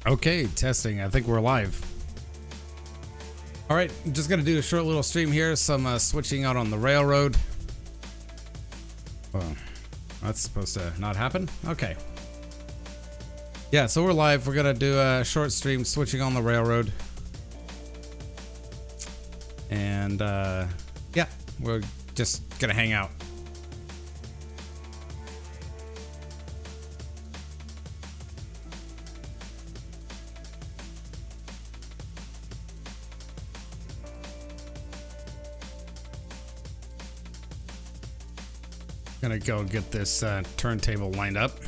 Okay, testing. I think we're live. All right, I'm just gonna do a short little stream here. Some switching out on the railroad. Oh, that's supposed to not happen. Okay. Yeah, so we're live. We're gonna do a short stream switching on the railroad. And yeah, we're just gonna hang out. Gonna go get this turntable lined up.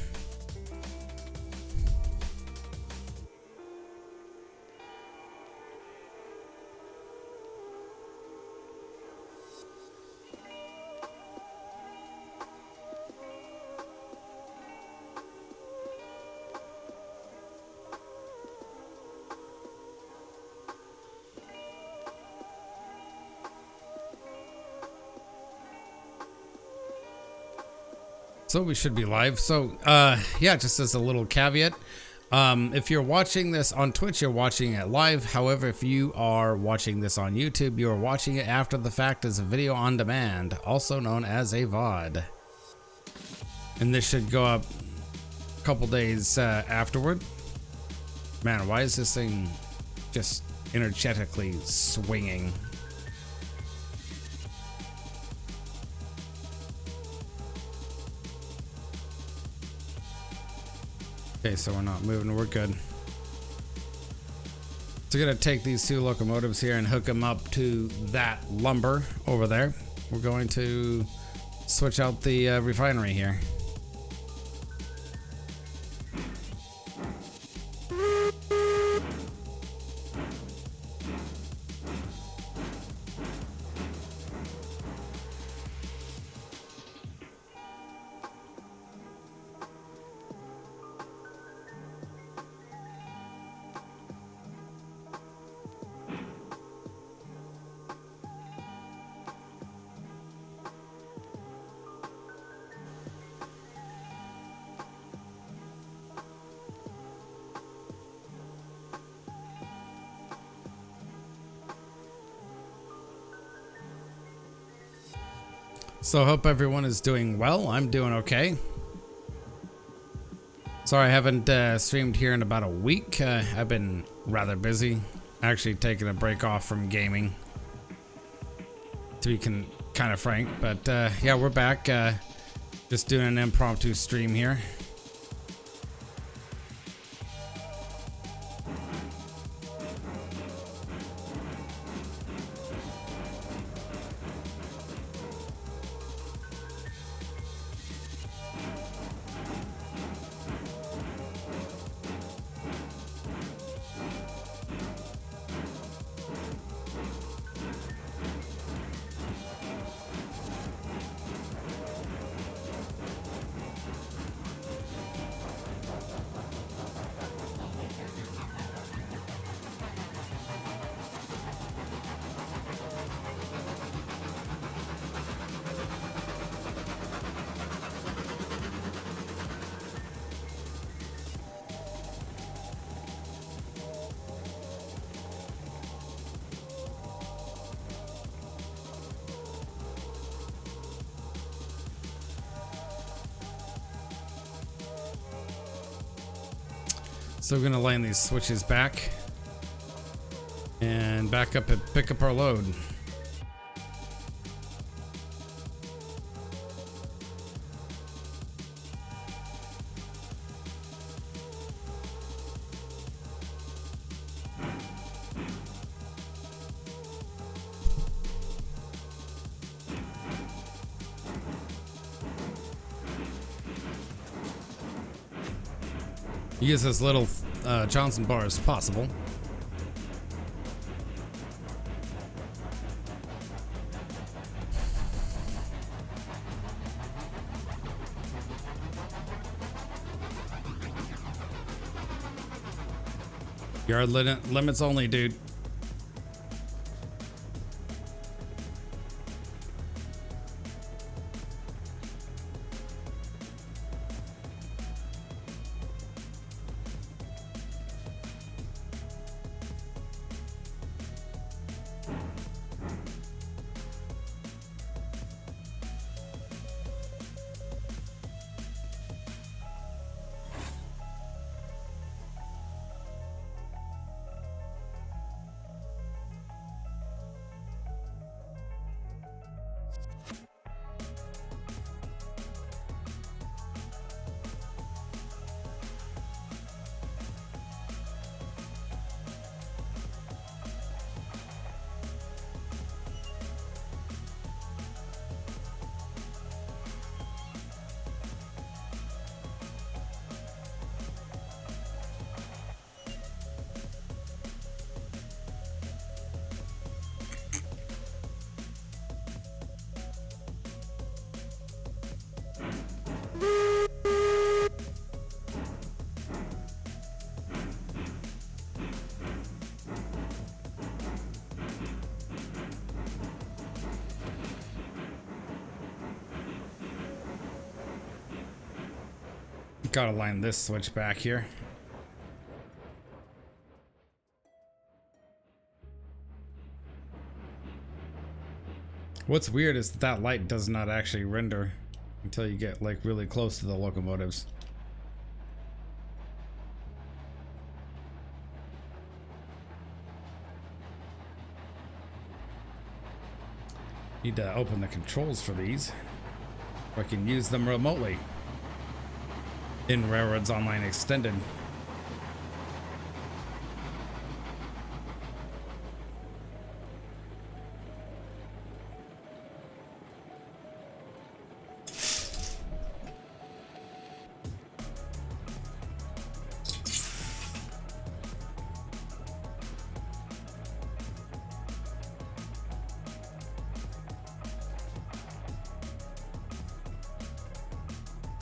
So we should be live. So yeah, just as a little caveat, if you're watching this on Twitch, you're watching it live. However, if you are watching this on YouTube, you are watching it after the fact as a video on demand, also known as a VOD. And this should go up a couple days afterward. Man, why is this thing just energetically swinging? Okay, so we're not moving, we're good. So we're gonna take these two locomotives here and hook them up to that lumber over there. We're going to switch out the refinery here. So I hope everyone is doing well. I'm doing okay. Sorry I haven't streamed here in about a week. I've been rather busy. Actually taking a break off from gaming, to be kind of frank. But yeah, we're back. Just doing an impromptu stream here. So we're gonna line these switches back and back up and pick up our load. Use as little Johnson bar as possible. Yard limits only, dude. Gotta line this switch back here. What's weird is that light does not actually render until you get like really close to the locomotives. Need to open the controls for these. I can use them remotely in Railroads Online Extended.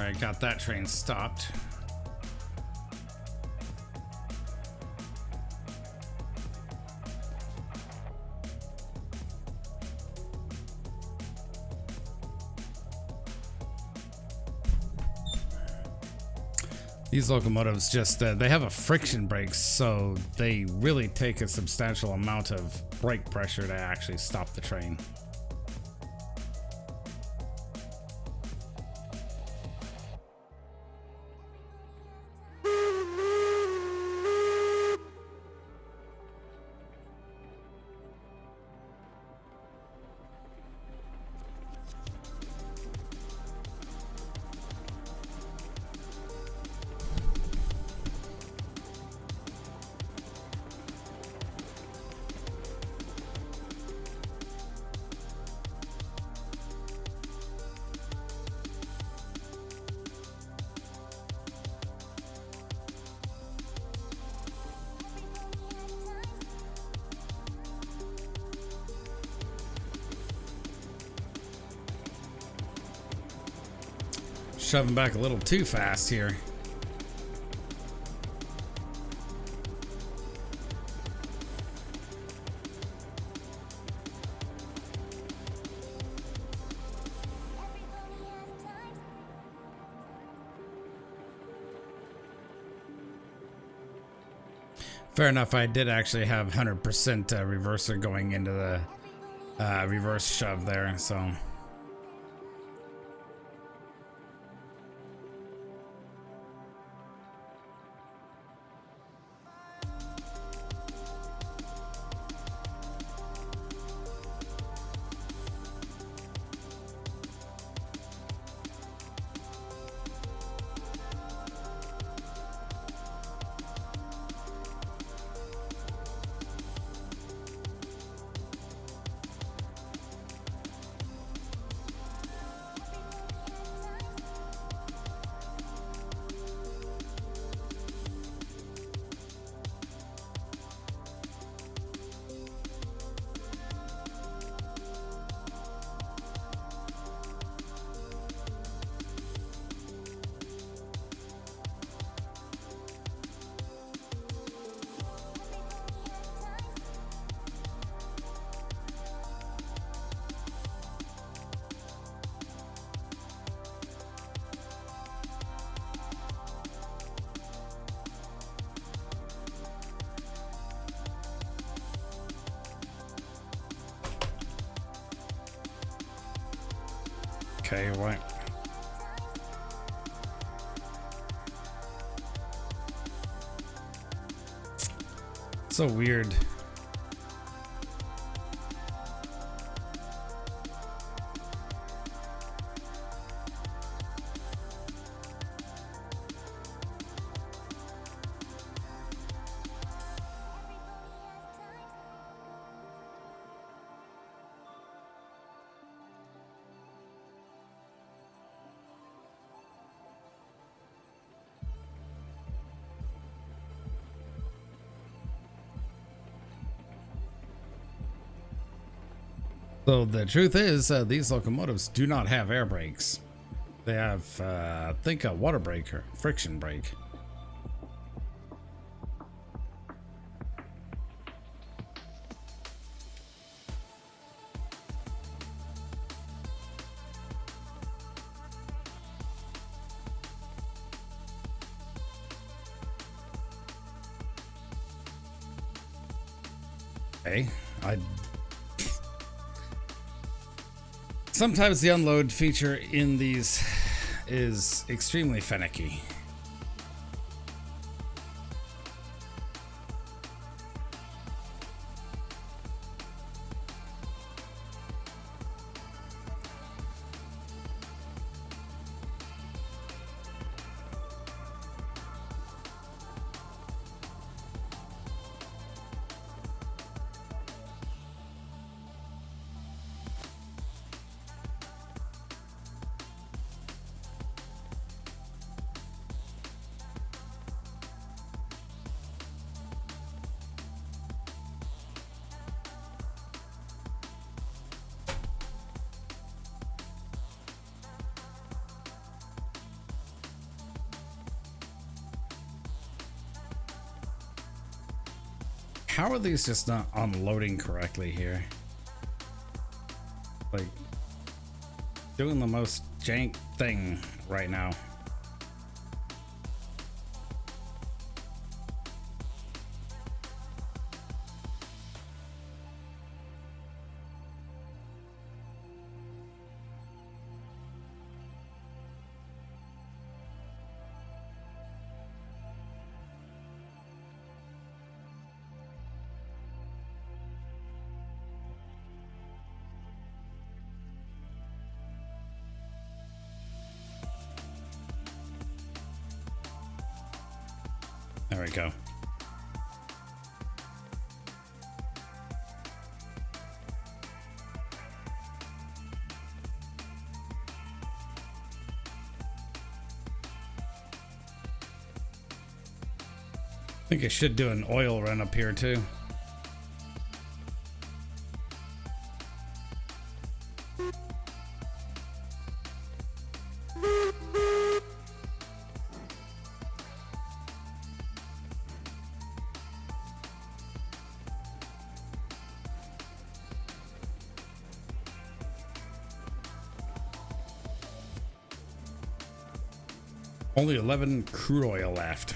Alright, got that train stopped. These locomotives just, they have a friction brake, so they really take a substantial amount of brake pressure to actually stop the train. Shoving back a little too fast here. Fair enough, I did actually have 100% reverser going into the reverse shove there, so... Okay, what? So weird. So the truth is, these locomotives do not have air brakes. They have, I think, a water brake or friction brake. Okay, sometimes the unload feature in these is extremely finicky. How are these just not unloading correctly here? Like, doing the most jank thing right now. There we go. I think I should do an oil run up here too. Only 11 crude oil left.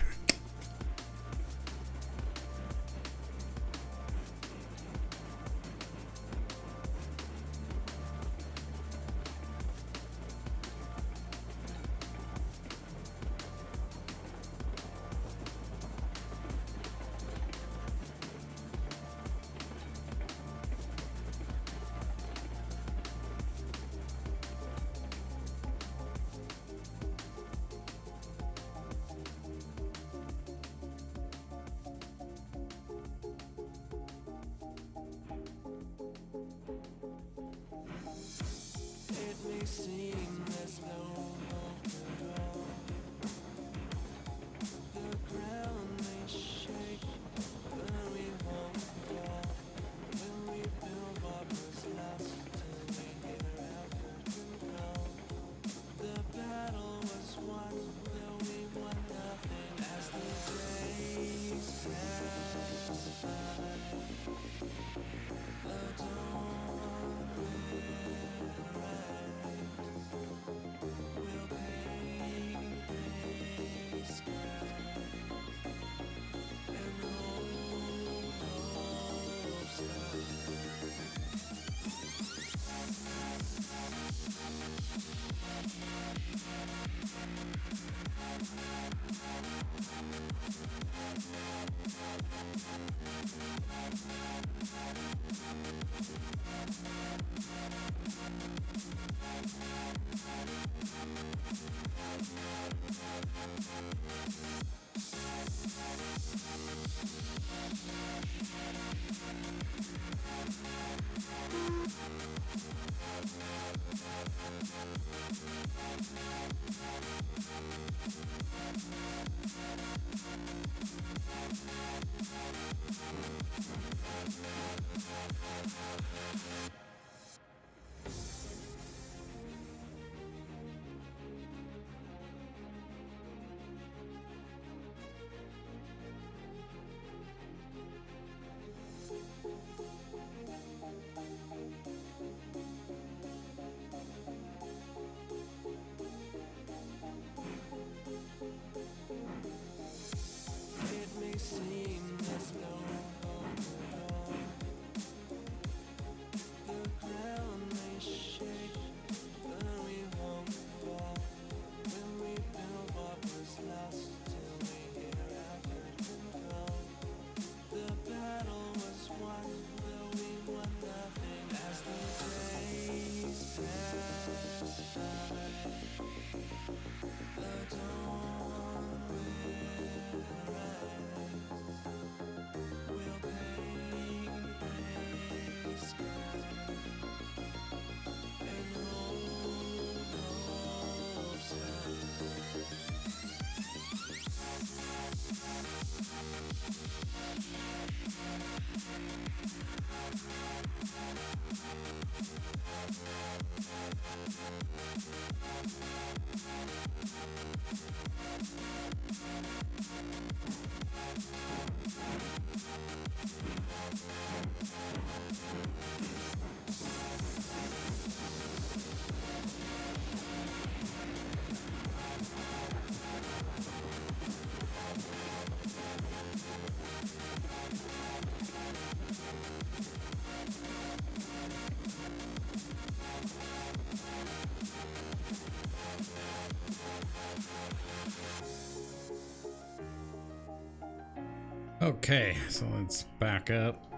Okay, so let's back up.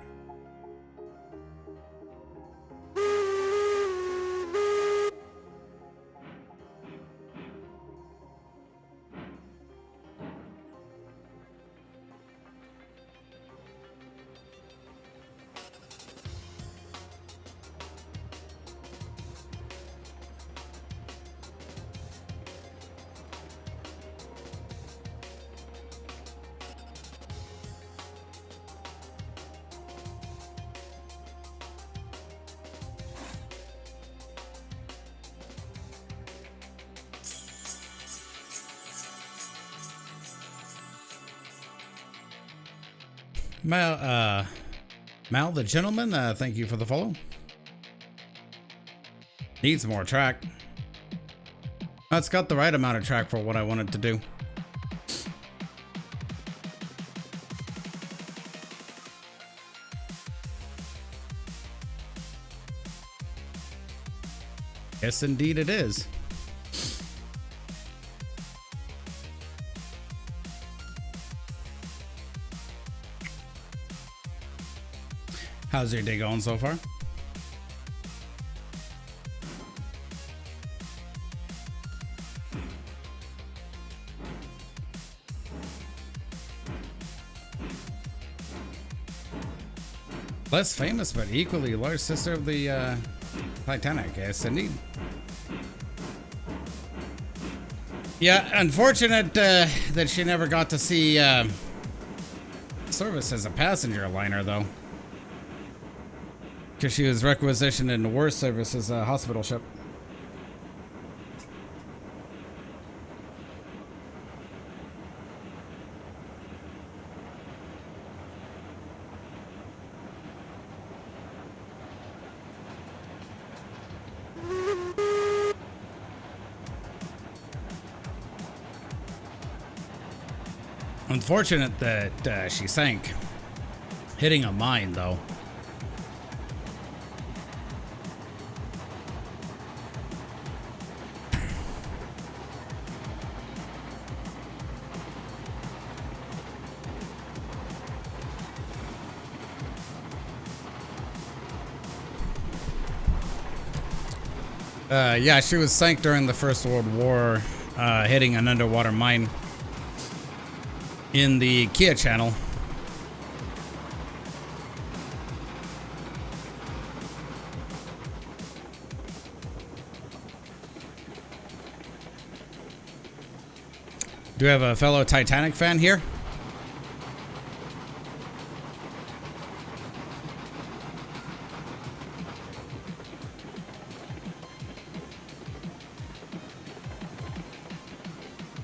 Mal the gentleman, thank you for the follow. Needs more track. It's got the right amount of track for what I wanted to do. Yes, indeed it is. How's your day going so far? Less famous but equally large sister of the Titanic, yes indeed. Yeah, unfortunate that she never got to see service as a passenger liner though. Because she was requisitioned in the worst service as a hospital ship. Unfortunate that she sank, hitting a mine though. Yeah, she was sank during the First World War, hitting an underwater mine in the Kia Channel. Do we have a fellow Titanic fan here?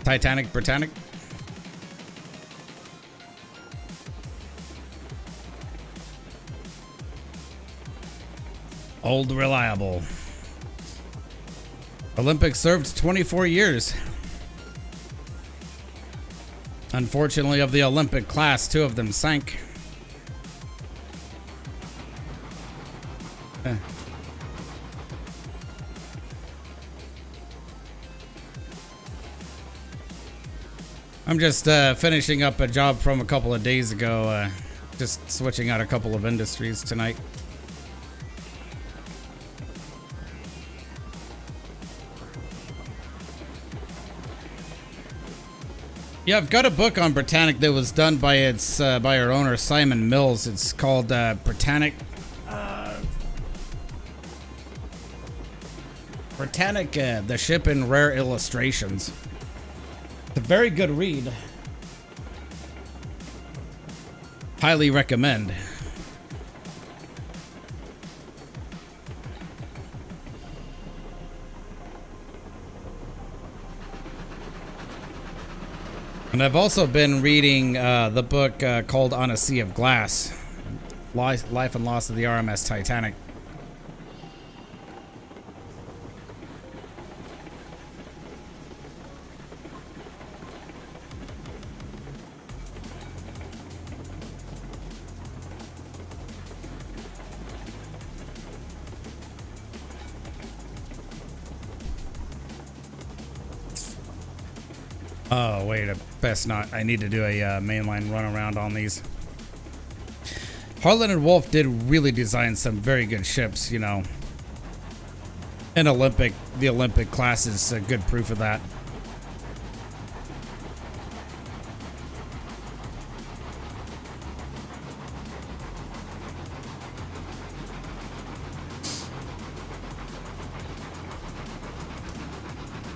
Titanic, Britannic. Old reliable. Olympic served 24 years. Unfortunately, of the Olympic class, 2 of them sank. I'm just finishing up a job from a couple of days ago. Just switching out a couple of industries tonight. Yeah, I've got a book on Britannic that was done by by our owner Simon Mills. It's called Britannic. Britannic, the ship in rare illustrations. It's a very good read. Highly recommend. And I've also been reading the book called On a Sea of Glass, Life and Loss of the RMS Titanic. Oh, wait, best not. I need to do a mainline run around on these. Harlan and Wolff did really design some very good ships, you know. And the Olympic class is a good proof of that.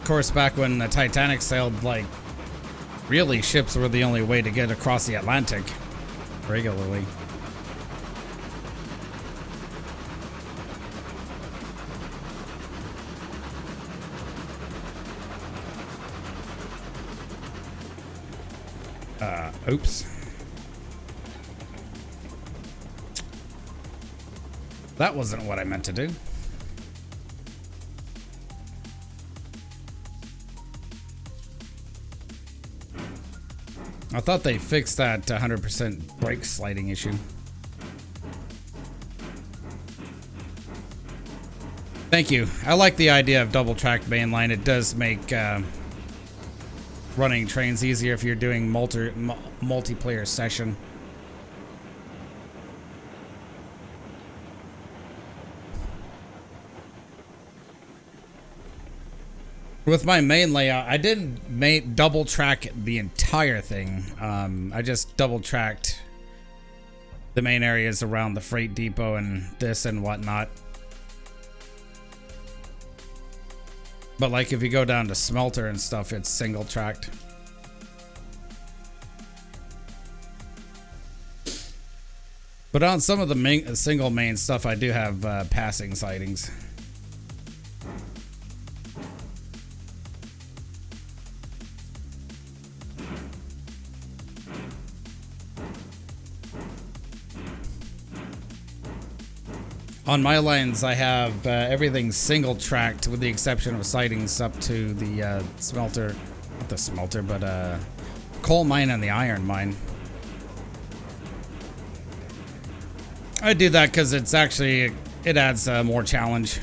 Of course, back when the Titanic sailed, like, really, ships were the only way to get across the Atlantic regularly. Oops. That wasn't what I meant to do. I thought they fixed that 100% brake sliding issue. Thank you. I like the idea of double tracked mainline. It does make running trains easier if you're doing multiplayer session. With my main layout, I didn't double track the entire thing. I just double tracked the main areas around the freight depot and this and whatnot. But like if you go down to smelter and stuff, it's single tracked. But on some of the single main stuff, I do have passing sightings. On my lines, I have everything single tracked with the exception of sightings up to the smelter, not the smelter, but coal mine and the iron mine. I do that because it's actually, it adds more challenge.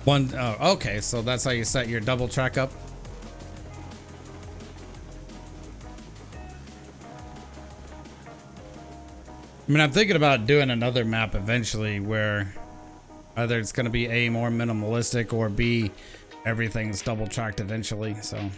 Oh, okay, so that's how you set your double track up. I mean, I'm thinking about doing another map eventually where either it's going to be A, more minimalistic, or B, everything's double tracked eventually, so.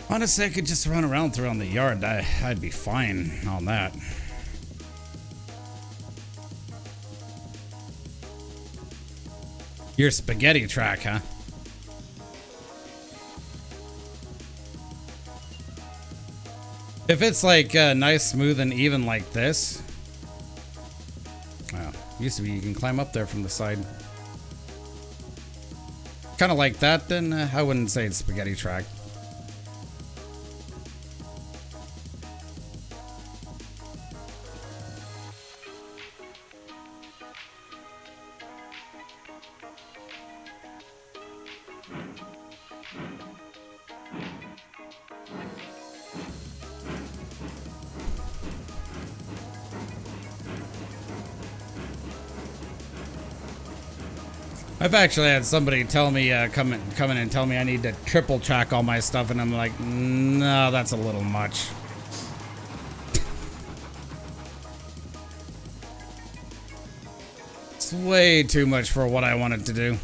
Honestly, I could just run around the yard. I'd be fine on that. Your spaghetti track, huh? If it's like nice, smooth, and even like this. Well, used to be you can climb up there from the side. Kind of like that, then I wouldn't say it's spaghetti track. I've actually had somebody tell me, come in and tell me I need to triple track all my stuff, and I'm like, no, that's a little much. It's way too much for what I wanted to do.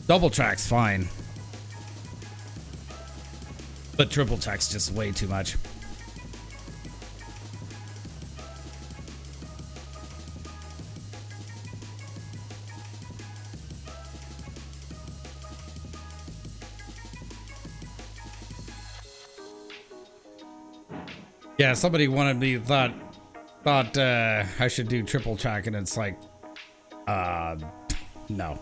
Double track's fine, but triple track's just way too much. Yeah, somebody wanted me thought I should do triple track, and it's like, no.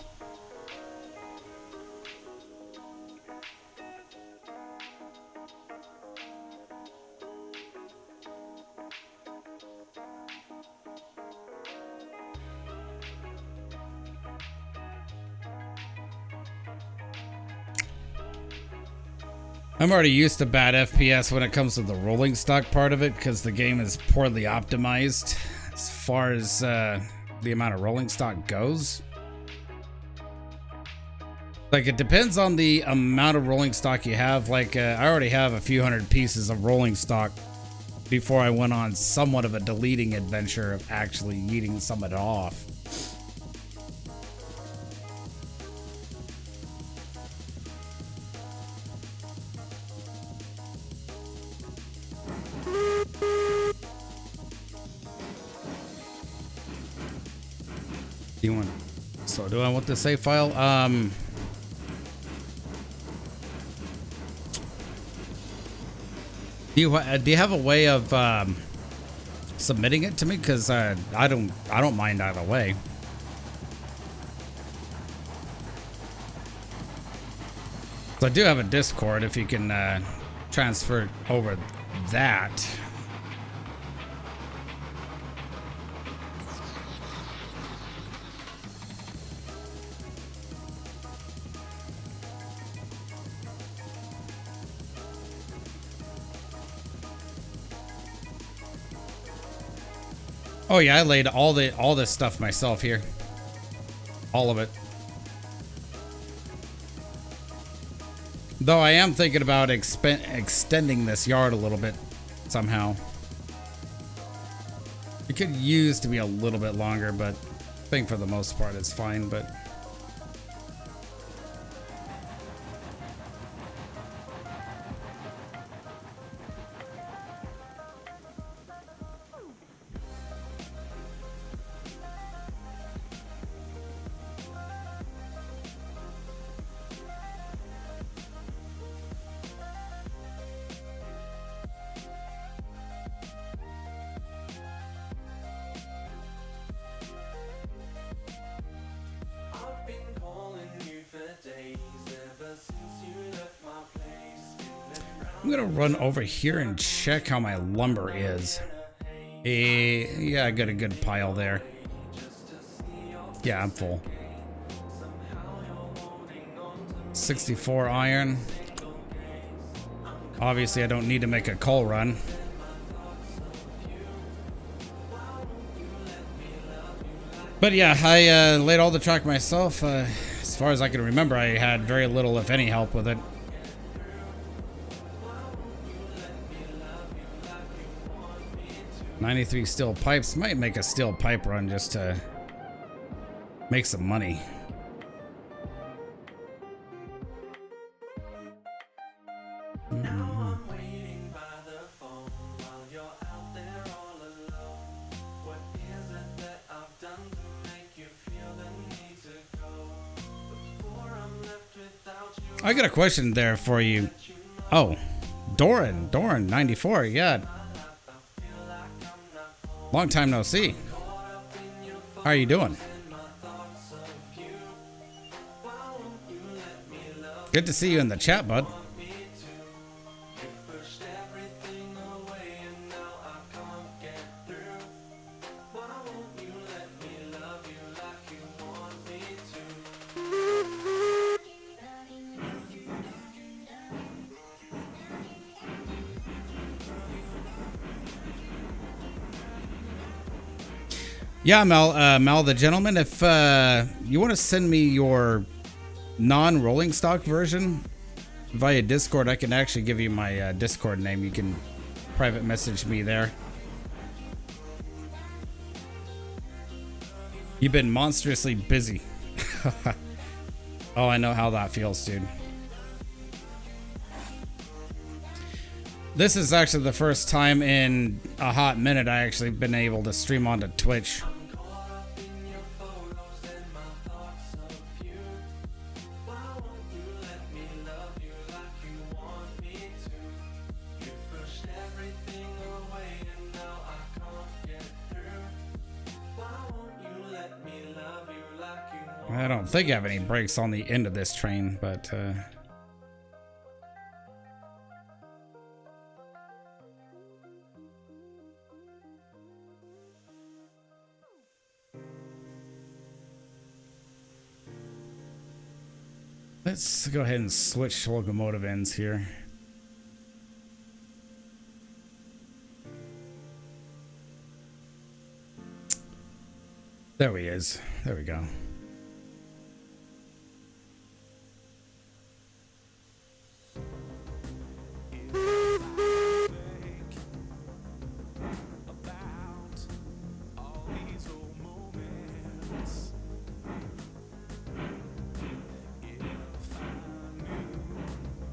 I'm already used to bad FPS when it comes to the rolling stock part of it, because the game is poorly optimized as far as the amount of rolling stock goes. Like, it depends on the amount of rolling stock you have. Like, I already have a few hundred pieces of rolling stock before I went on somewhat of a deleting adventure of actually eating some of it off. Do I want the save file? Do you have a way of submitting it to me? Because I don't mind either way. So I do have a Discord if you can transfer over that. Oh yeah, I laid all this stuff myself here. All of it. Though I am thinking about extending this yard a little bit somehow. It could use to be a little bit longer, but I think for the most part it's fine, but I'm gonna run over here and check how my lumber is. Yeah, I got a good pile there. Yeah, I'm full. 64 iron. Obviously, I don't need to make a coal run. But yeah, I laid all the track myself. As far as I can remember, I had very little, if any, help with it. $93 steel pipes. Might make a steel pipe run just to make some money. I got a question there for you. Oh, Doran 94. Yeah. Long time no see. How are you doing? Good to see you in the chat, bud. Yeah, Mel the gentleman, if you want to send me your non-rolling stock version via Discord, I can actually give you my Discord name. You can private message me there. You've been monstrously busy. Oh, I know how that feels, dude. This is actually the first time in a hot minute I actually been able to stream onto Twitch. I don't think I have any brakes on the end of this train, but let's go ahead and switch locomotive ends here. There he is. There we go.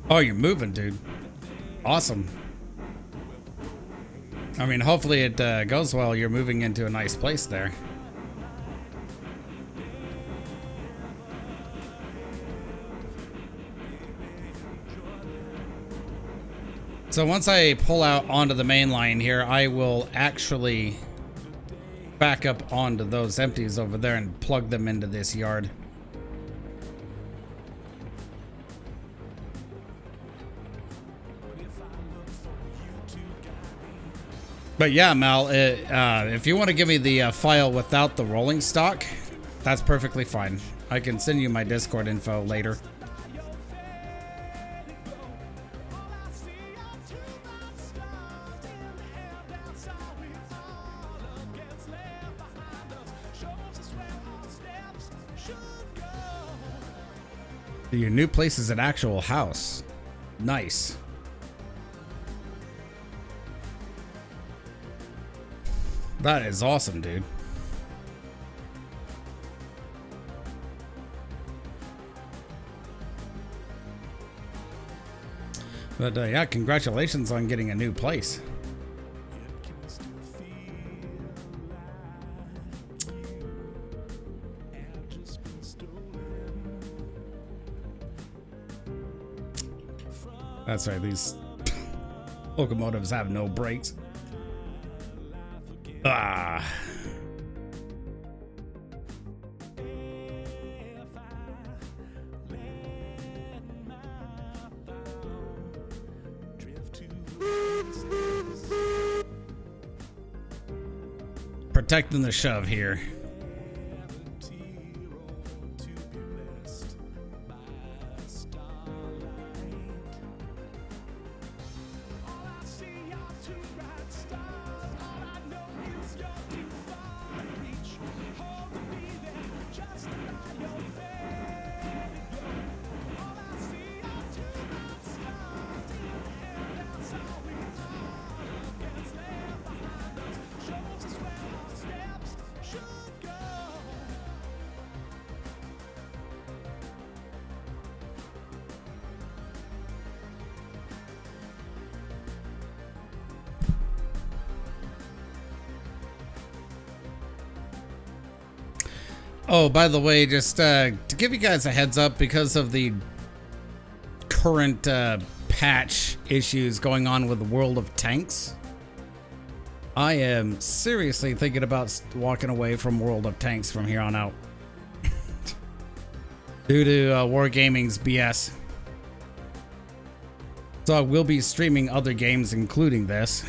Oh, you're moving, dude. Awesome. I mean, hopefully it goes well. You're moving into a nice place there. So once I pull out onto the main line here, I will actually back up onto those empties over there and plug them into this yard. But yeah, Mal, if you want to give me the file without the rolling stock, that's perfectly fine. I can send you my Discord info later. Your new place is an actual house. Nice. That is awesome, dude. But yeah, congratulations on getting a new place. That's right, these locomotives have no brakes. Ah. Protecting the shove here. Oh, by the way, just to give you guys a heads up, because of the current patch issues going on with the World of Tanks, I am seriously thinking about walking away from World of Tanks from here on out. Due to Wargaming's BS. So I will be streaming other games, including this.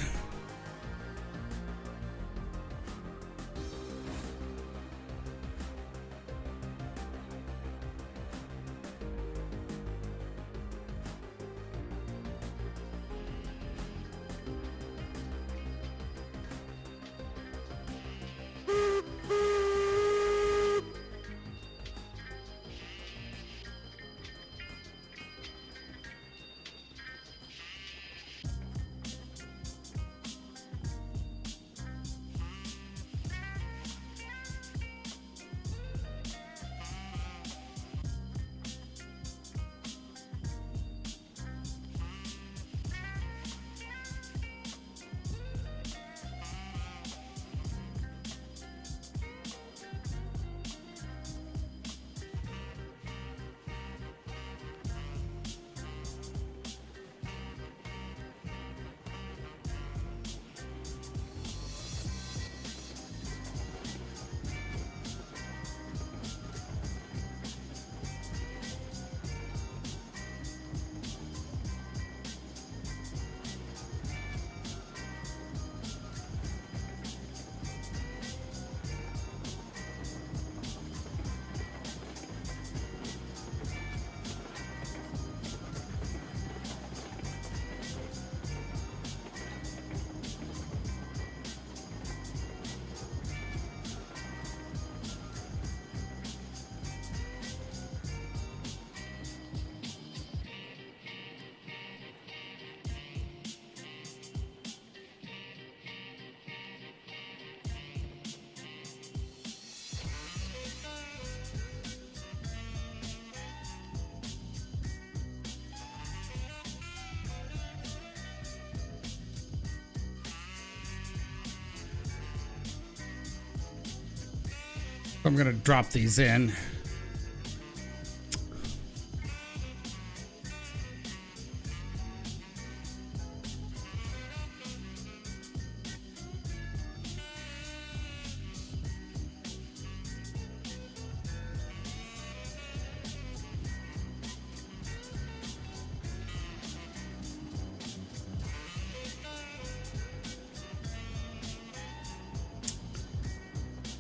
I'm gonna drop these in.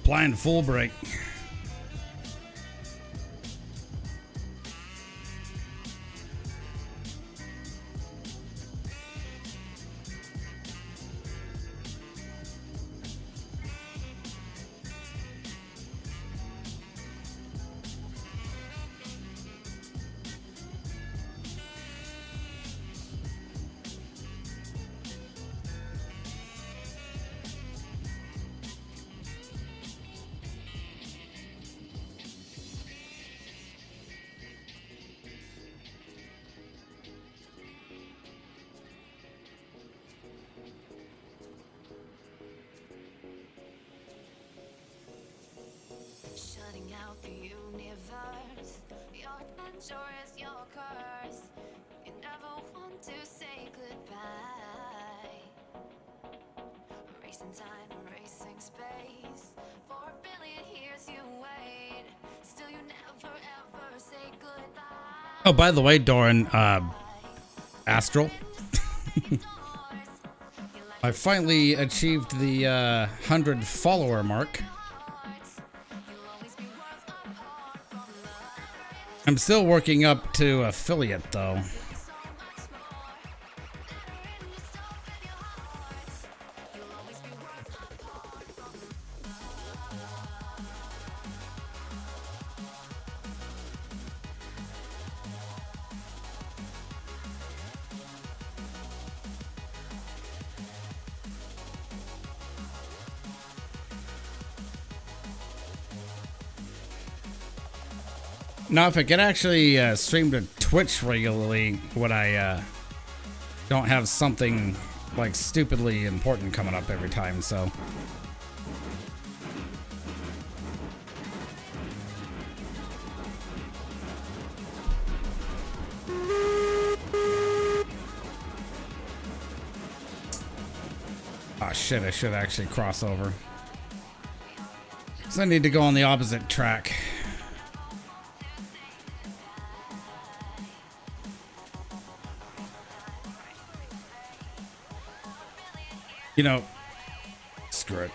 Blind full break. Shutting out the universe. Your adventure is your curse. You never want to say goodbye. Racing time, racing space. For a billion years you wait. Still you never ever say goodbye. Oh, by the way, Doran, Astral. I finally achieved the 100 follower mark. I'm still working up to affiliate though. Now, if I could actually stream to Twitch regularly, when I don't have something like stupidly important coming up every time, so. Oh shit, I should actually cross over. So I need to go on the opposite track. You know, screw it.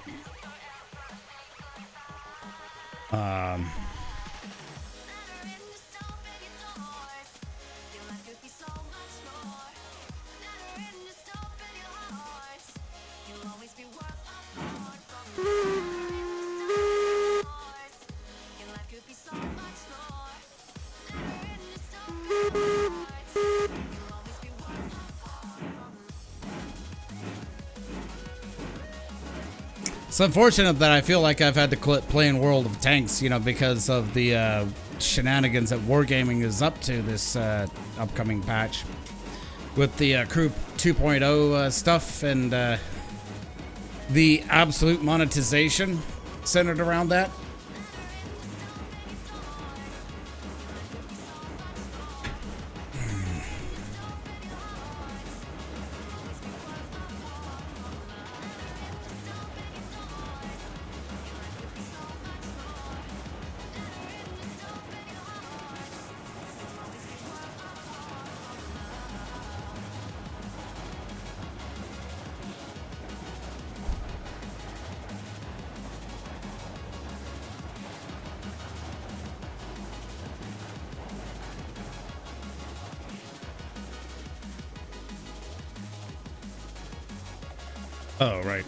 It's unfortunate that I feel like I've had to quit playing World of Tanks, you know, because of the shenanigans that Wargaming is up to this upcoming patch. With the Crew 2.0 stuff and the absolute monetization centered around that. Oh, right.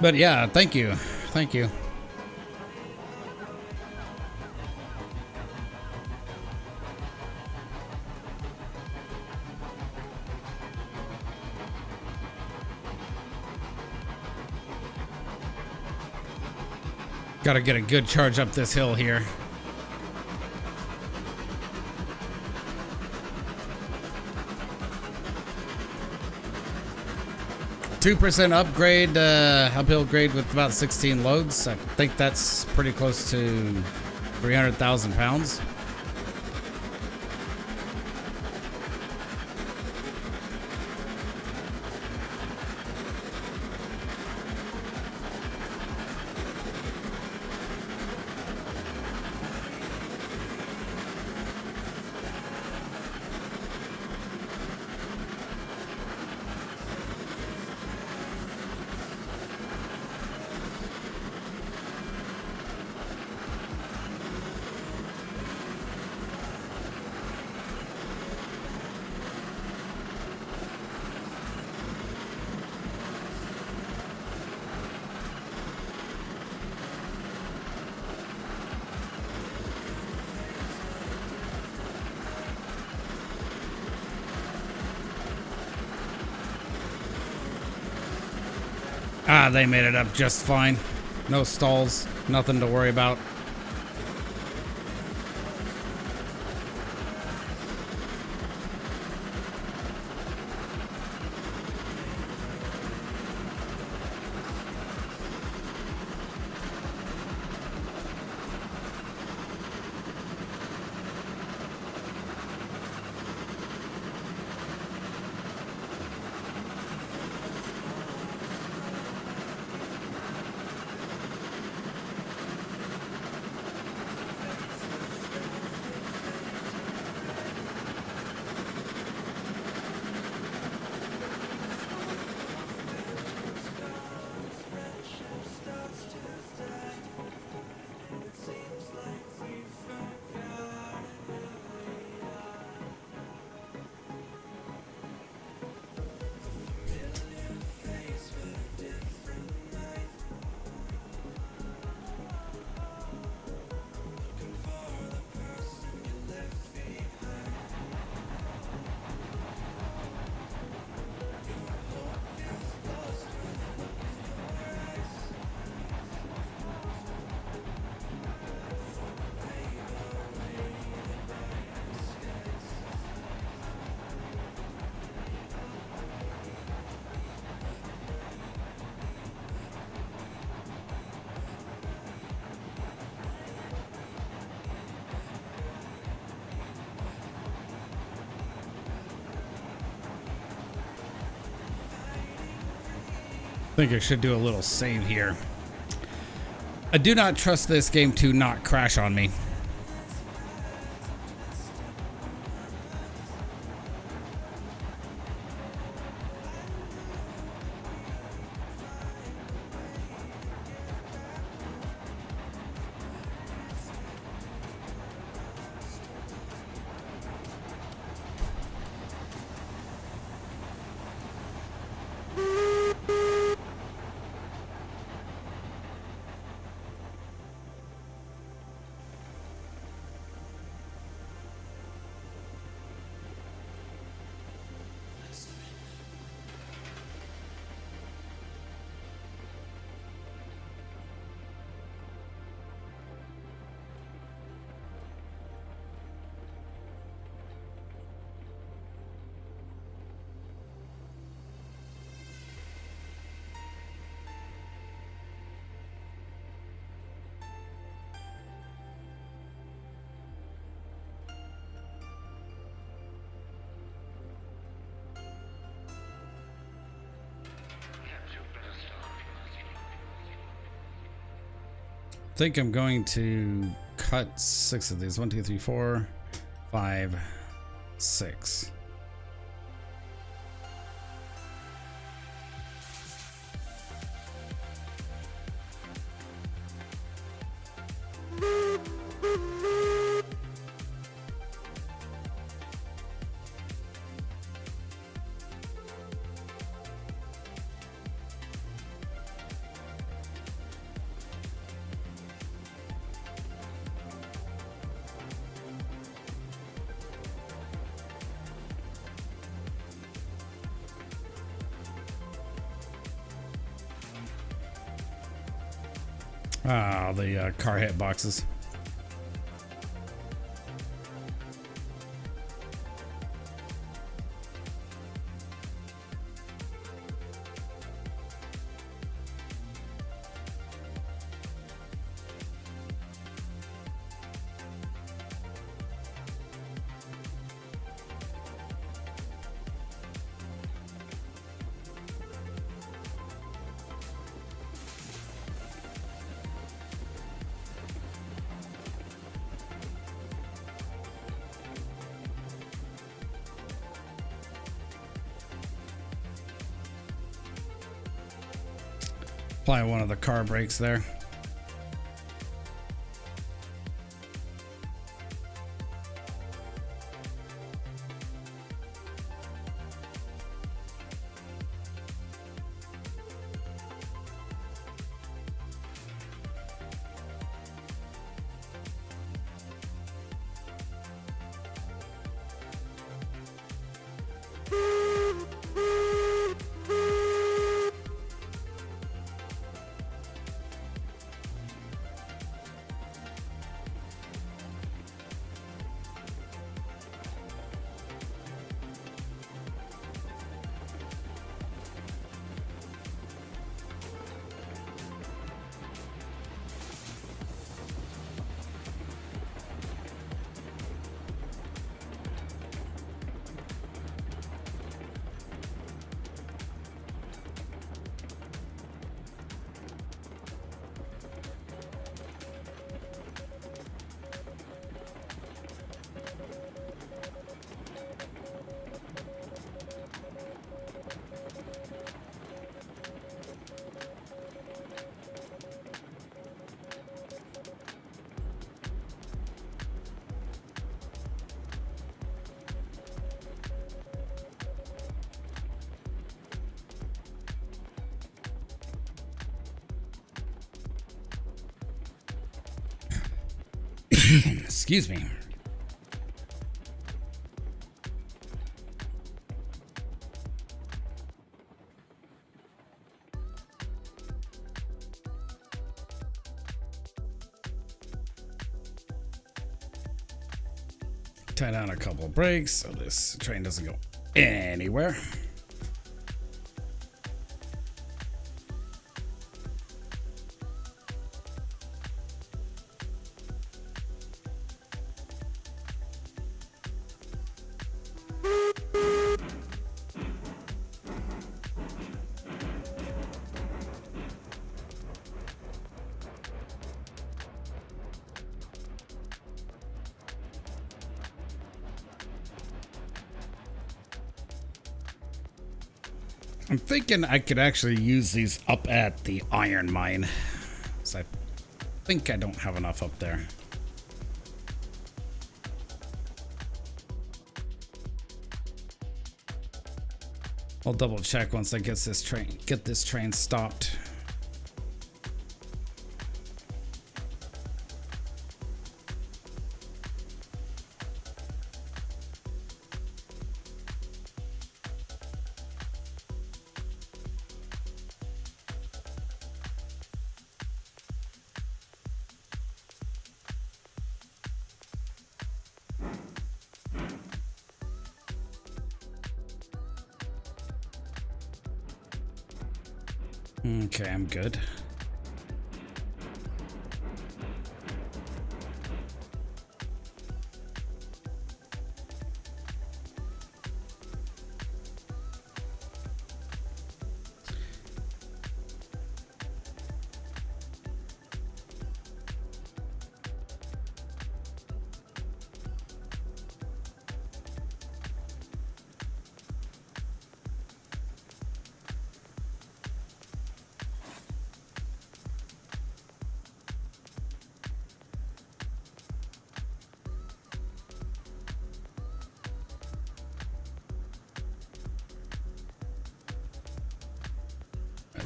But yeah, thank you. Thank you. Gotta get a good charge up this hill here. %, upgrade, uphill grade with about 16 loads. I think that's pretty close to 300,000 pounds. Ah, they made it up just fine. No stalls, nothing to worry about. I think I should do a little save here. I do not trust this game to not crash on me. I think I'm going to cut 6 of these. 1, 2, 3, 4, 5, 6. Ah, the car hit boxes. Apply one of the car brakes there. Excuse me. Tie down a couple of brakes so this train doesn't go anywhere. I'm thinking I could actually use these up at the iron mine. So I think I don't have enough up there. I'll double check once I get this train stopped. Okay, I'm good.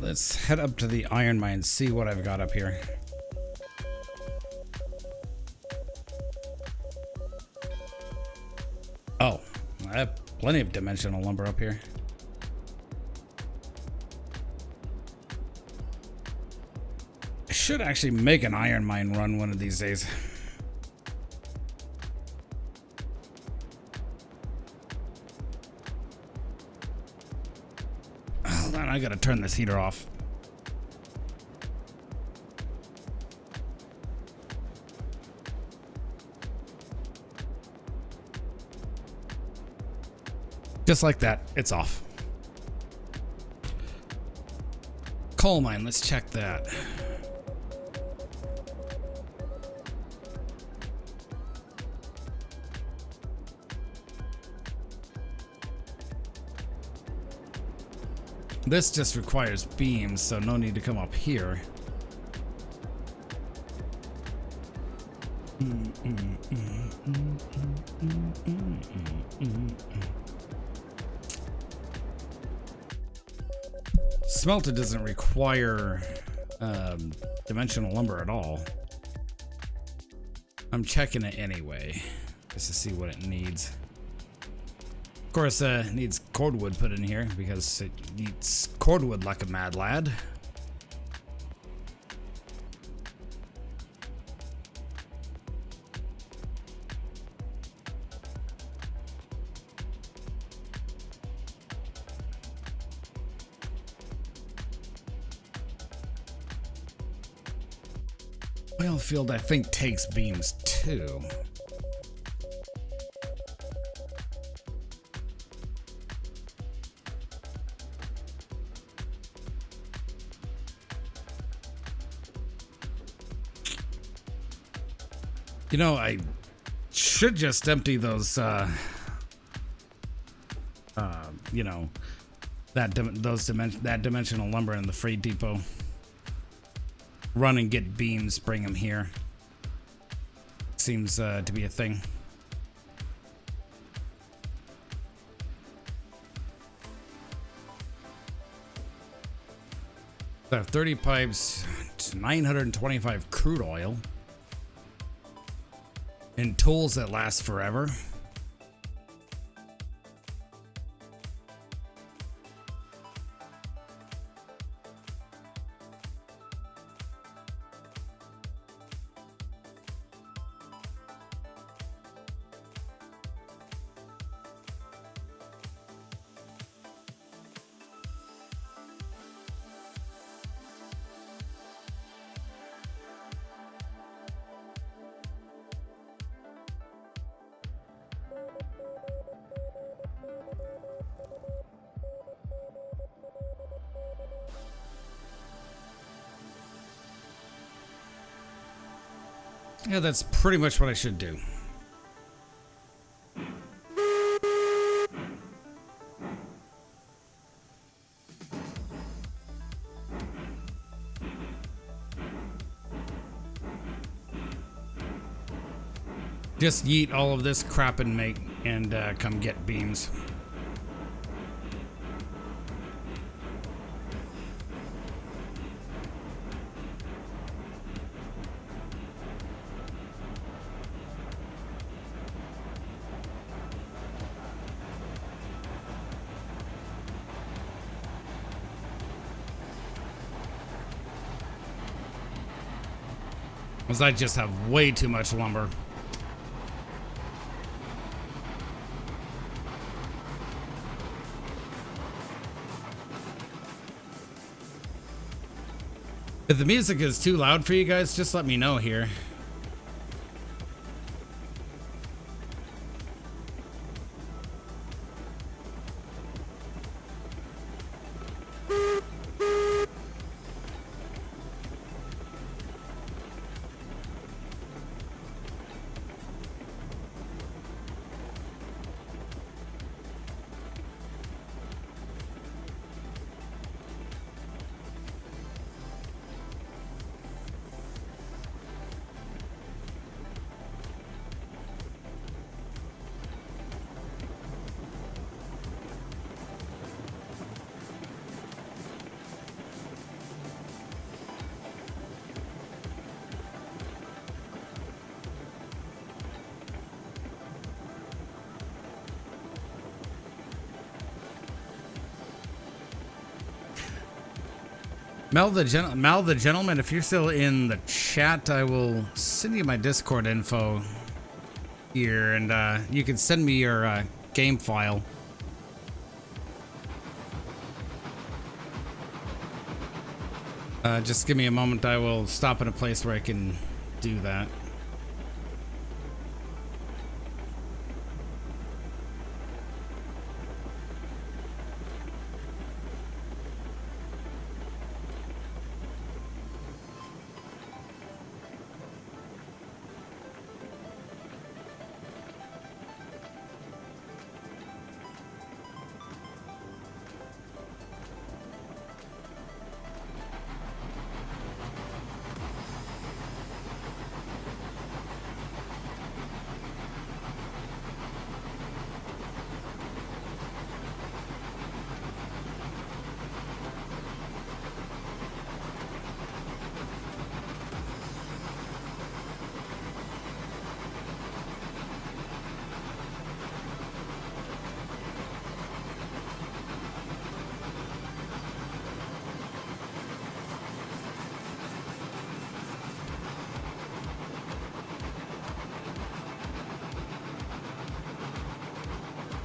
Let's head up to the iron mine, see what I've got up here. Oh, I have plenty of dimensional lumber up here. should actually make an iron mine run one of these days. Hold on, I gotta turn this heater off. Just like that, it's off. Coal mine, let's check that. This just requires beams, so no need to come up here. Smelter doesn't require dimensional lumber at all. I'm checking it anyway, just to see what it needs. Of course, it needs cordwood put in here because it eats cordwood like a mad lad. Oilfield, I think, takes beams too. You know, I should just empty those, you know, that dimensional lumber in the freight depot. Run and get beams, bring them here. Seems to be a thing. I have 30 pipes, 925 crude oil, and tools that last forever. Yeah, that's pretty much what I should do. Just yeet all of this crap and come get beams. Because I just have way too much lumber. If the music is too loud for you guys, just let me know here. Mel the gentleman, if you're still in the chat, I will send you my Discord info here, and you can send me your game file. Just give me a moment. I will stop in a place where I can do that.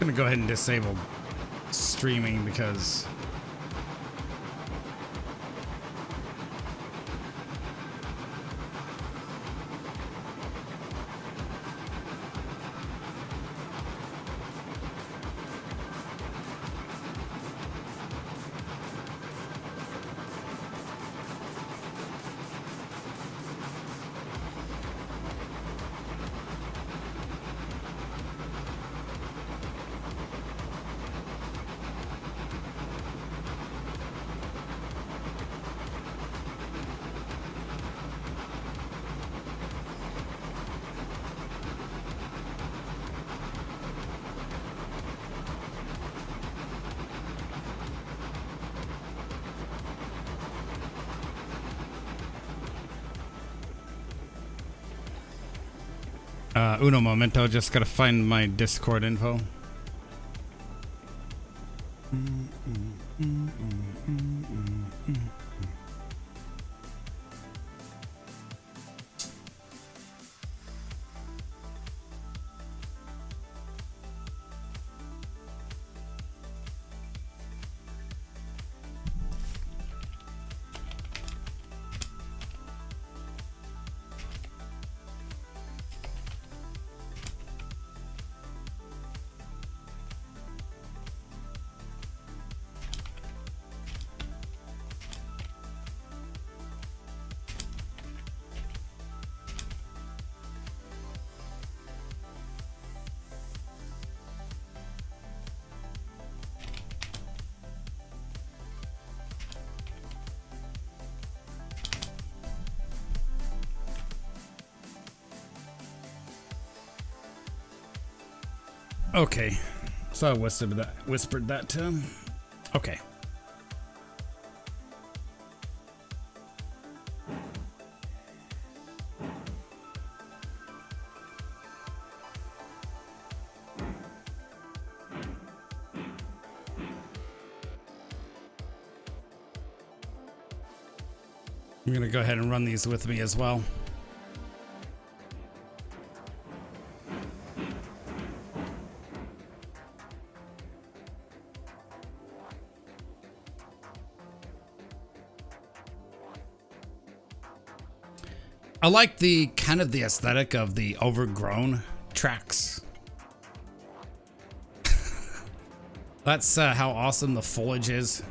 I'm gonna go ahead and disable streaming because uno momento, just gotta find my Discord info. Okay, so I whispered that to him. Okay. I'm gonna go ahead and run these with me as well. I like the kind of the aesthetic of the overgrown tracks. That's how awesome the foliage is.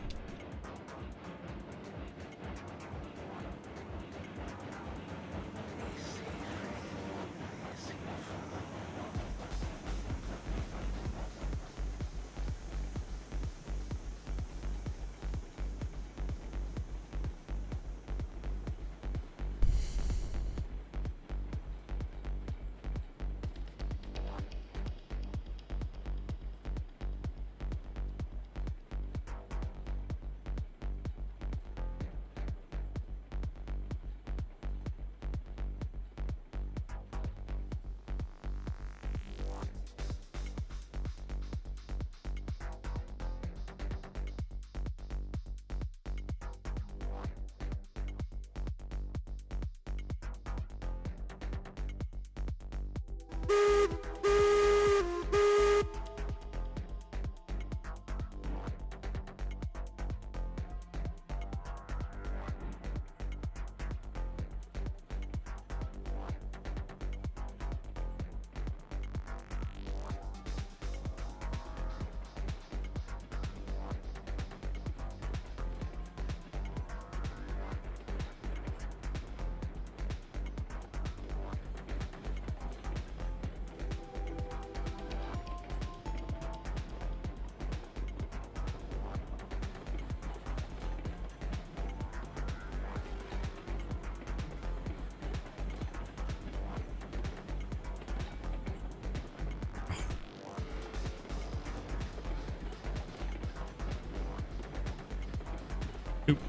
Oop.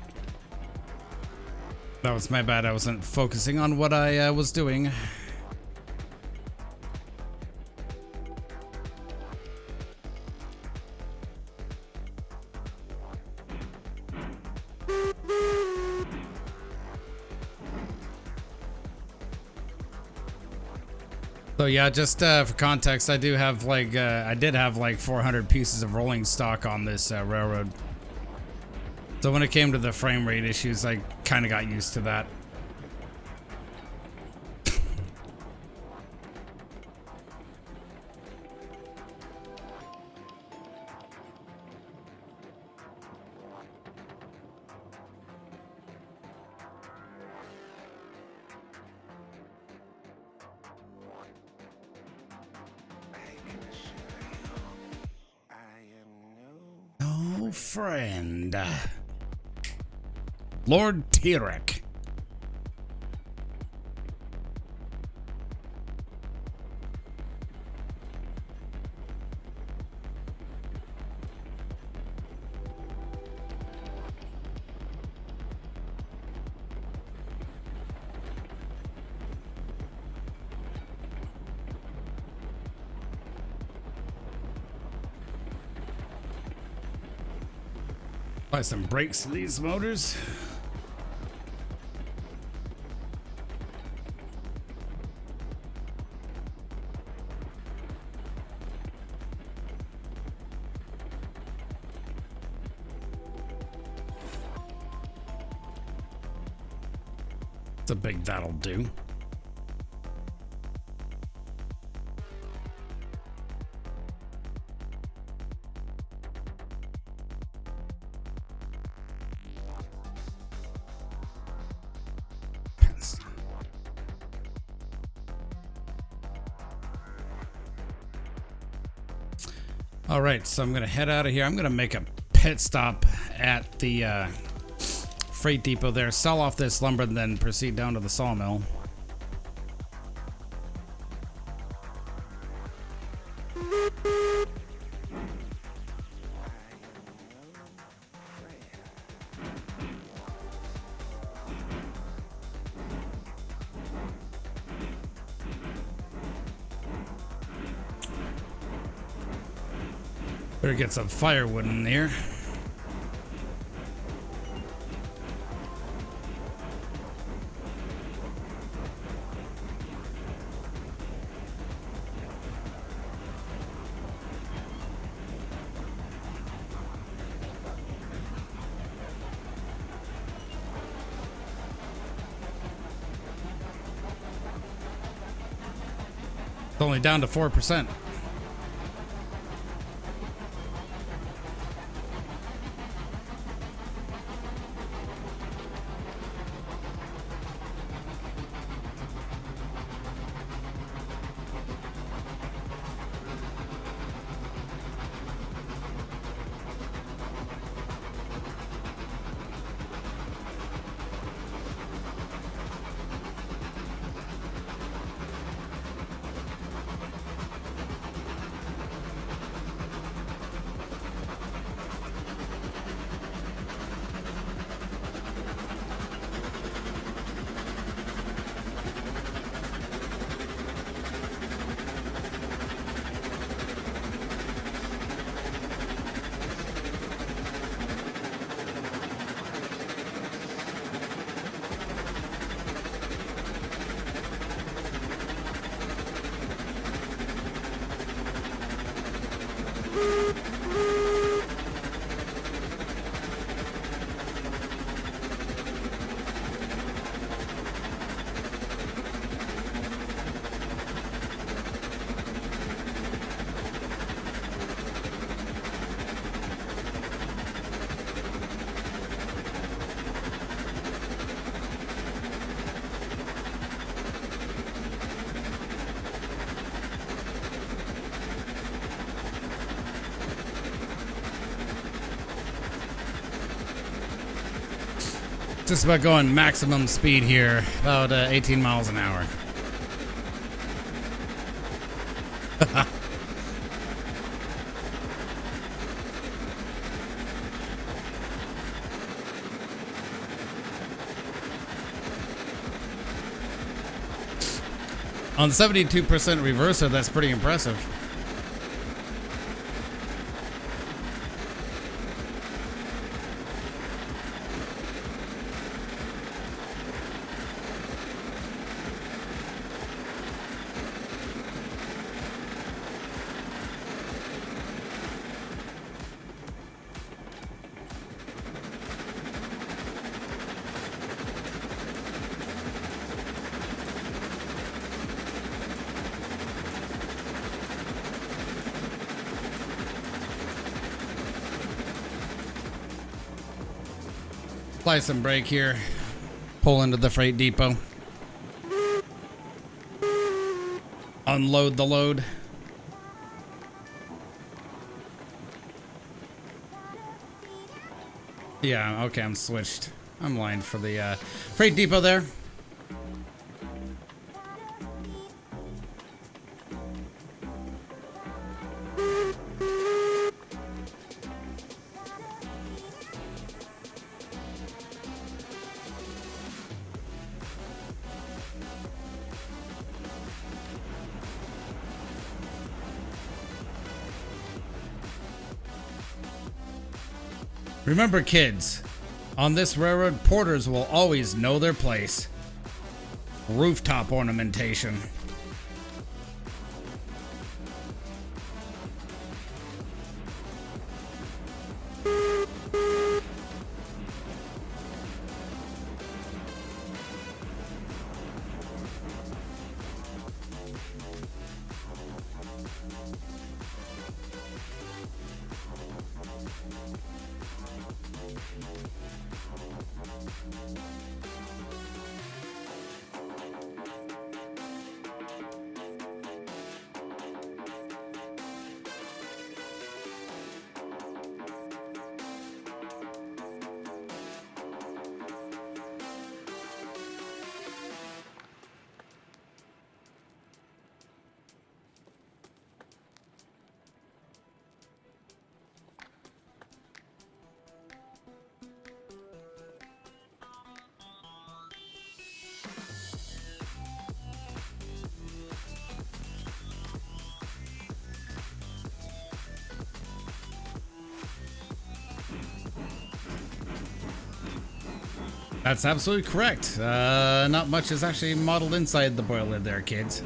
That was my bad. I wasn't focusing on what I was doing. So yeah, just for context, I do have like I did have like 400 pieces of rolling stock on this railroad. So when it came to the frame rate issues, I kind of got used to that. No friend. Lord Tyrek. Apply some brakes to these motors. It's a big that'll do. All right, so I'm gonna head out of here. I'm gonna make a pit stop at the freight depot there, sell off this lumber, and then proceed down to the sawmill. Better get some firewood in here. It's only down to 4%. Just about going maximum speed here, about 18 miles an hour. On 72% reverser, that's pretty impressive. Apply some brake here. Pull into the freight depot. Unload the load. Yeah, okay, I'm switched. I'm lined for the freight depot there. Remember, kids, on this railroad, porters will always know their place. Rooftop ornamentation. That's absolutely correct. Not much is actually modeled inside the boiler there, kids.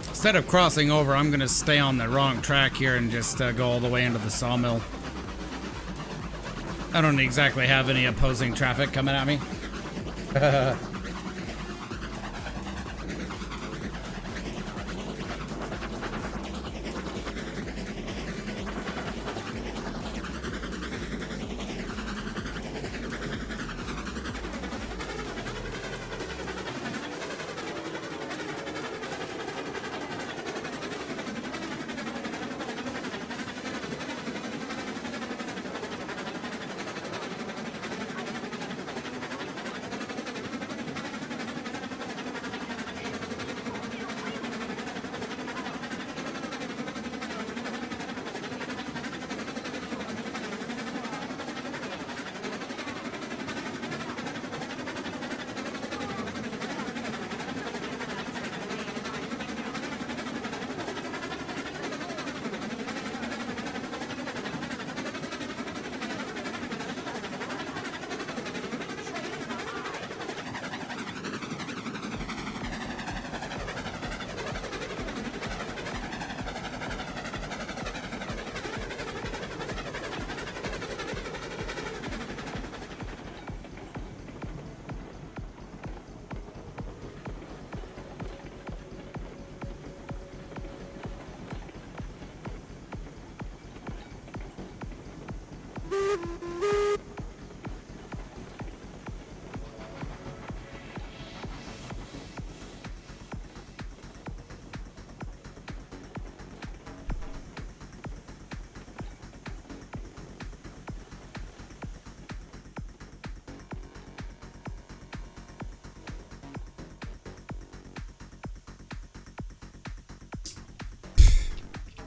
Instead of crossing over, I'm going to stay on the wrong track here and just go all the way into the sawmill. I don't exactly have any opposing traffic coming at me.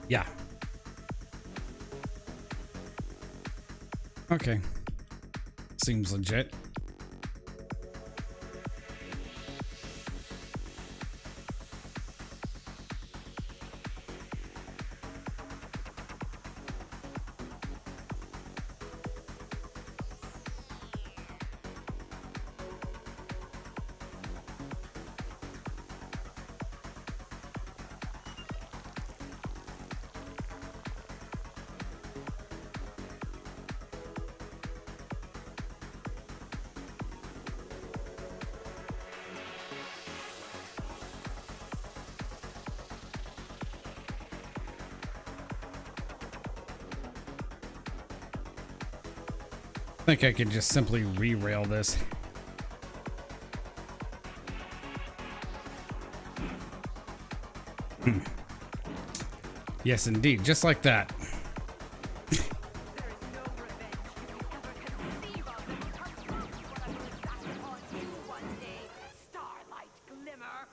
Yeah. Okay. Seems legit. I think I could just simply re-rail this. Yes, indeed. Just like that. There is no revenge you can ever conceive of that will touch what I will exact upon you one day. Starlight glimmer.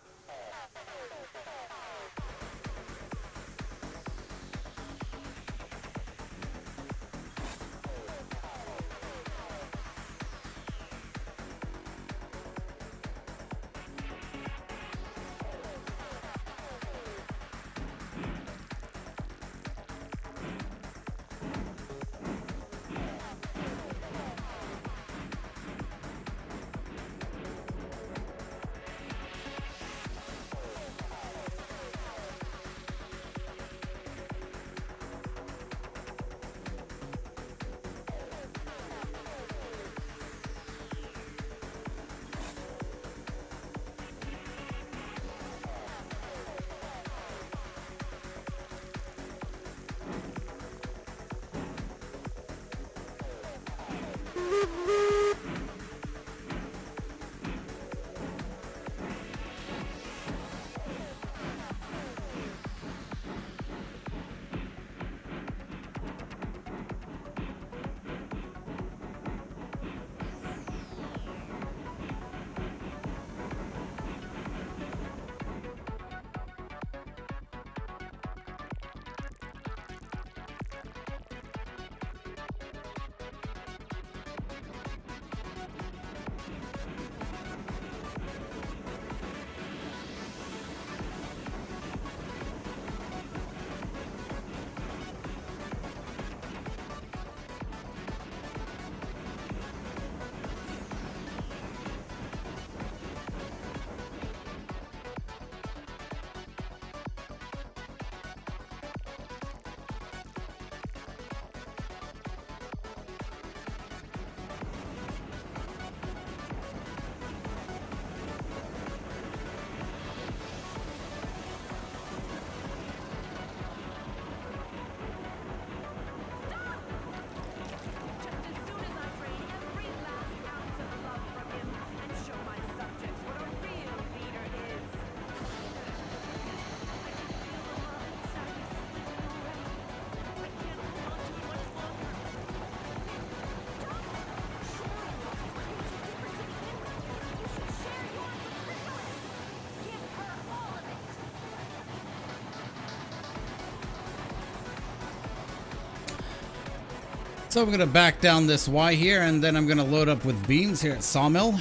So I'm going to back down this Y here, and then I'm going to load up with beams here at Sawmill.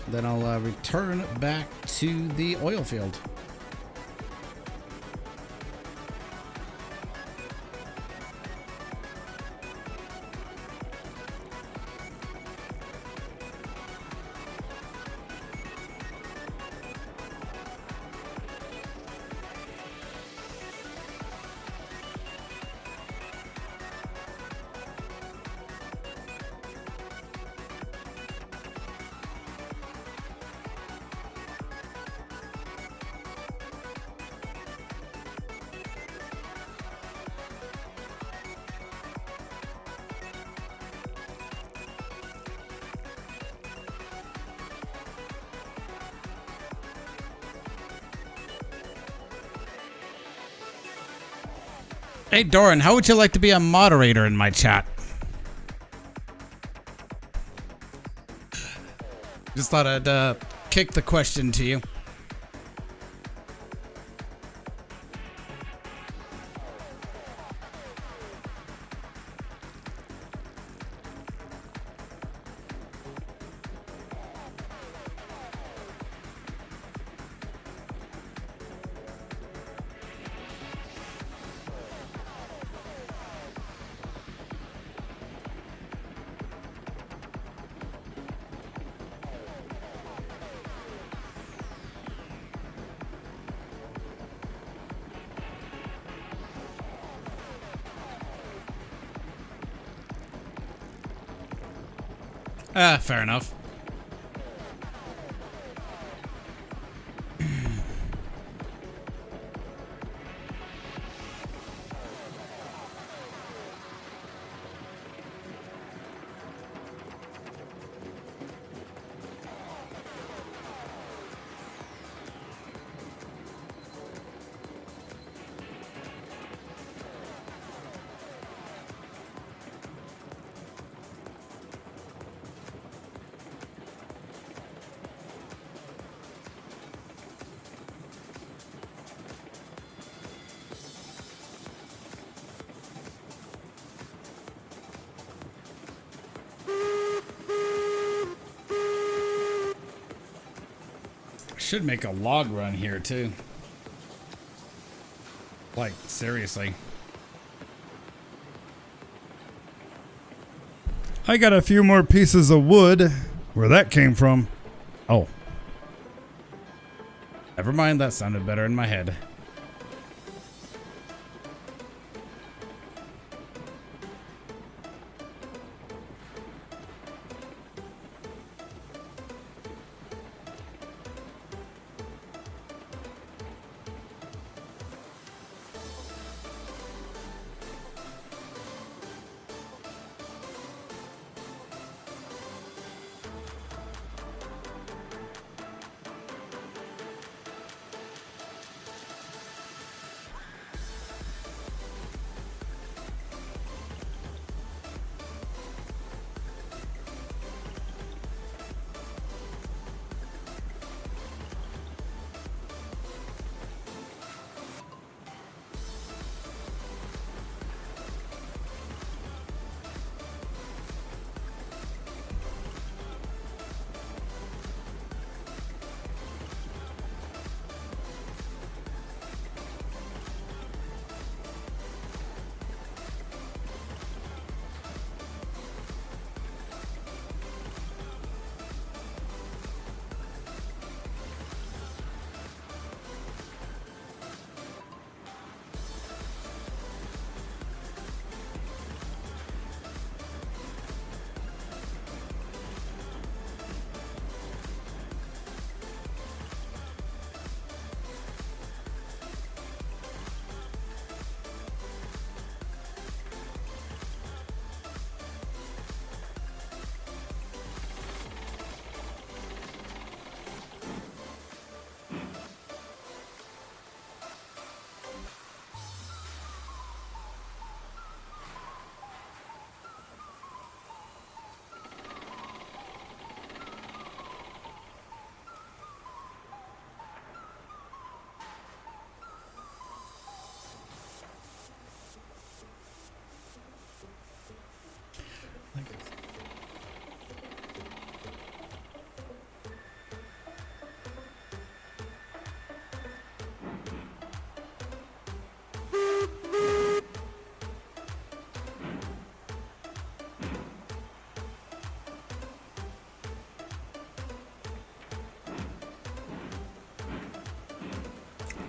Then I'll return back to the oil field. Hey Doran, how would you like to be a moderator in my chat? Just thought I'd kick the question to you. Fair enough. Should make a log run here too. Like, seriously. I got a few more pieces of wood. Where that came from. Oh. Never mind, that sounded better in my head.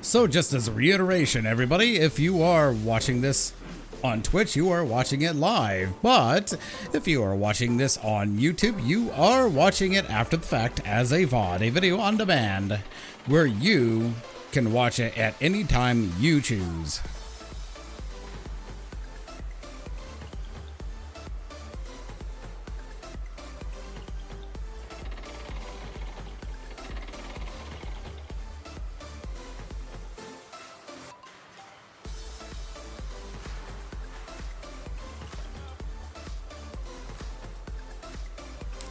So just as a reiteration, everybody, if you are watching this on Twitch, you are watching it live. But if you are watching this on YouTube, you are watching it after the fact as a VOD, a video on demand, where you can watch it at any time you choose.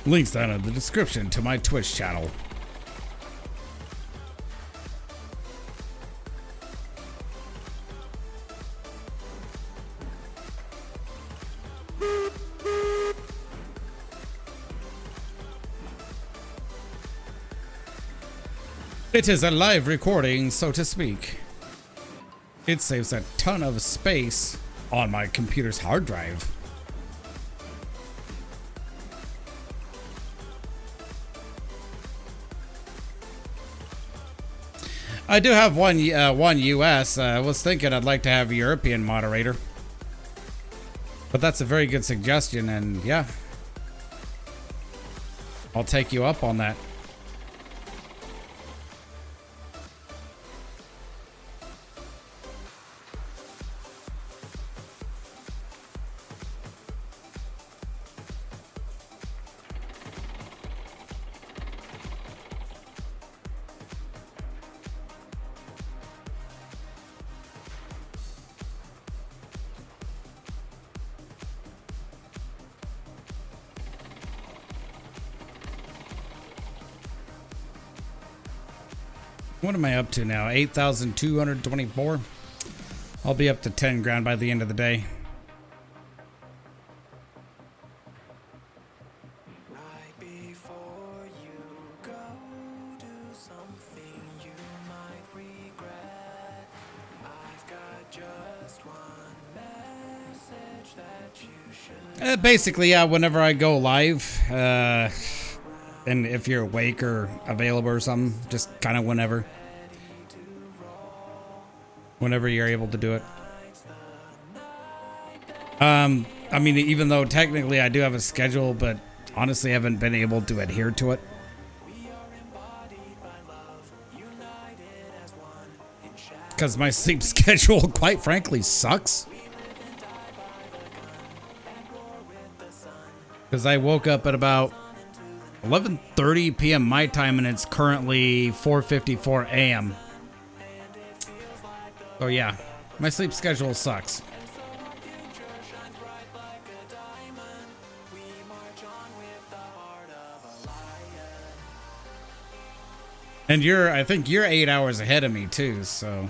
Links down in the description to my Twitch channel. It is a live recording, so to speak. It saves a ton of space on my computer's hard drive. I do have one US. I was thinking I'd like to have a European moderator. But that's a very good suggestion, and yeah. I'll take you up on that. What am I up to now? 8,224. I'll be up to 10 grand by the end of the day. Right before you go, do something you might regret. I've got just one message that you should. Basically, yeah, whenever I go live, and if you're awake or available or something, just kind of whenever you're able to do it. I mean, even though technically I do have a schedule, but honestly, I haven't been able to adhere to it. Because my sleep schedule, quite frankly, sucks. Because I woke up at about 11:30 p.m. my time, and it's currently 4:54 a.m. So yeah, my sleep schedule sucks. And I think you're 8 hours ahead of me too, so.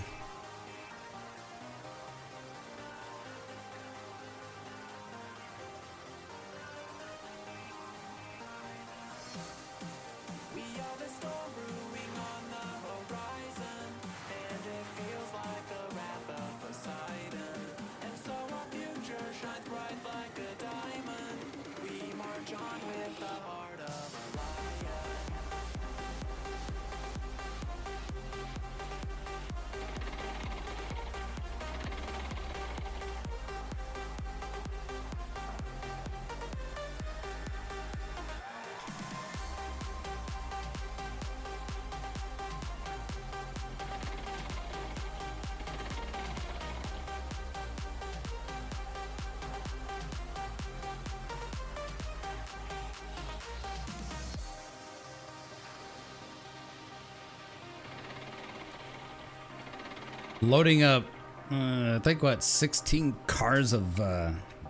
Loading up, I think, what, 16 cars of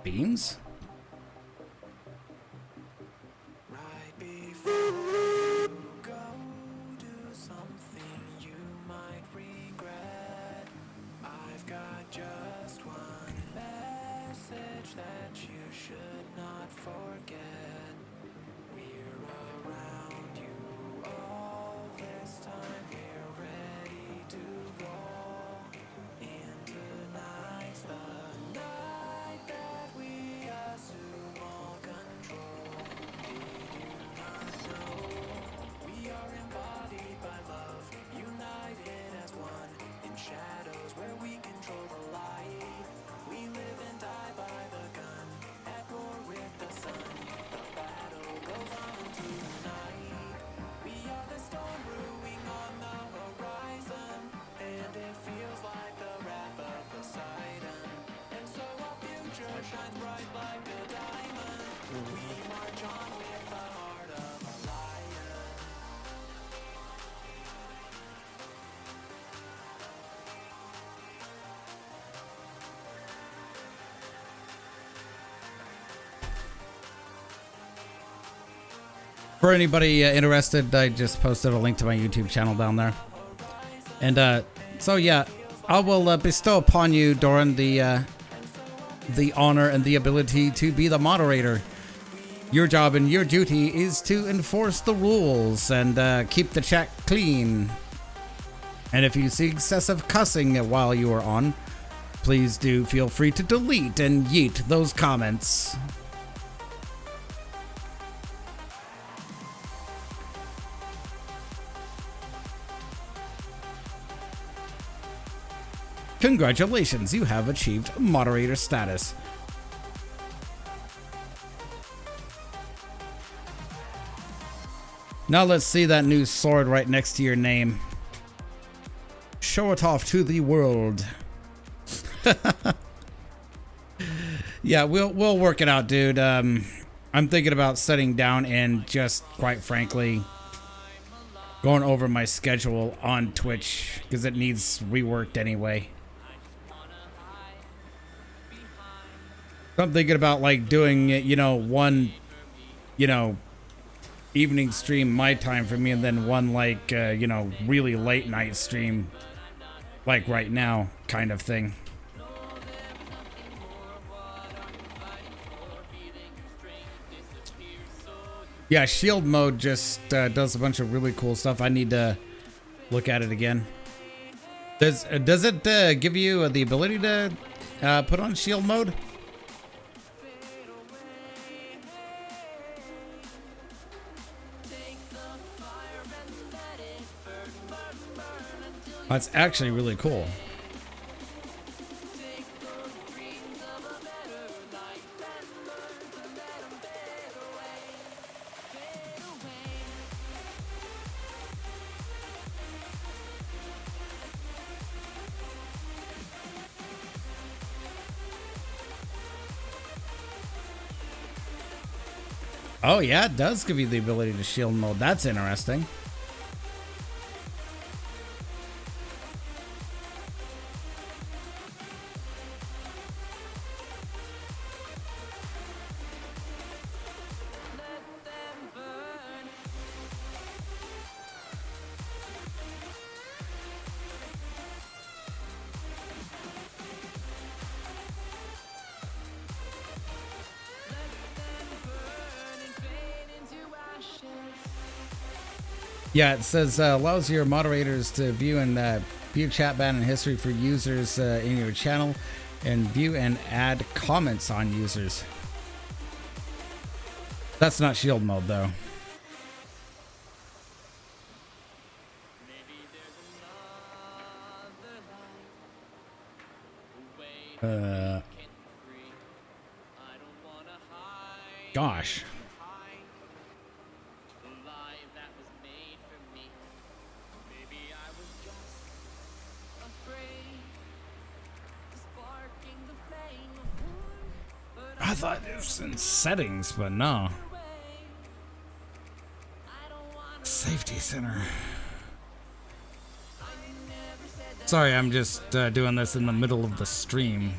beams? Right before you go, do something you might regret. I've got just one message that you should not forget. We're around you all this time. We're ready to roll. And tonight's the night that we assume all control. Did you not know we are embodied by love, united as one in shadows where we control the light. We live and die by the gun, at war with the sun. The battle goes on into the night. We are the storm brewing on the horizon, and it feels like the wrath of Poseidon. And so our future shines bright like a diamond. We march on with the heart of a lion. For anybody interested, I just posted a link to my YouTube channel down there. And so yeah, I will bestow upon you, Doran, the honor and the ability to be the moderator. Your job and your duty is to enforce the rules and keep the chat clean. And if you see excessive cussing while you are on, please do feel free to delete and yeet those comments. Congratulations, you have achieved moderator status. Now let's see that new sword right next to your name. Show it off to the world. Yeah, we'll work it out, dude. I'm thinking about sitting down and just, quite frankly, going over my schedule on Twitch because it needs reworked anyway. So I'm thinking about like doing, one, evening stream my time for me, and then one like, really late night stream, like right now, kind of thing. Yeah, shield mode just does a bunch of really cool stuff. I need to look at it again. Does it give you the ability to put on shield mode? That's actually really cool. Oh yeah, it does give you the ability to shield mode. That's interesting. Yeah, it says allows your moderators to view and view chat ban and history for users in your channel, and view and add comments on users. That's not shield mode though. Gosh. I thought it was in settings, but no. Safety center. Sorry, I'm just doing this in the middle of the stream.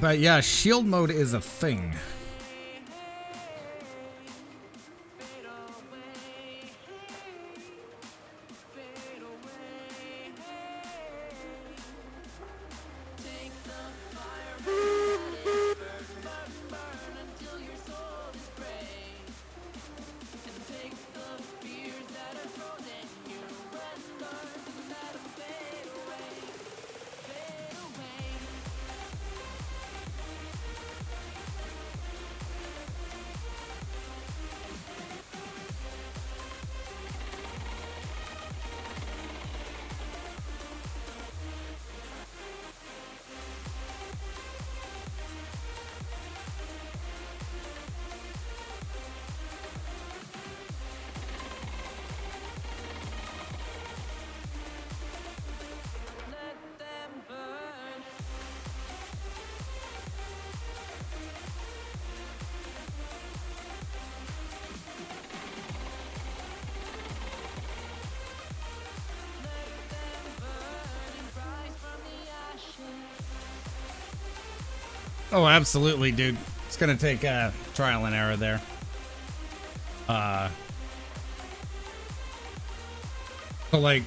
But yeah, shield mode is a thing. Oh, absolutely, dude. It's gonna take trial and error there. So like,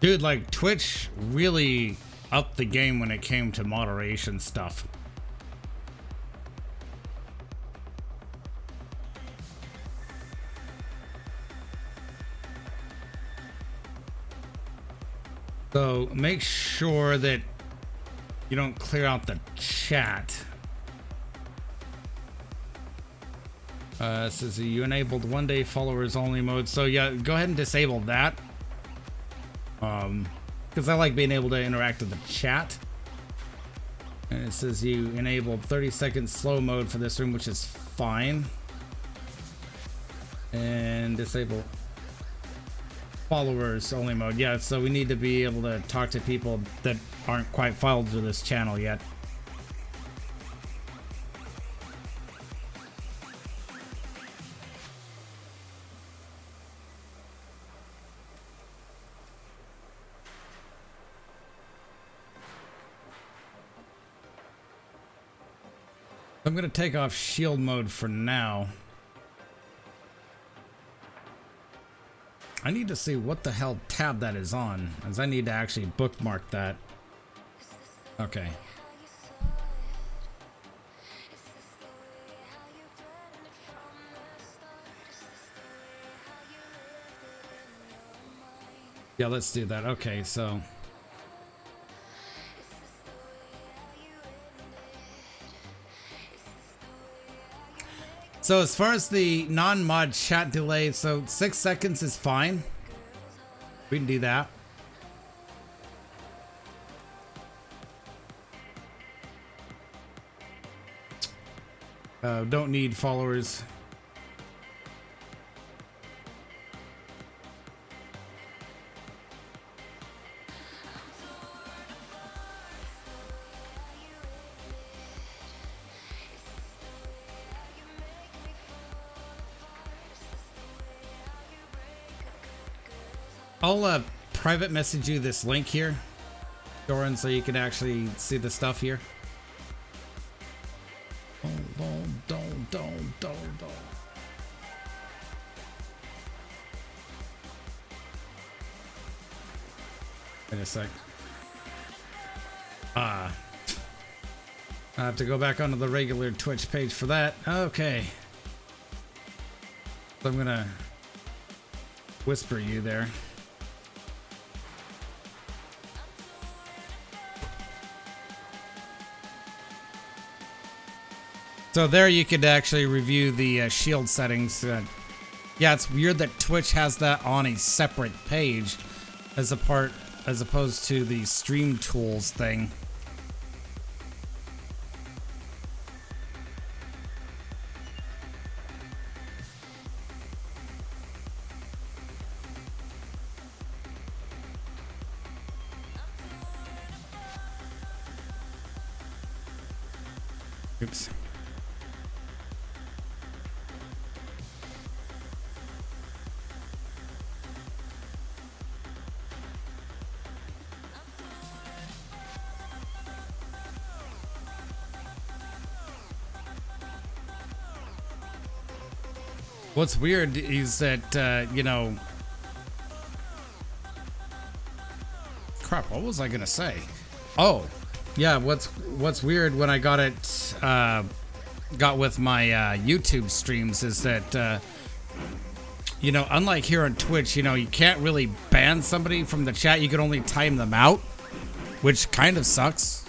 dude, like Twitch really upped the game when it came to moderation stuff. So make sure that you don't clear out the chat. It says you enabled 1-day followers only mode. So yeah, go ahead and disable that. Because I like being able to interact with the chat. And it says you enabled 30-second slow mode for this room, which is fine. And disable followers only mode. Yeah, so we need to be able to talk to people that aren't quite filed to this channel yet. I'm gonna take off shield mode for now. I need to see what the hell tab that is on, as I need to actually bookmark that. Okay. Yeah, let's do that. Okay, so as far as the non-mod chat delay, so 6 seconds is fine. We can do that. Don't need followers. I'll private message you this link here, Doran, so you can actually see the stuff here. Don't. Wait a sec. I have to go back onto the regular Twitch page for that. Okay. So I'm gonna whisper you there. So there you could actually review the shield settings. Yeah, it's weird that Twitch has that on a separate page as opposed to the stream tools thing. Oops. What's weird is that, you know... Crap, what was I gonna say? Oh, yeah, what's weird when I got it, got with my YouTube streams is that, you know, unlike here on Twitch, you know, you can't really ban somebody from the chat. You can only time them out, which kind of sucks.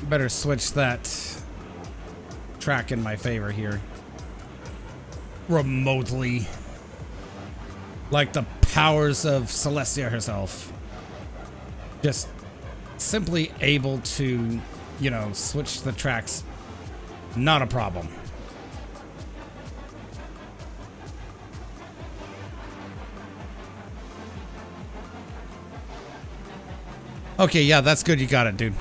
Better switch that track in my favor here. Remotely. Like the powers of Celestia herself. Just simply able to, you know, switch the tracks. Not a problem. Okay, yeah, that's good. You got it, dude.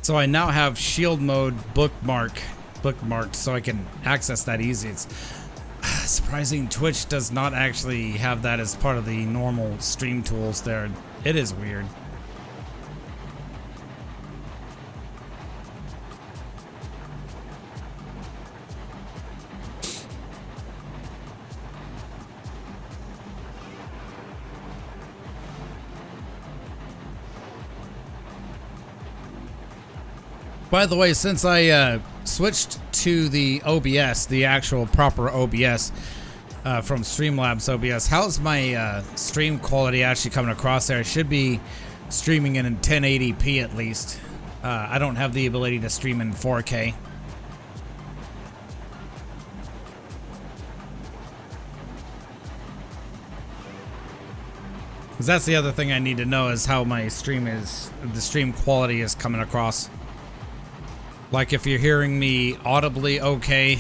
So I now have shield mode bookmarked so I can access that easy. It's surprising Twitch does not actually have that as part of the normal stream tools there. It is weird. By the way, since I switched to the OBS, the actual proper OBS from Streamlabs OBS, how's my stream quality actually coming across there? I should be streaming in 1080p at least. I don't have the ability to stream in 4K. Because that's the other thing I need to know is how my stream is, the stream quality is coming across. Like if you're hearing me audibly okay,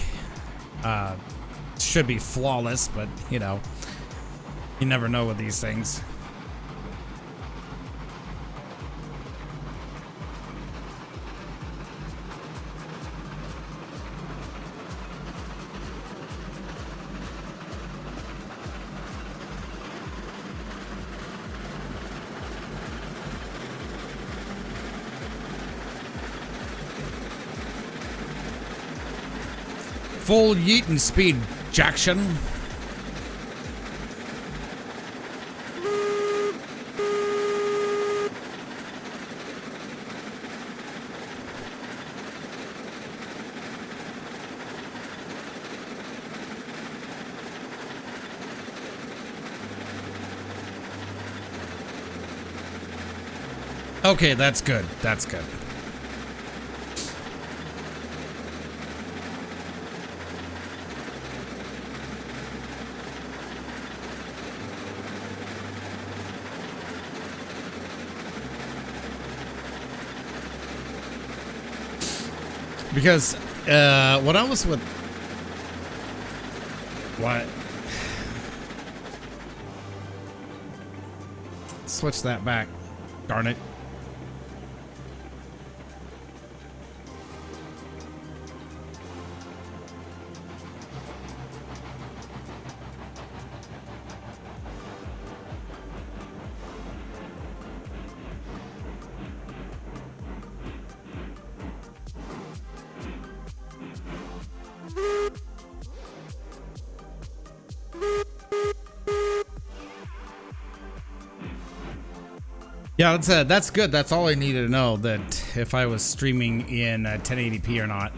should be flawless, but you know, you never know with these things. Full yeetin' speed, Jackson. Okay, that's good. That's good. Because when I was with what? Switch that back. Darn it. Yeah, that's good. That's all I needed to know, that if I was streaming in 1080p or not.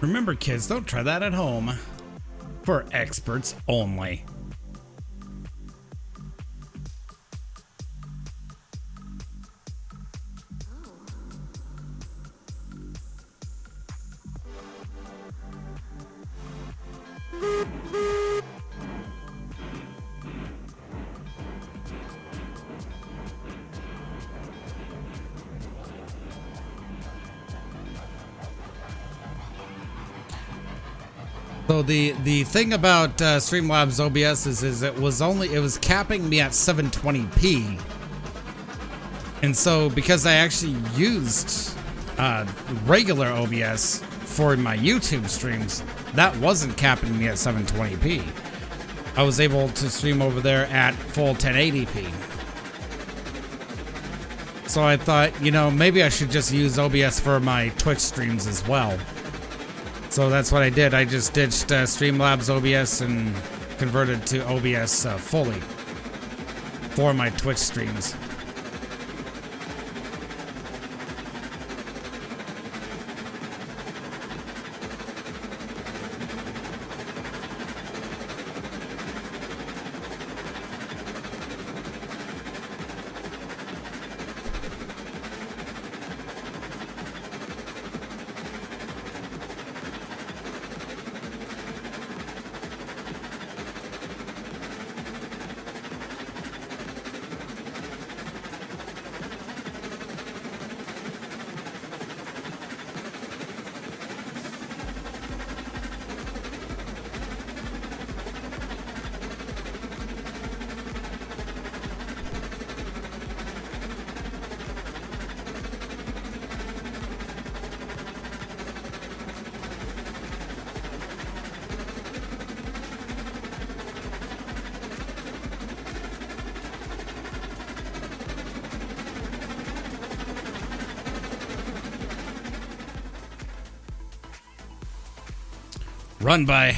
Remember, kids, don't try that at home. For experts only. So the thing about Streamlabs OBS is it was capping me at 720p, and so because I actually used regular OBS for my YouTube streams, that wasn't capping me at 720p. I was able to stream over there at full 1080p. So I thought, you know, maybe I should just use OBS for my Twitch streams as well. So that's what I did. I just ditched Streamlabs OBS and converted to OBS fully. for my Twitch streams. Run by.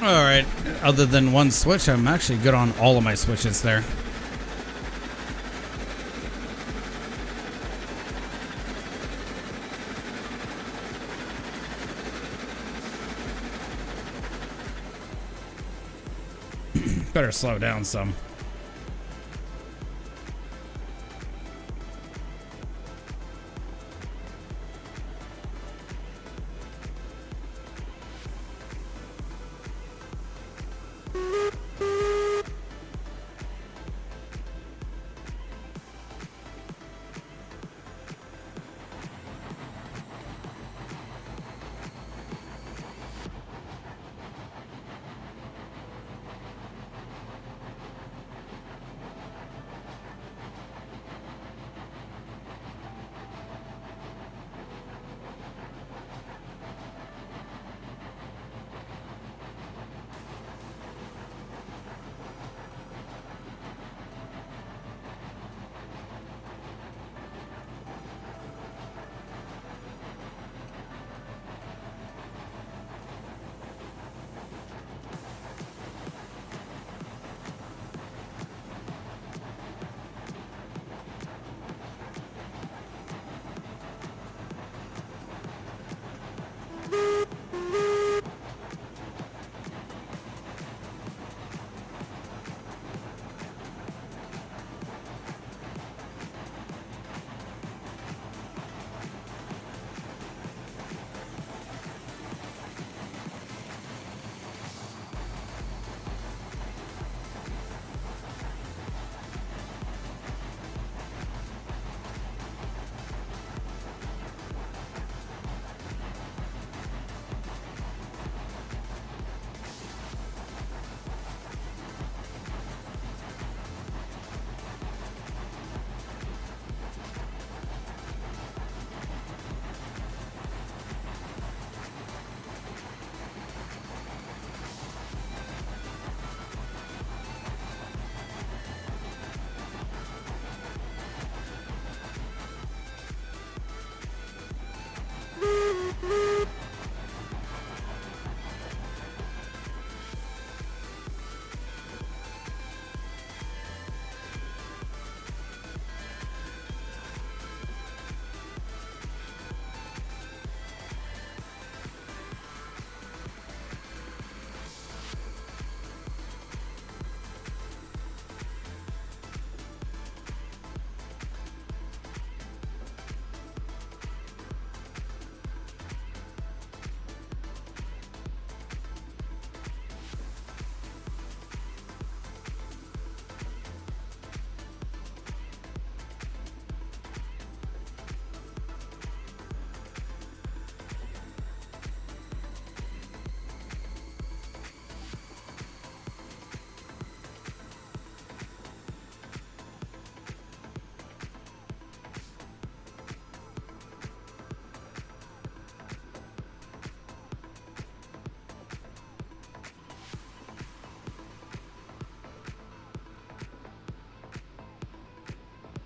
Alright, other than one switch, I'm actually good on all of my switches there. Better slow down some.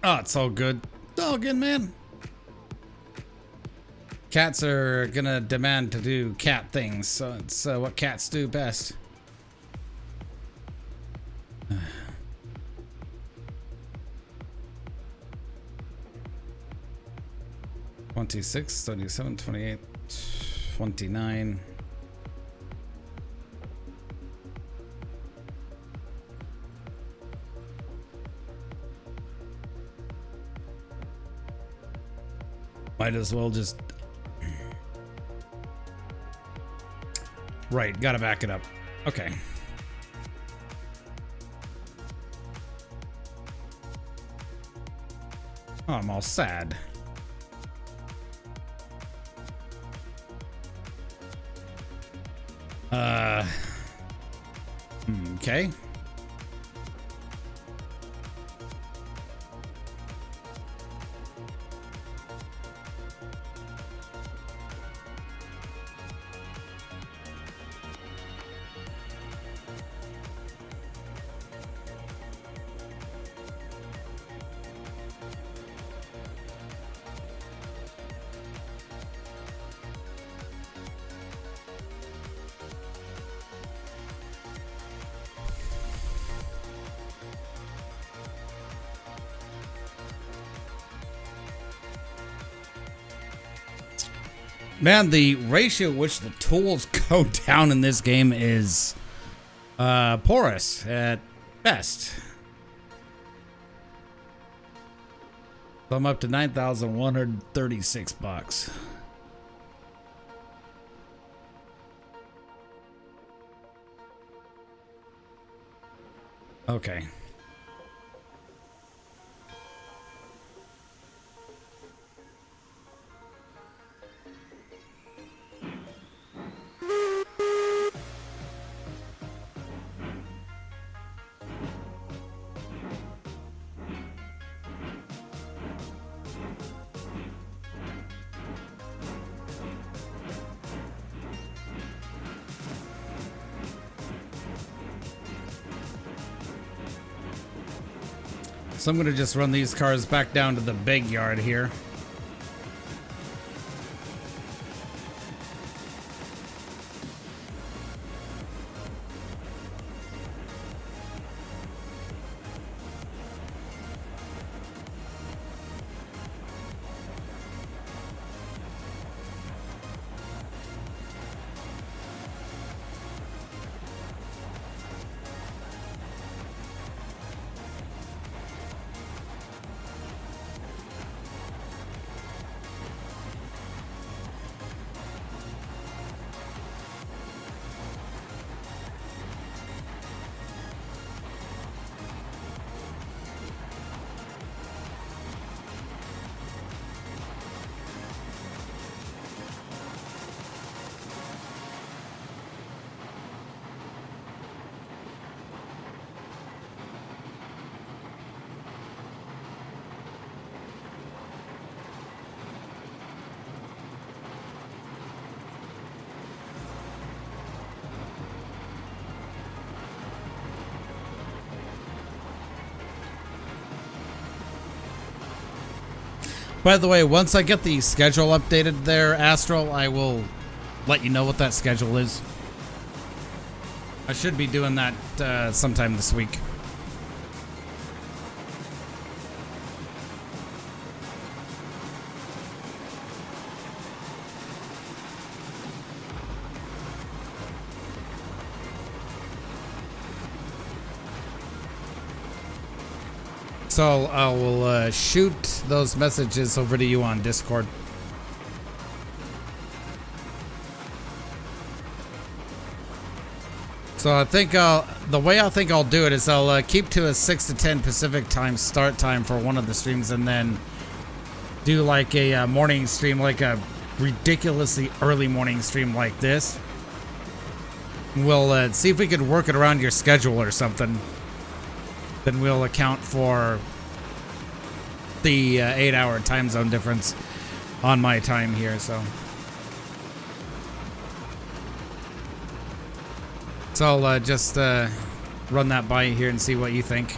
Oh, it's all good. It's all good, man. Cats are gonna demand to do cat things, so it's what cats do best. 26, 27, 28, 29. Might as well just... Right, gotta back it up. Okay. Oh, I'm all sad. Okay. Man, the ratio at which the tools go down in this game is porous at best. So I'm up to 9,136 bucks. Okay. So I'm going to just run these cars back down to the big yard here. By the way, once I get the schedule updated there, Astral, I will let you know what that schedule is. I should be doing that sometime this week. So I will shoot those messages over to you on Discord. So I think the way I think I'll do it is I'll keep to a 6 to 10 Pacific time start time for one of the streams, and then do like a morning stream, like a ridiculously early morning stream like this. We'll see if we could work it around your schedule or something. Then we'll account for the 8-hour time zone difference on my time here. So I'll just run that by you here and see what you think.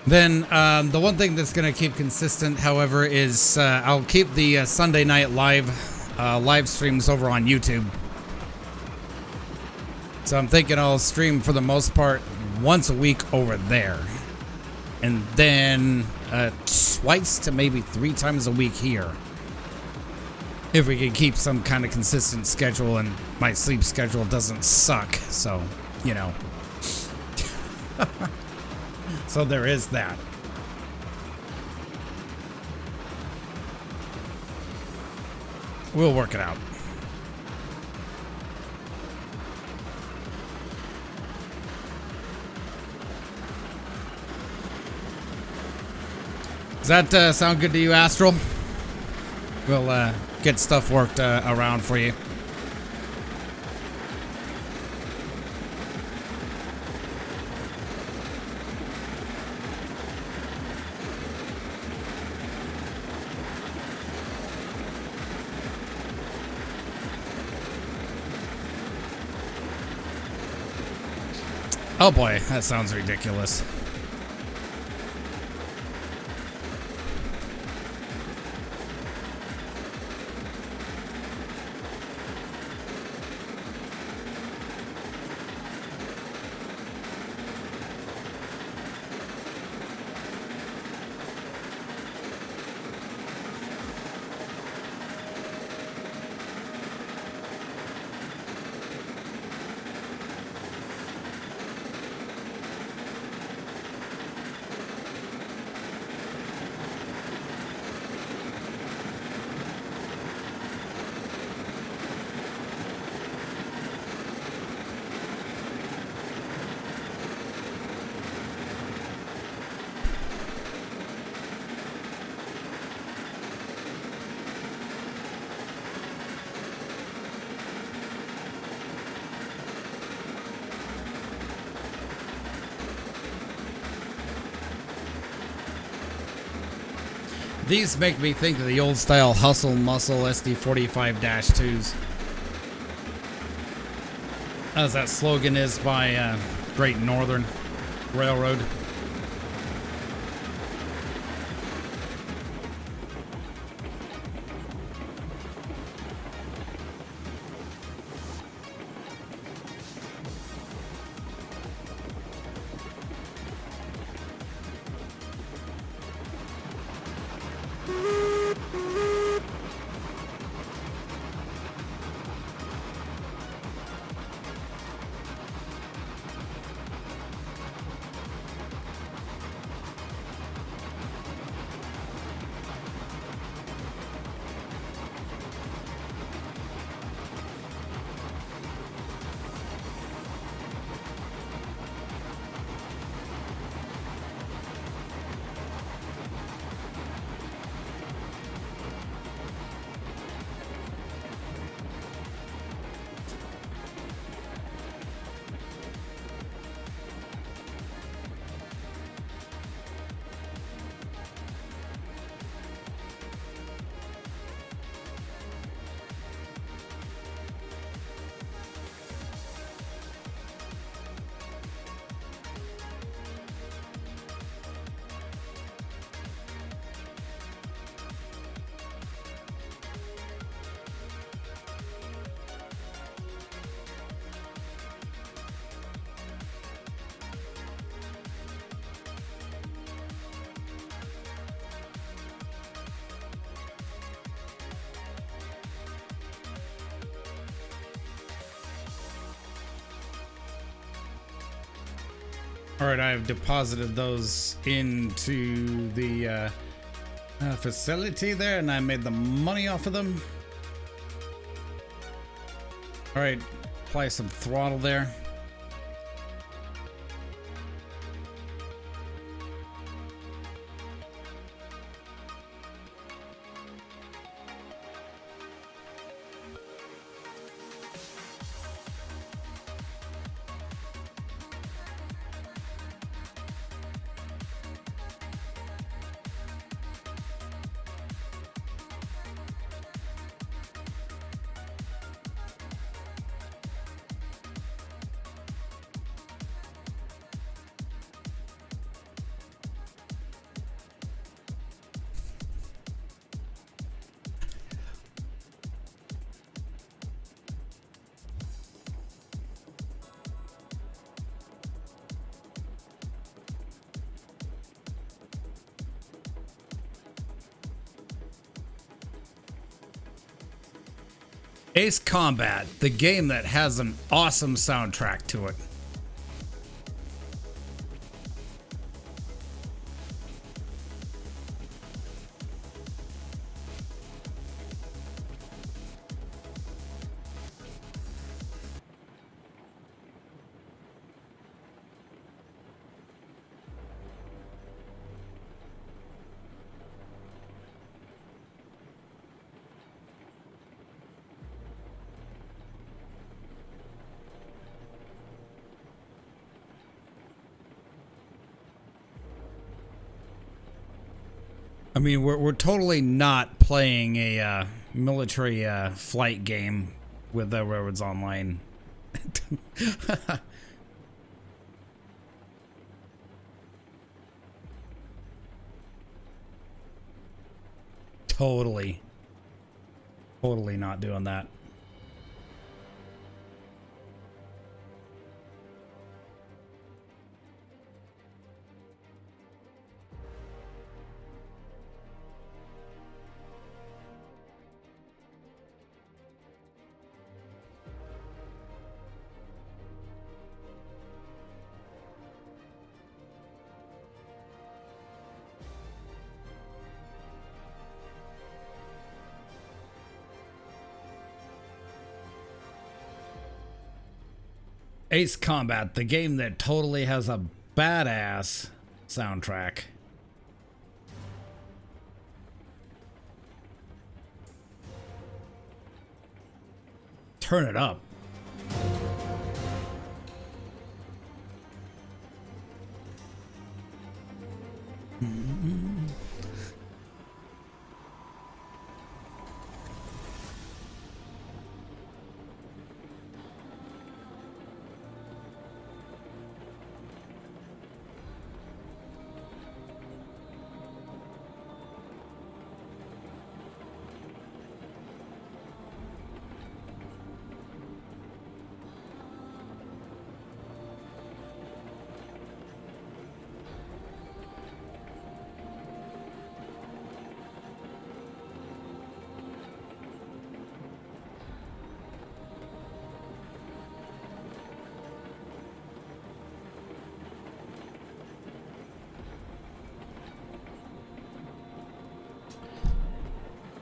Then the one thing that's going to keep consistent, however, is I'll keep the Sunday night live streams over on YouTube. So I'm thinking I'll stream for the most part once a week over there. And then twice to maybe 3 times a week here. If we can keep some kind of consistent schedule and my sleep schedule doesn't suck. So, you know. So there is that. We'll work it out. Does that sound good to you, Astral? We'll get stuff worked around for you. Oh boy, that sounds ridiculous. These make me think of the old style Hustle Muscle SD45-2s. As that slogan is by Great Northern Railroad. All right, I've deposited those into the facility there, and I made the money off of them. All right, apply some throttle there. Ace Combat, the game that has an awesome soundtrack to it. I mean, we're totally not playing a military flight game with the Railroads Online. Totally not doing that. Ace Combat, the game that totally has a badass soundtrack. Turn it up.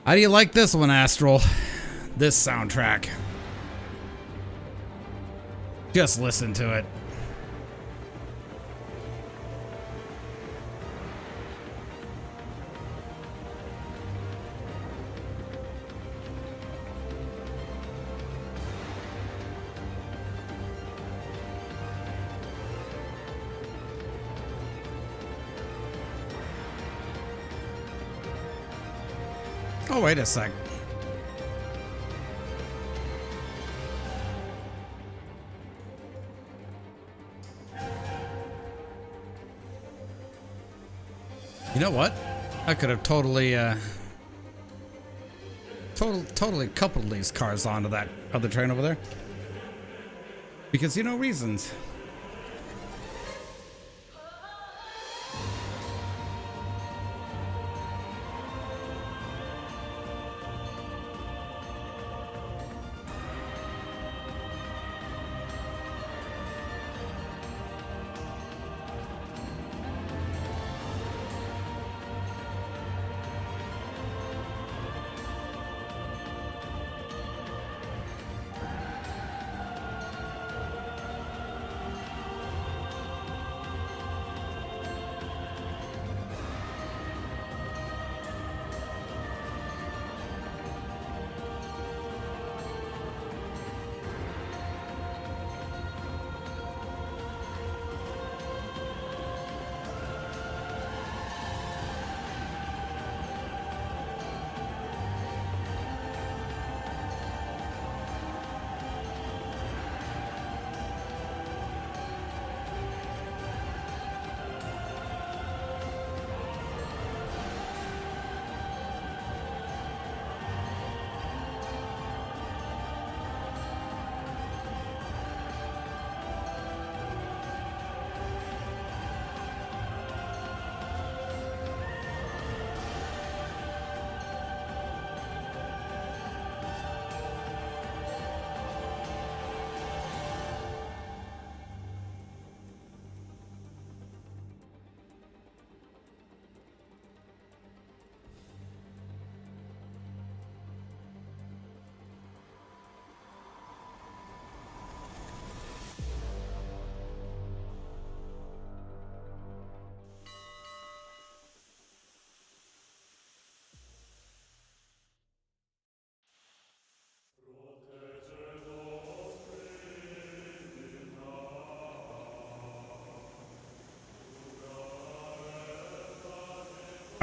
How do you like this one, Astral? This soundtrack. Just listen to it. Oh, wait a sec. You know what? I could have totally coupled these cars onto that other train over there. Because you know reasons.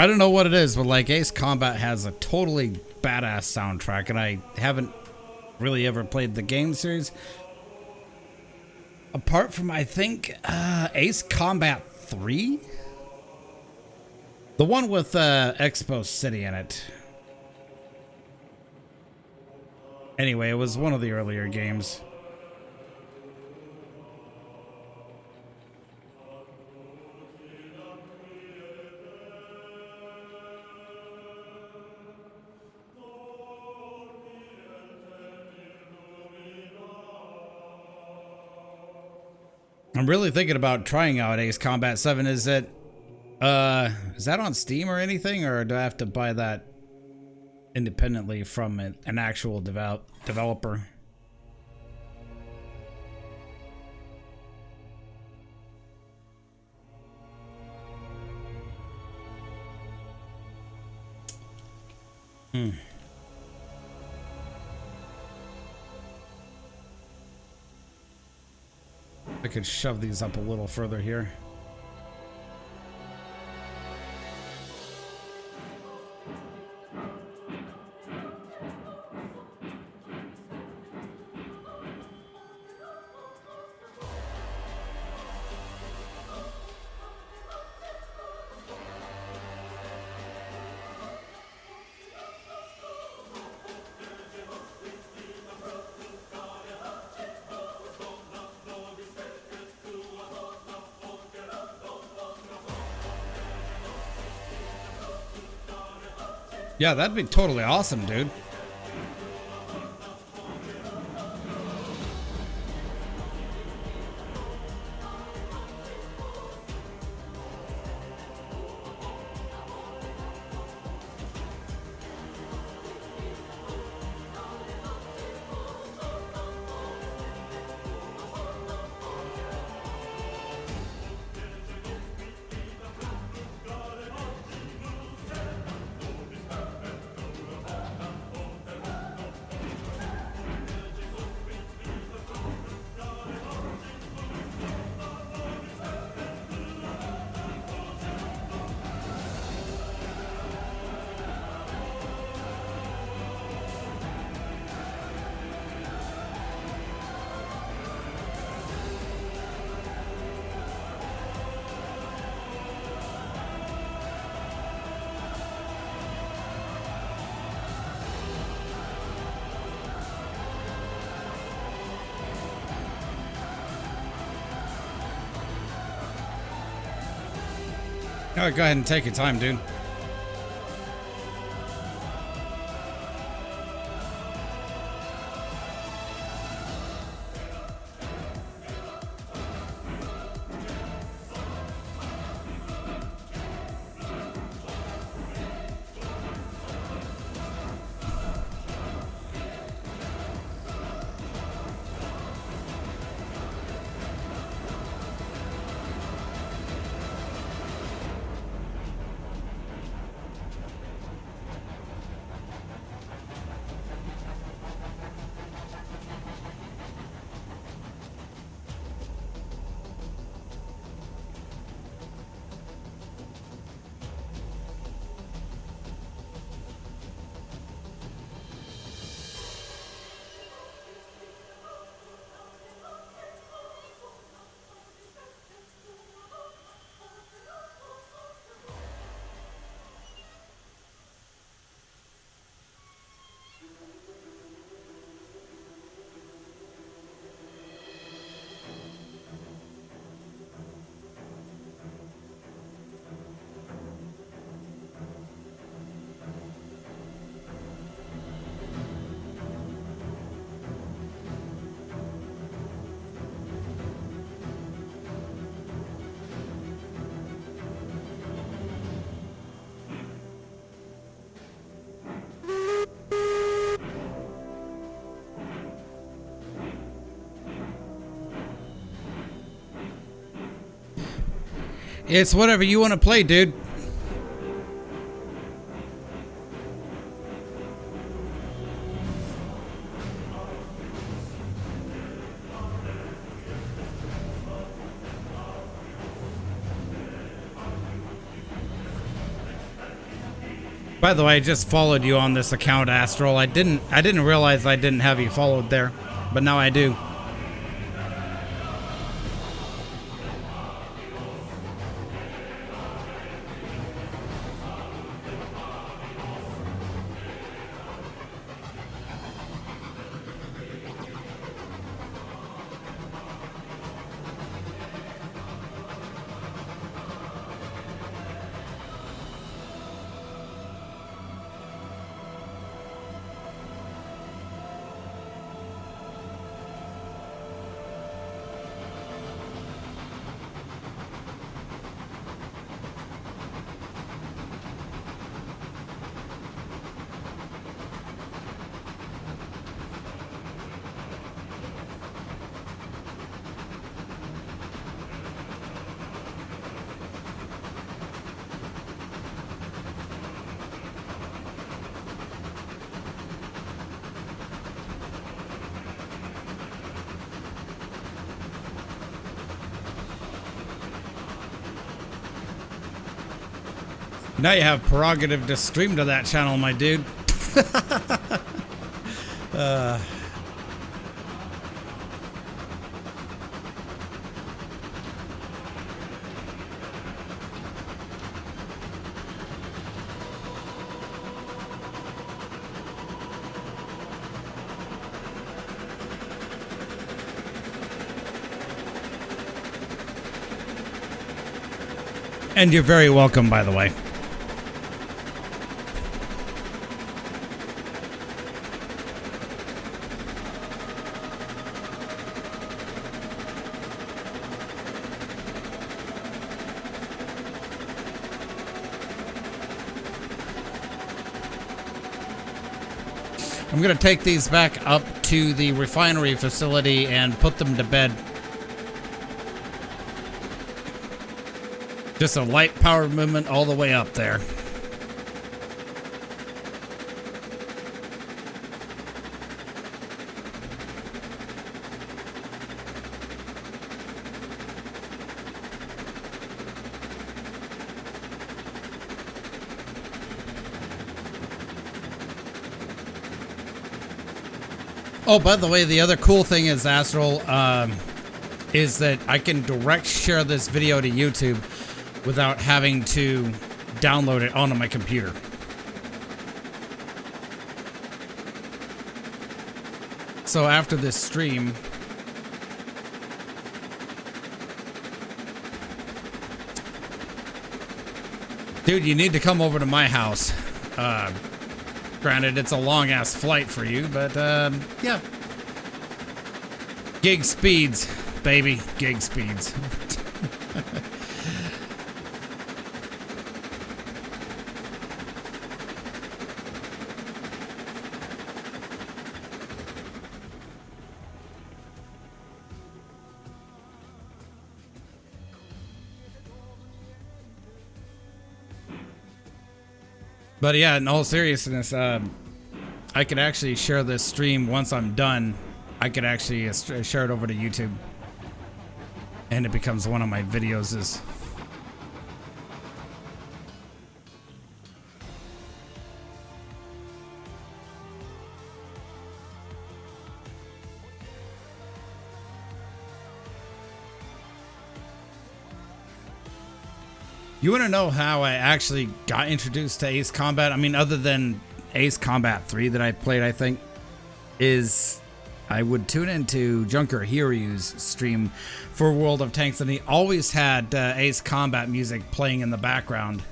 I don't know what it is, but like Ace Combat has a totally badass soundtrack, and I haven't really ever played the game series. Apart from, I think, Ace Combat 3? The one with Expo City in it. Anyway, it was one of the earlier games. I'm really thinking about trying out Ace Combat 7. Is that on Steam or anything, or do I have to buy that independently from an actual developer? I could shove these up a little further here. Yeah, that'd be totally awesome, dude. Oh, go ahead and take your time, dude. It's whatever you want to play, dude. By the way, I just followed you on this account, Astral. I didn't realize I didn't have you followed there, but now I do. Now you have prerogative to stream to that channel, my dude. And you're very welcome, by the way. I'm going to take these back up to the refinery facility and put them to bed. Just a light powered movement all the way up there. Oh, by the way, the other cool thing is, Astral, is that I can direct share this video to YouTube without having to download it onto my computer. So after this stream, dude, you need to come over to my house. Granted, it's a long ass flight for you, but yeah. Gig speeds, baby, gig speeds. But yeah, in all seriousness, I could actually share this stream once I'm done. I could actually share it over to YouTube. And it becomes one of my videos. You want to know how I actually got introduced to Ace Combat? I mean, other than Ace Combat 3 that I played, I think, is I would tune into Junker Hiryu's stream for World of Tanks, and he always had Ace Combat music playing in the background.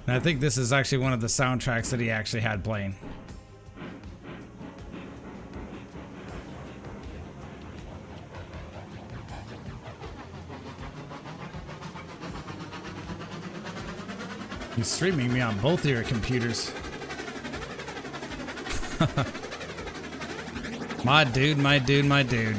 And I think this is actually one of the soundtracks that he actually had playing. He's streaming me on both of your computers. My dude, my dude, my dude.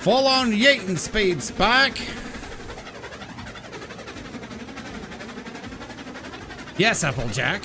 Full on yeeting speed, Spike. Yes, Applejack.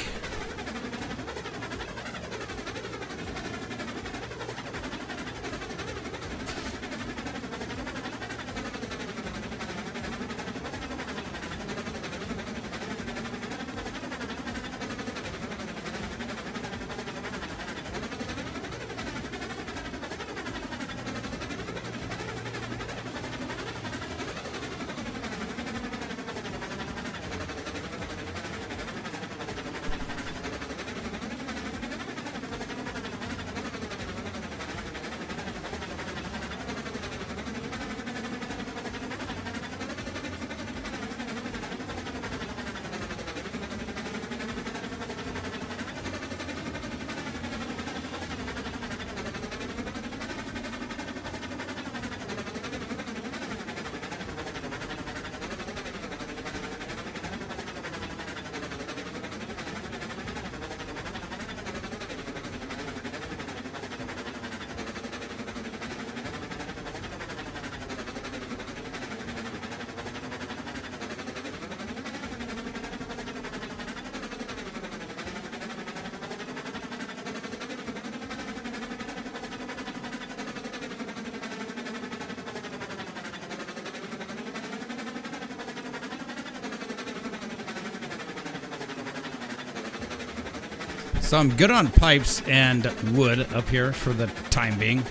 So I'm good on pipes and wood up here for the time being.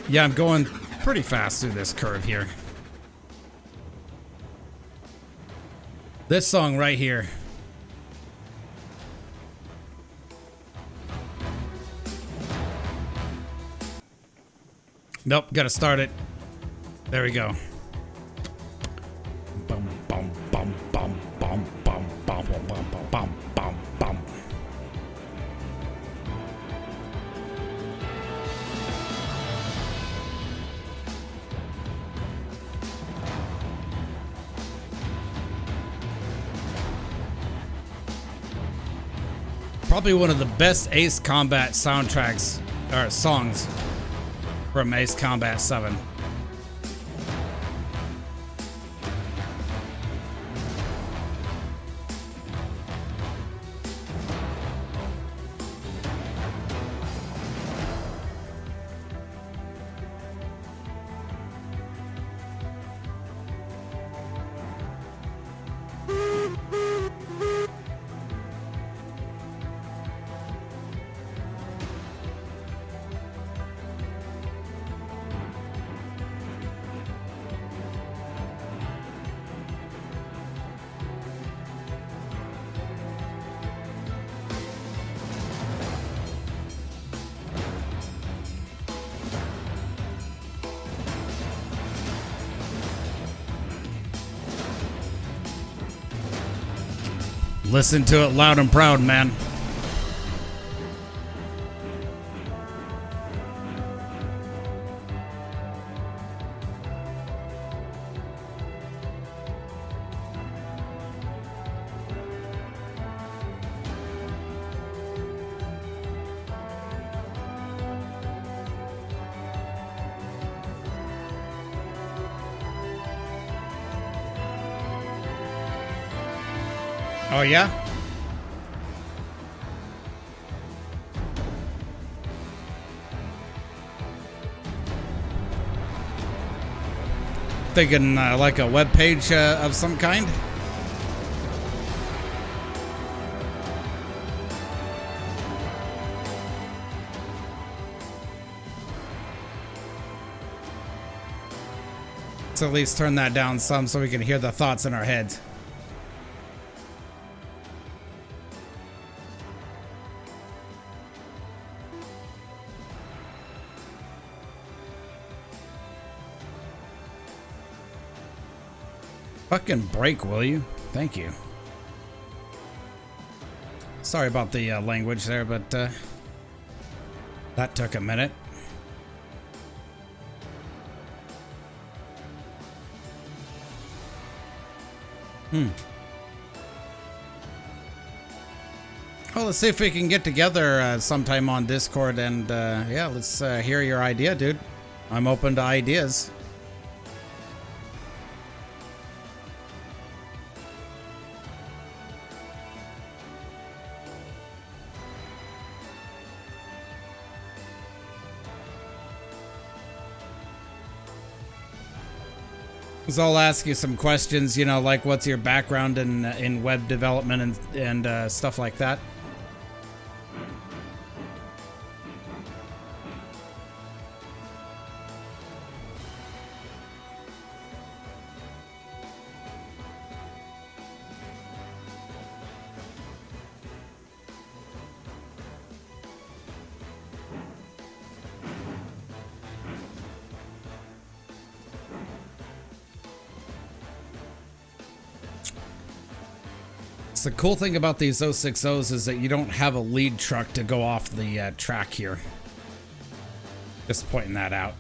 Yeah, I'm going pretty fast through this curve here. This song right here. Nope, gotta start it. There we go. Bum, bum, bum, bum, bum, bum, bum, bum, bum, bum, bum, bum. Probably one of the best Ace Combat soundtracks or songs from Ace Combat 7. Listen to it loud and proud, man. Oh, yeah? Thinking like a web page of some kind? Let's at least turn that down some so we can hear the thoughts in our heads. Fucking break, will you? Thank you. Sorry about the language there, but that took a minute. Well, let's see if we can get together sometime on Discord and yeah, let's hear your idea, dude. I'm open to ideas. So I'll ask you some questions, you know, like what's your background in web development and stuff like that. The cool thing about these 060s is that you don't have a lead truck to go off the track here. Just pointing that out.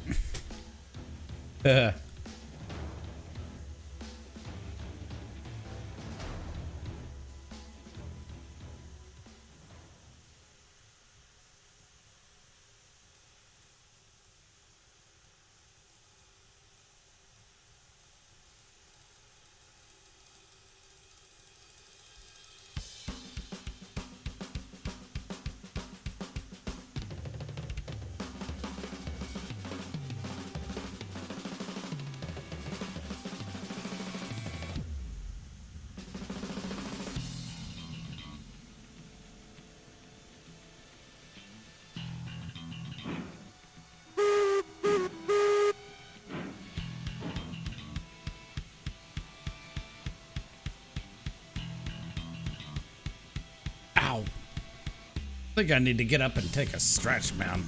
Ow. I think I need to get up and take a stretch, man.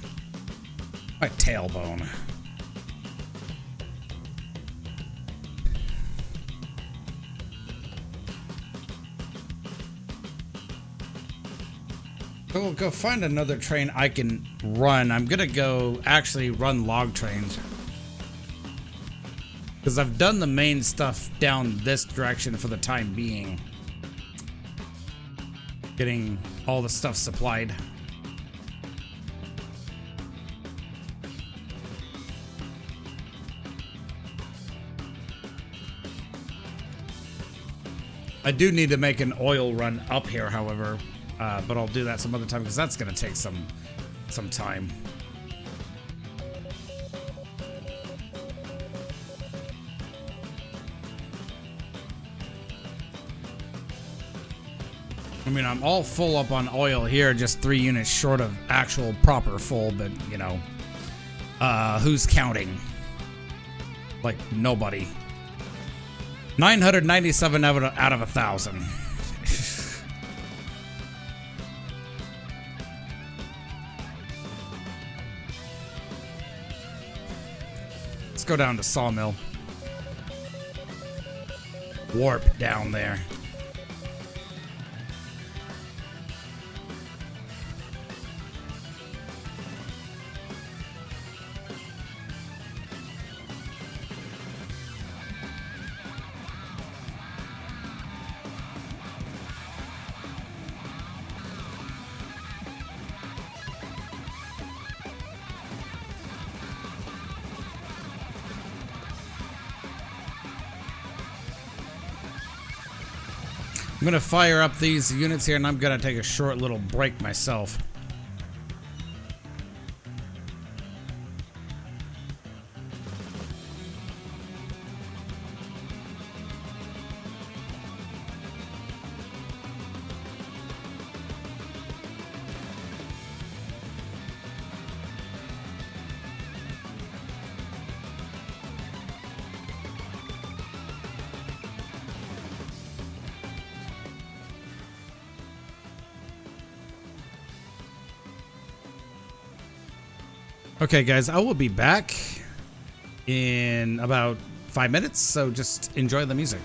My tailbone. So we'll go find another train I can run. I'm gonna go actually run log trains. Because I've done the main stuff down this direction for the time being. Getting all the stuff supplied. I do need to make an oil run up here, however, but I'll do that some other time because that's going to take some time. I mean, I'm all full up on oil here, just 3 units short of actual proper full, but, you know, who's counting? Like, nobody. 997 out of 1,000. Let's go down to Sawmill. Warp down there. I'm gonna fire up these units here and I'm gonna take a short little break myself. Okay, guys, I will be back in about 5 minutes, so just enjoy the music.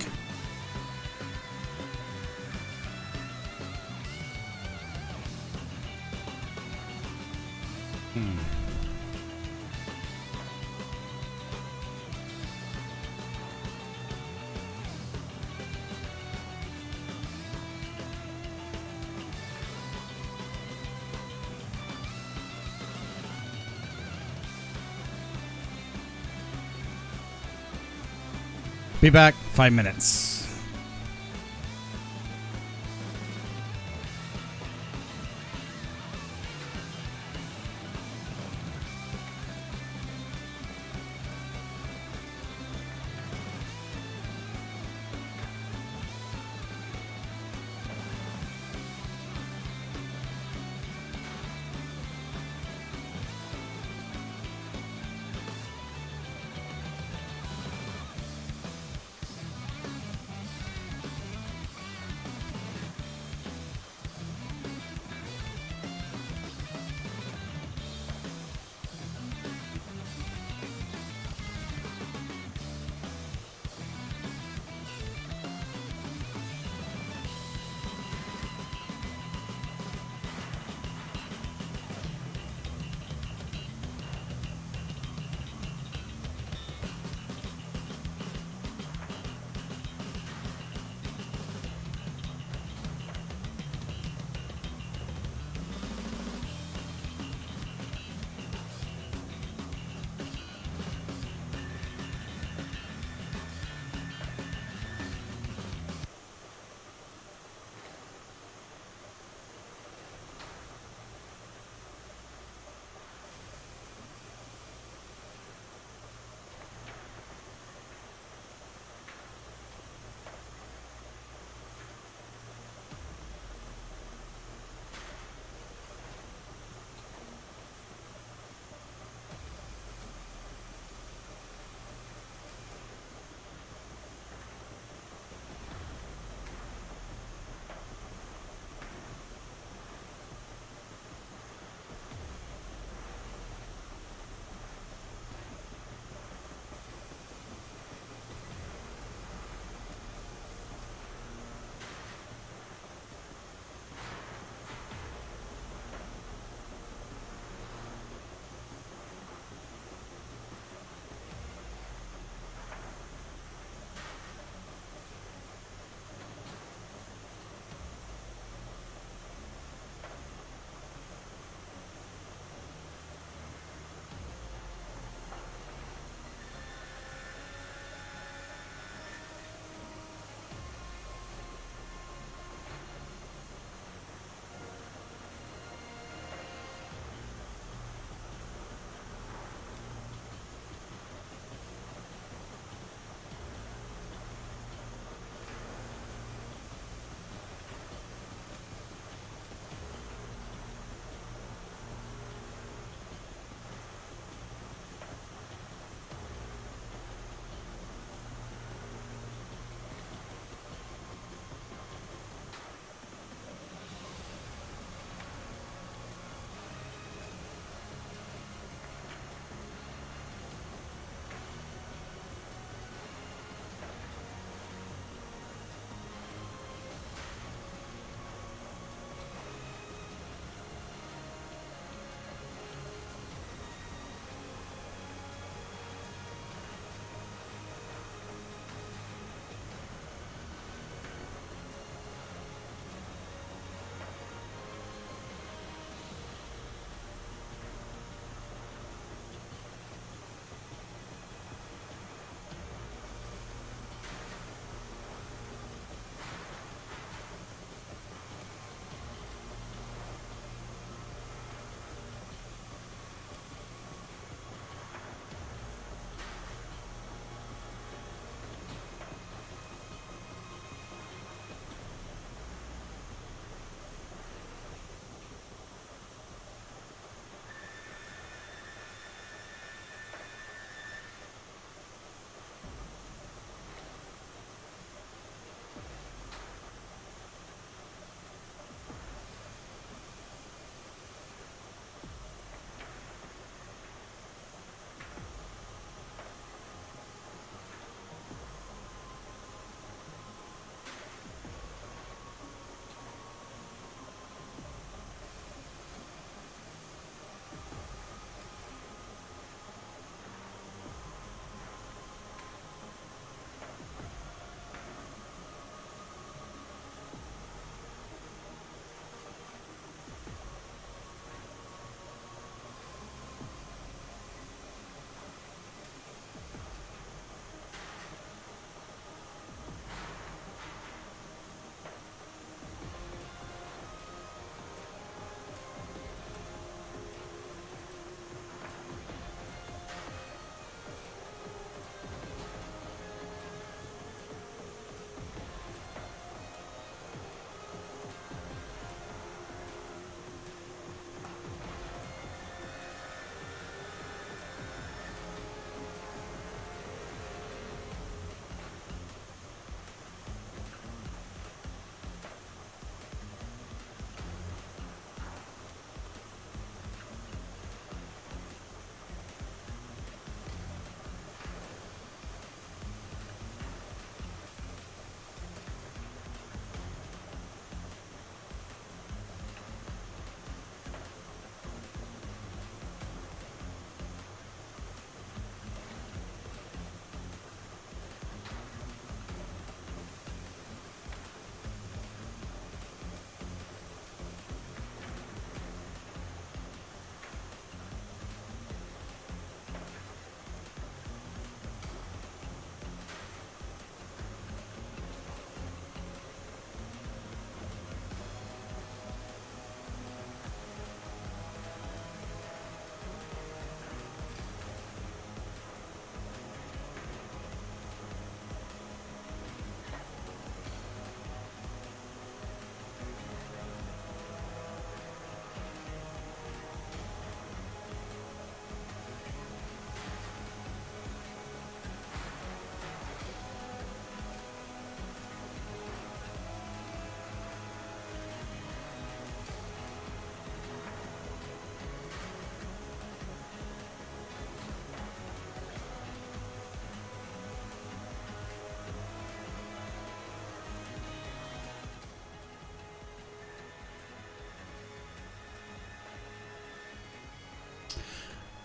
Be back 5 minutes.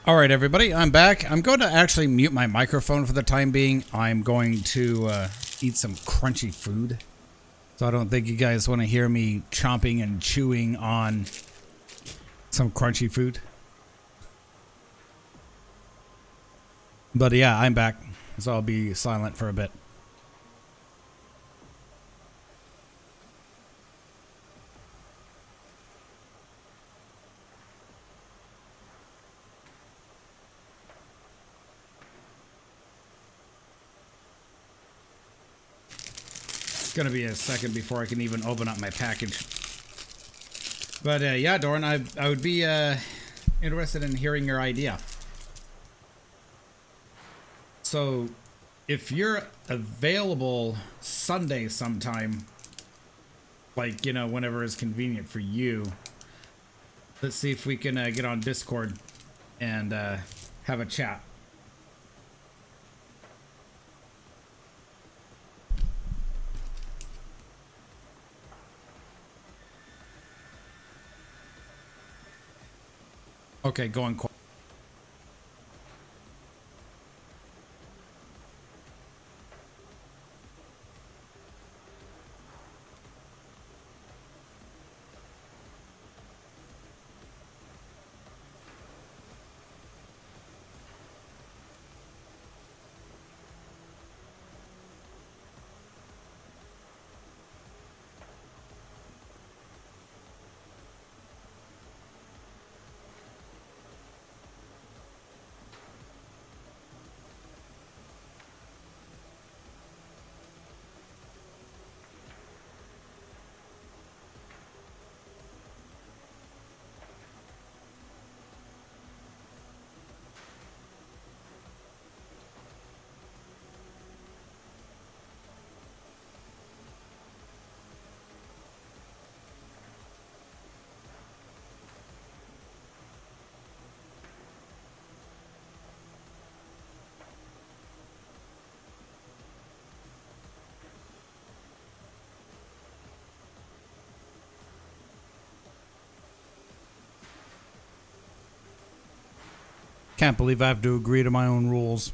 All right, everybody, I'm back. I'm going to actually mute my microphone for the time being. I'm going to eat some crunchy food. So I don't think you guys want to hear me chomping and chewing on some crunchy food. But yeah, I'm back. So I'll be silent for a bit. It's gonna be a second before I can even open up my package. But yeah, Doran, I would be interested in hearing your idea. So, if you're available Sunday sometime, like, you know, whenever is convenient for you, let's see if we can get on Discord and have a chat. Okay, going quiet. Can't believe I have to agree to my own rules.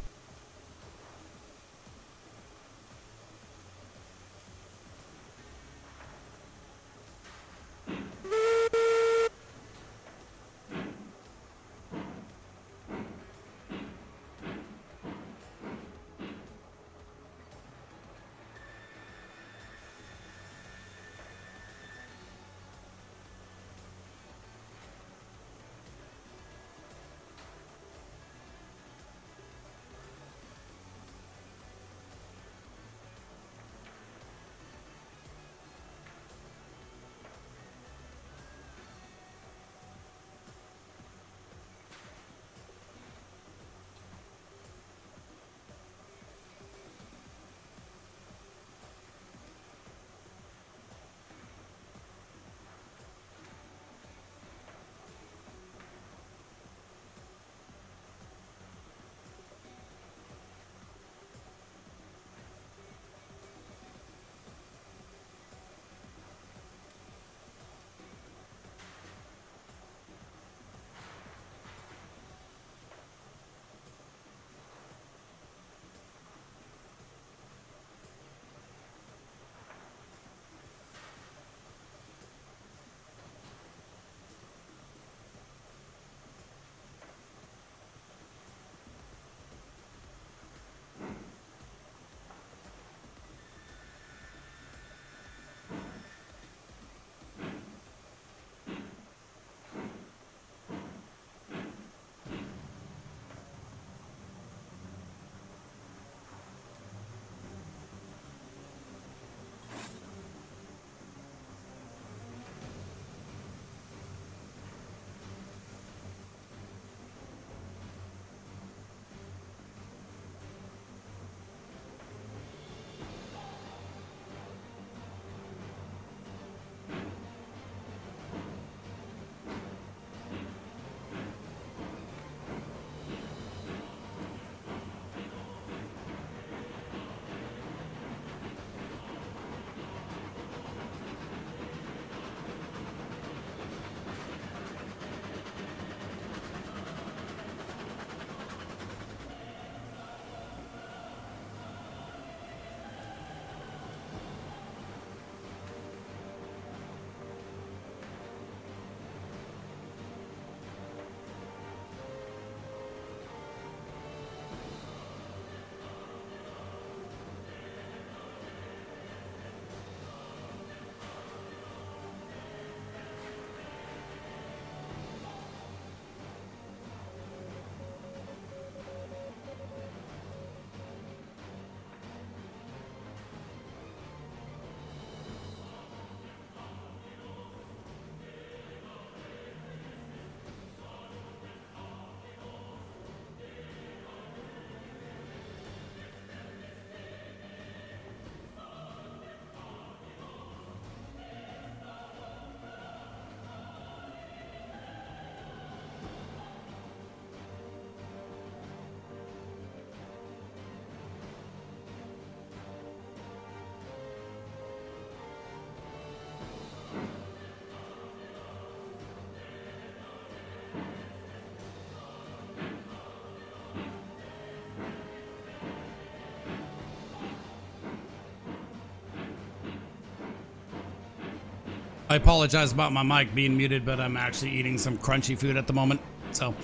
I apologize about my mic being muted, but I'm actually eating some crunchy food at the moment. So,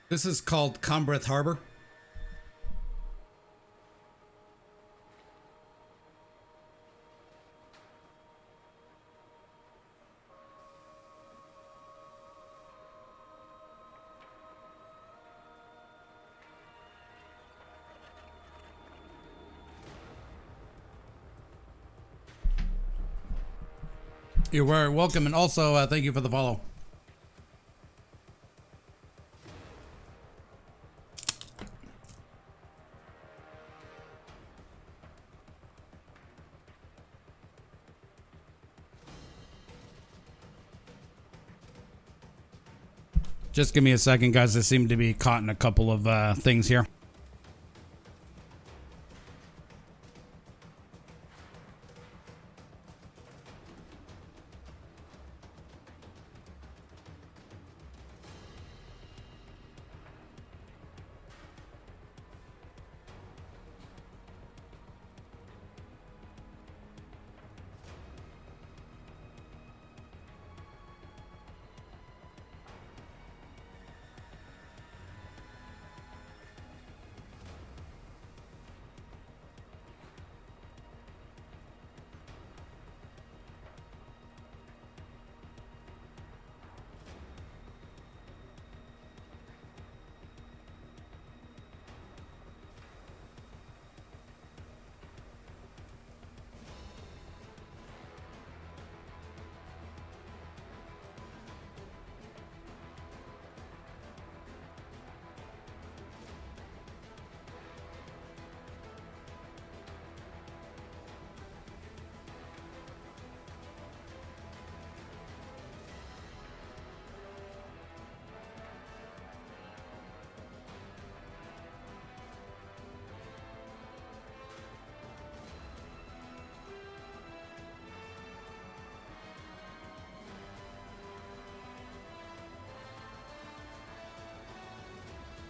this is called Combreth Harbor. You're very welcome, and also thank you for the follow. Just give me a second, guys. I seem to be caught in a couple of things here.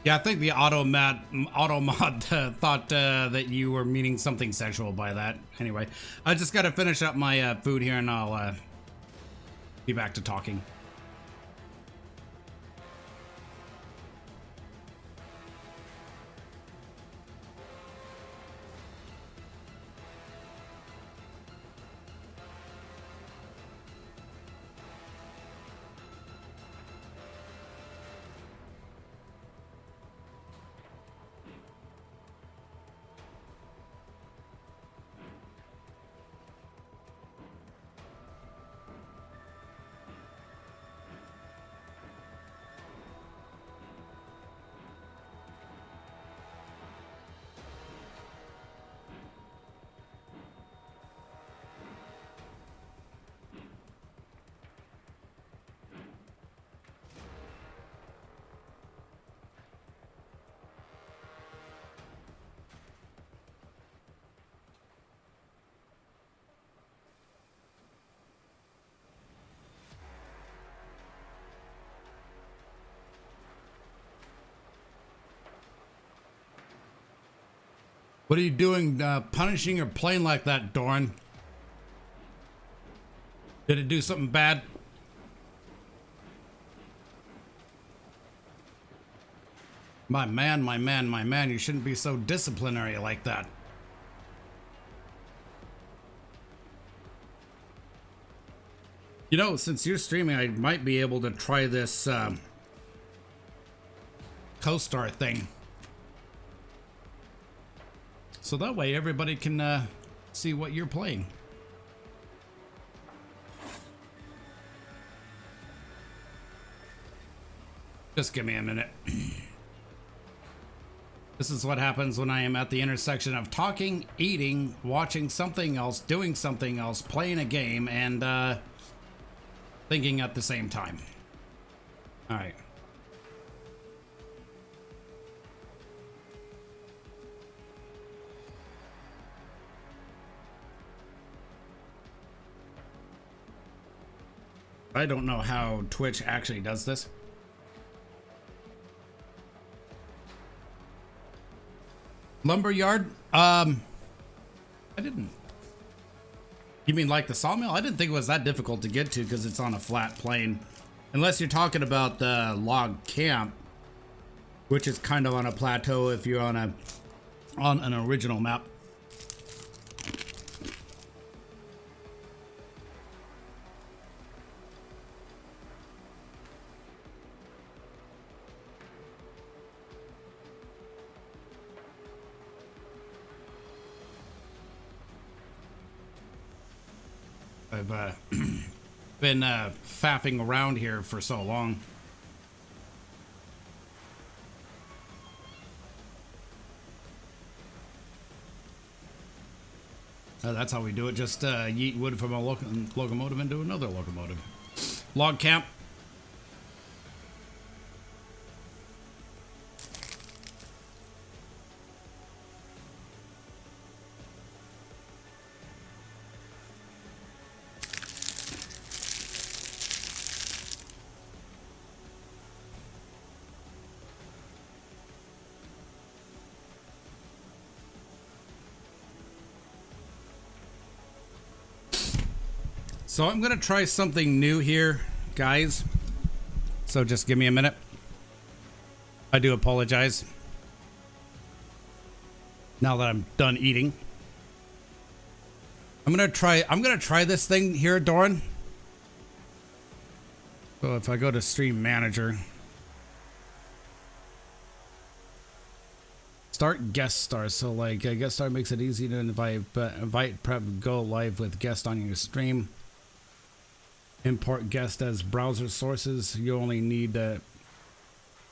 Yeah, I think the automod thought that you were meaning something sexual by that. Anyway, I just got to finish up my food here, and I'll be back to talking. What are you doing, punishing your plane like that, Doran? Did it do something bad? My man, my man, my man, you shouldn't be so disciplinary like that. You know, since you're streaming, I might be able to try this co-star thing. So that way everybody can see what you're playing. Just give me a minute. This is what happens when I am at the intersection of talking, eating, watching something else, doing something else, playing a game, and thinking at the same time. All right. I don't know how Twitch actually does this. Lumberyard? I didn't. You mean like the sawmill? I didn't think it was that difficult to get to because it's on a flat plane. Unless you're talking about the log camp, which is kind of on a plateau if you're on an original map. I've been faffing around here for so long. That's how we do it. Just yeet wood from a locomotive into another locomotive. Log camp. So I'm gonna try something new here, guys. So just give me a minute. I do apologize. Now that I'm done eating. I'm gonna try this thing here, Doran. So if I go to stream manager. Start guest star. So like a guest star makes it easy to invite prep go live with guest on your stream. Import guest as browser sources. You only need to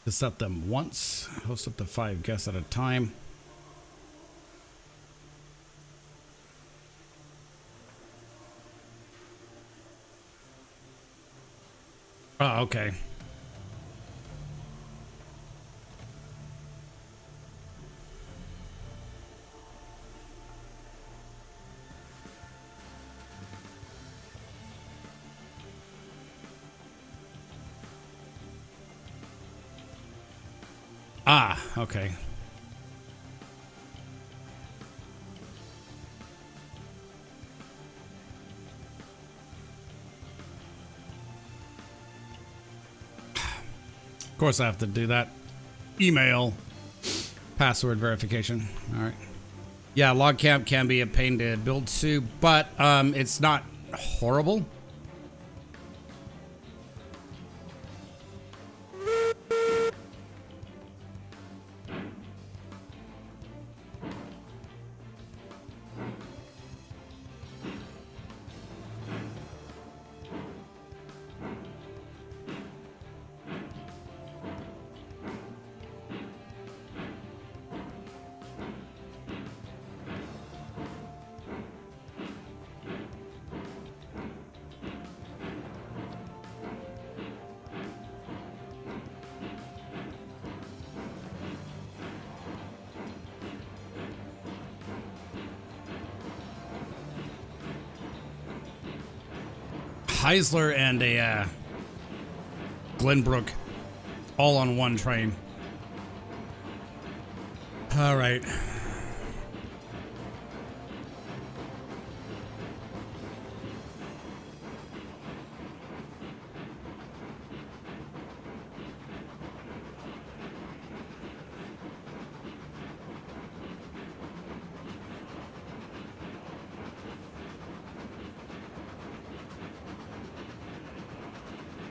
set them once. Host up to 5 guests at a time. Oh, okay. Ah, okay. Of course I have to do that. Email. Password verification. All right. Yeah, log camp can be a pain to build to, but it's not horrible. Heisler and a Glenbrook all on one train. All right.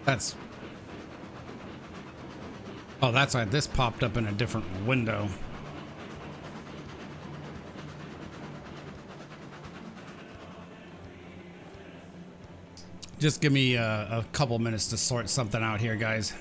That's... Oh, that's why this popped up in a different window. Just give me a couple minutes to sort something out here, guys.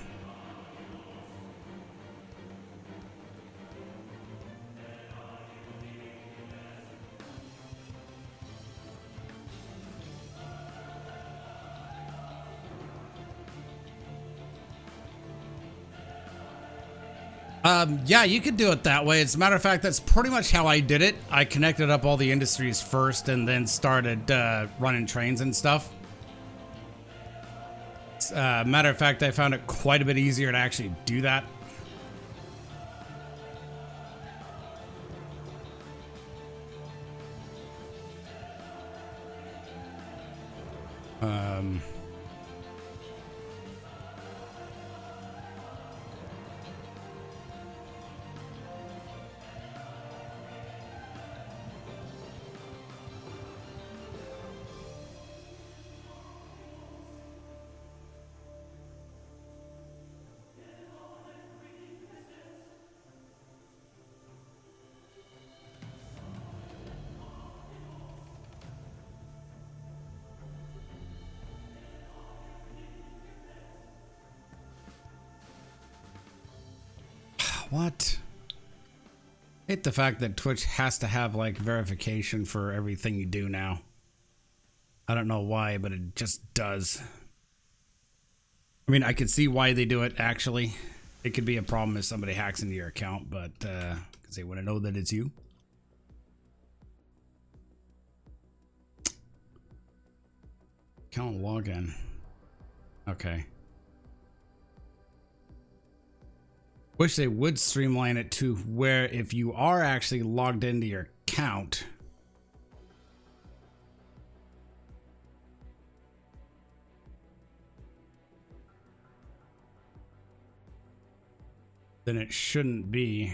Yeah, you could do it that way. As a matter of fact, that's pretty much how I did it. I connected up all the industries first and then started running trains and stuff. Matter of fact, I found it quite a bit easier to actually do that. What? Hate the fact that Twitch has to have like verification for everything you do now. I don't know why, but it just does. I mean, I can see why they do it actually. It could be a problem if somebody hacks into your account, but because they want to know that it's you. Account login. Okay. Wish they would streamline it to where if you are actually logged into your account, then it shouldn't be.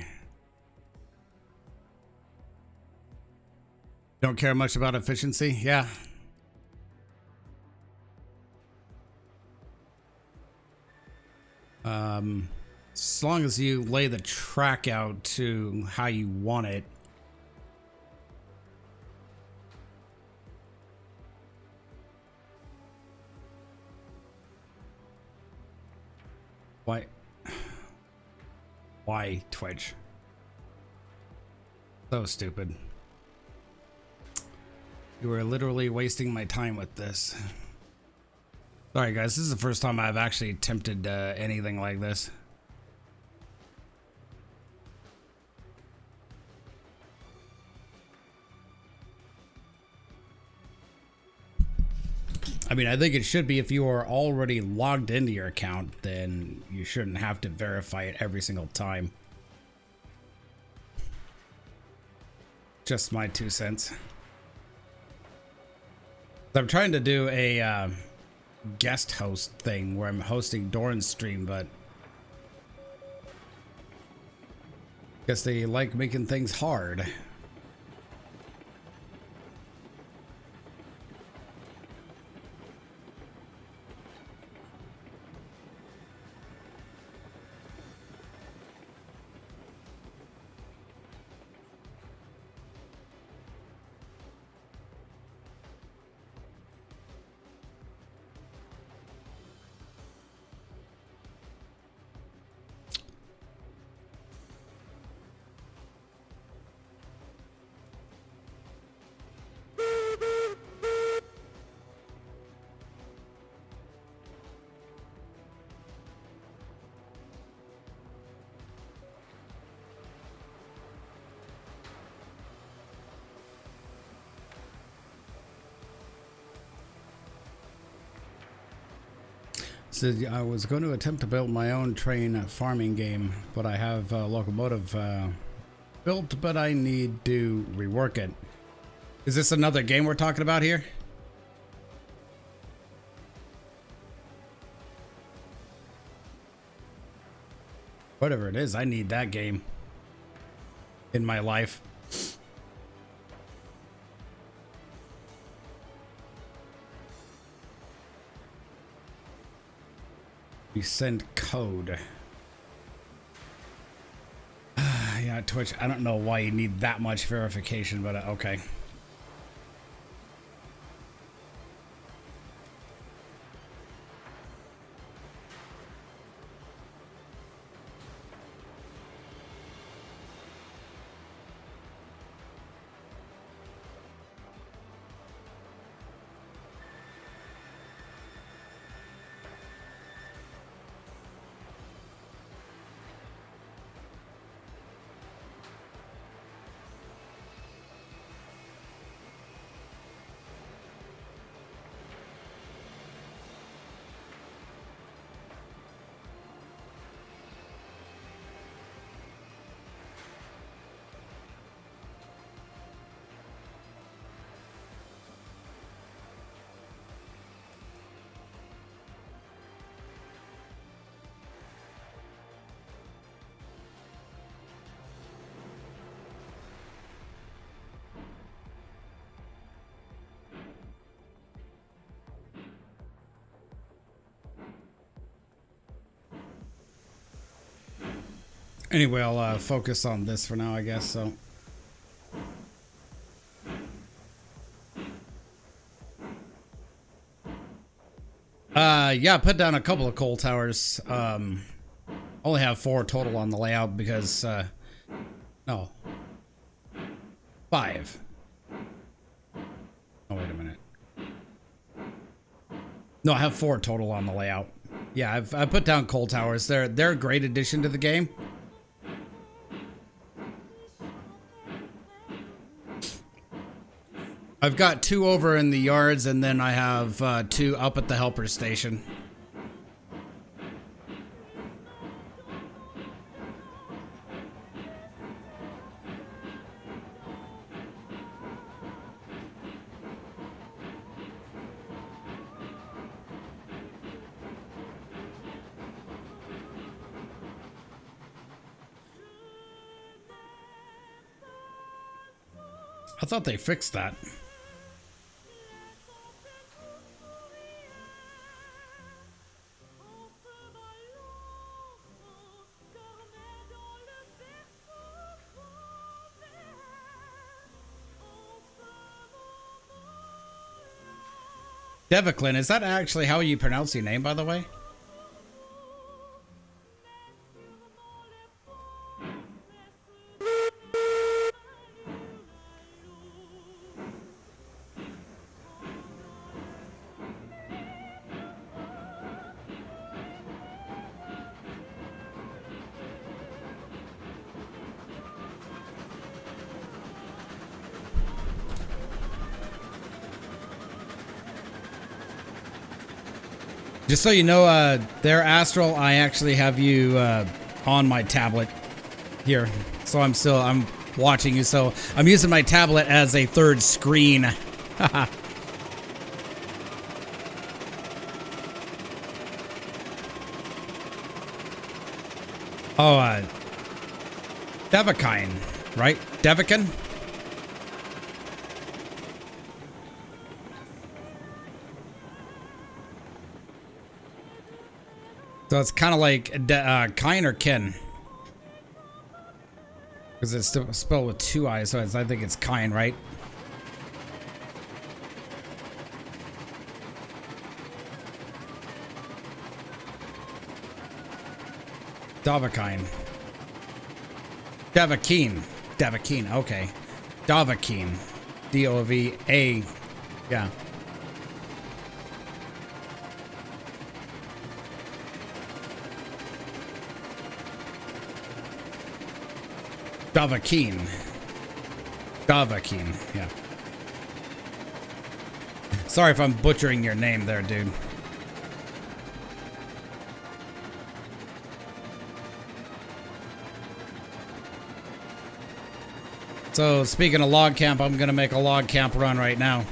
Don't care much about efficiency? Yeah. As long as you lay the track out to how you want it. Why? Why Twitch? So stupid. You are literally wasting my time with this. Sorry guys, this is the first time I've actually attempted anything like this. I mean, I think it should be if you are already logged into your account, then you shouldn't have to verify it every single time. Just my 2 cents. I'm trying to do a guest host thing where I'm hosting Doran's stream, but guess they like making things hard. So I was going to attempt to build my own train farming game, but I have a locomotive built, but I need to rework it. Is this another game we're talking about here? Whatever it is, I need that game in my life. You send code. Yeah, Twitch, I don't know why you need that much verification, but okay. Anyway, I'll focus on this for now, I guess, so. Yeah, I put down a couple of coal towers. Only have 4 total on the layout because, no. 5. Oh, wait a minute. No, I have 4 total on the layout. Yeah, I put down coal towers. They're a great addition to the game. I've got 2 over in the yards, and then I have 2 up at the helper station. I thought they fixed that. Deviclin, is that actually how you pronounce your name, by the way? Just so you know, there, Astral, I actually have you on my tablet here. So I'm watching you. So I'm using my tablet as a third screen. Oh, Devakine, right? Devakin? So it's kind of like Kine or Ken. Because it's still spelled with 2 I's, so I think it's Kine, right? Davakine. Devakine. Devakine, okay. Davakine. D-O-V-A. Yeah. Davakine. Davakine, yeah. Sorry if I'm butchering your name there, dude. So, speaking of log camp, I'm gonna make a log camp run right now.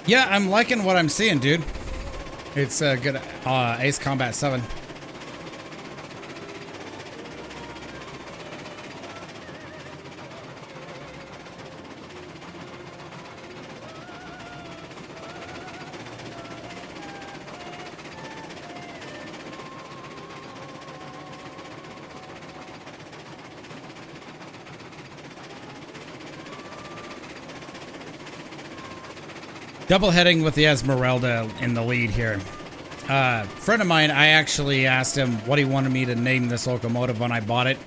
Yeah, I'm liking what I'm seeing, dude. It's good. Ace Combat 7. Double heading with the Esmeralda in the lead here. Friend of mine, I actually asked him what he wanted me to name this locomotive when I bought it.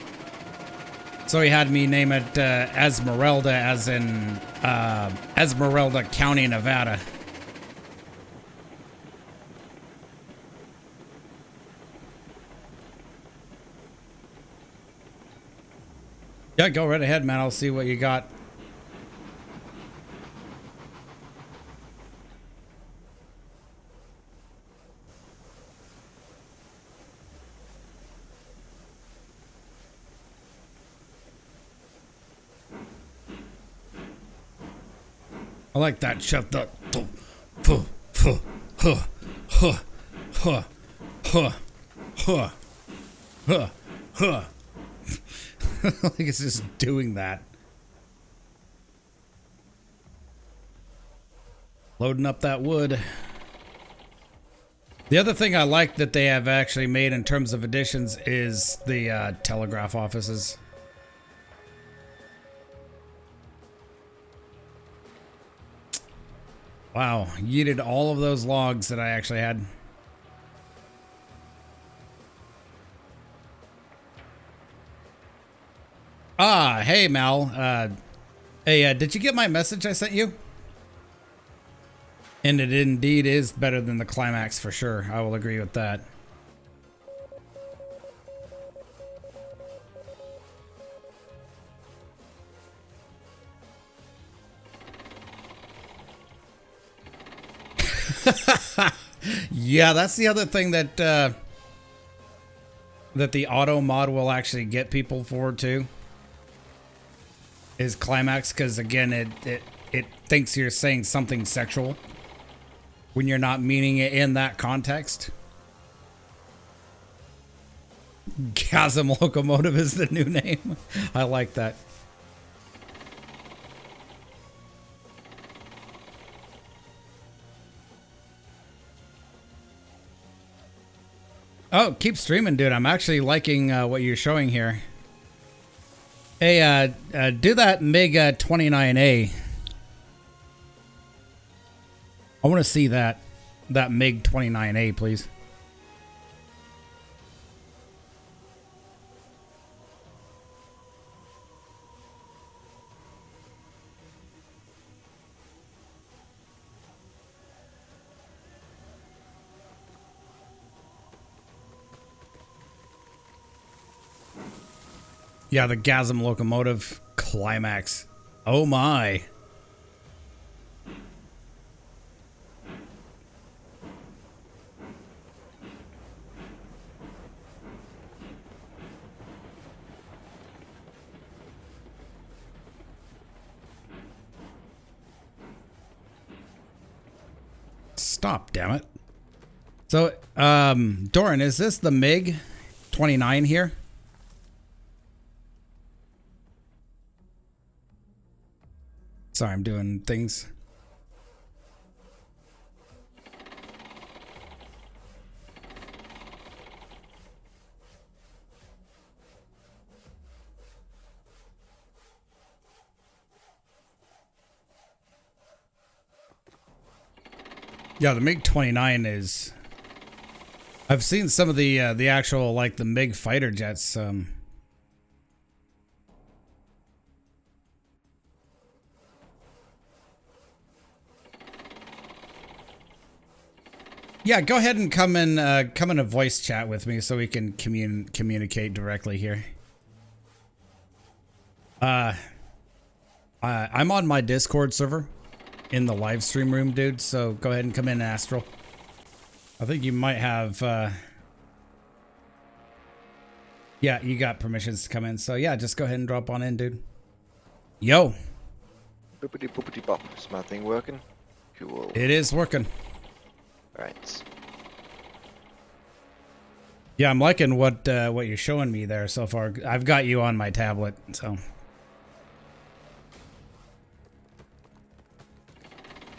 So he had me name it Esmeralda, as in Esmeralda County, Nevada. Yeah, go right ahead, man. I'll see what you got. I like that. Shut the. Like it's just doing that. Loading up that wood. The other thing I like that they have actually made in terms of additions is the telegraph offices. Wow, yeeted all of those logs that I actually had. Ah, hey Mal. Hey, did you get my message I sent you? And it indeed is better than the climax for sure. I will agree with that. Yeah, that's the other thing that that the auto mod will actually get people for too. Is climax, because again it thinks you're saying something sexual when you're not meaning it in that context. Chasm Locomotive is the new name. I like that. Oh, keep streaming, dude. I'm actually liking what you're showing here. Hey, do that MiG 29A. I want to see that MiG 29A, please. Yeah, the Gasm Locomotive climax. Oh my. Stop, damn it. So, Doran, is this the MiG 29 here? Sorry, I'm doing things. Yeah, the MiG-29 is... I've seen some of the actual, like, the MiG fighter jets, Yeah, go ahead and come in a voice chat with me so we can communicate directly here. I'm on my Discord server in the live stream room, dude, so go ahead and come in, Astral. I think you might have yeah, you got permissions to come in, so yeah, just go ahead and drop on in, dude. Yo. Boopity boopity bop. Is my thing working? Cool. It is working. Right. Yeah, I'm liking what you're showing me there so far. I've got you on my tablet, so.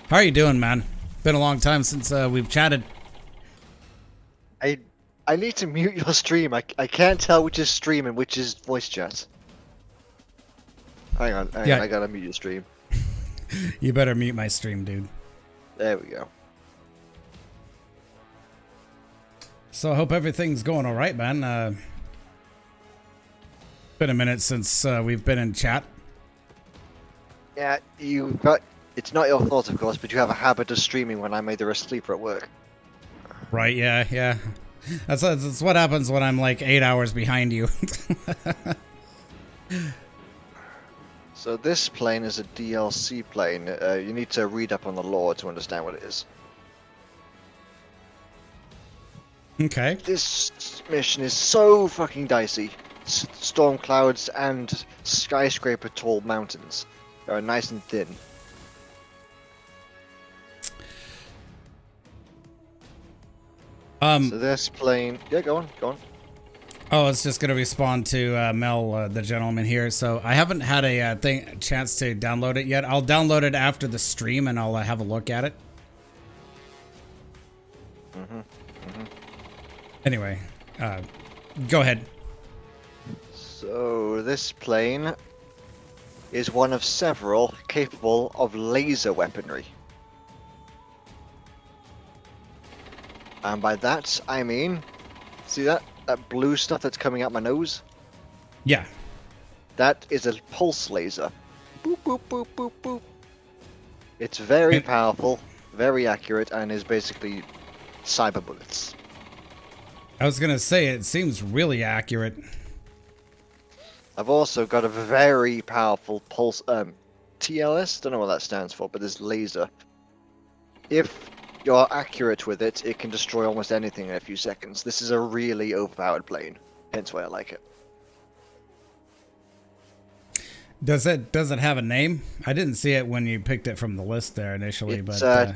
How are you doing, man? Been a long time since we've chatted. I need to mute your stream. I can't tell which is stream and which is voice chat. Hang on, I gotta mute your stream. You better mute my stream, dude. There we go. So I hope everything's going all right, man. Been a minute since we've been in chat. Yeah, you got. It's not your fault, of course, but you have a habit of streaming when I'm either asleep or at work. Right? Yeah. That's what happens when I'm like 8 hours behind you. So this plane is a DLC plane. You need to read up on the lore to understand what it is. Okay. This mission is so fucking dicey. Storm clouds and skyscraper tall mountains. They are nice and thin. So this plane... Yeah, go on. Oh, it's just gonna respond to Mel, the gentleman here. So I haven't had a chance to download it yet. I'll download it after the stream and I'll have a look at it. Anyway, go ahead. So this plane is one of several capable of laser weaponry. And by that, I mean, see that blue stuff that's coming out my nose? Yeah. That is a pulse laser. Boop, boop, boop, boop, boop. It's very powerful, very accurate, and is basically cyber bullets. I was gonna say, it seems really accurate. I've also got a very powerful pulse, TLS, don't know what that stands for, but this laser. If you're accurate with it, it can destroy almost anything in a few seconds. This is a really overpowered plane, hence why I like it. Does it have a name? I didn't see it when you picked it from the list there initially, It's, but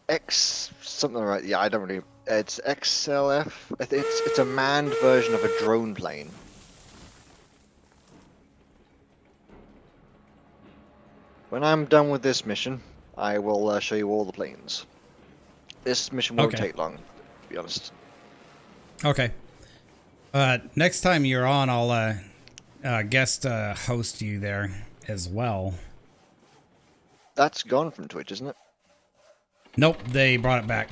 X something right. Yeah, I don't really. It's XLF. It's a manned version of a drone plane. When I'm done with this mission, I will show you all the planes. This mission won't Okay. take long, to be honest. okay. Next time you're on, I'll guest host you there as well. That's gone from Twitch, isn't it? Nope, they brought it back.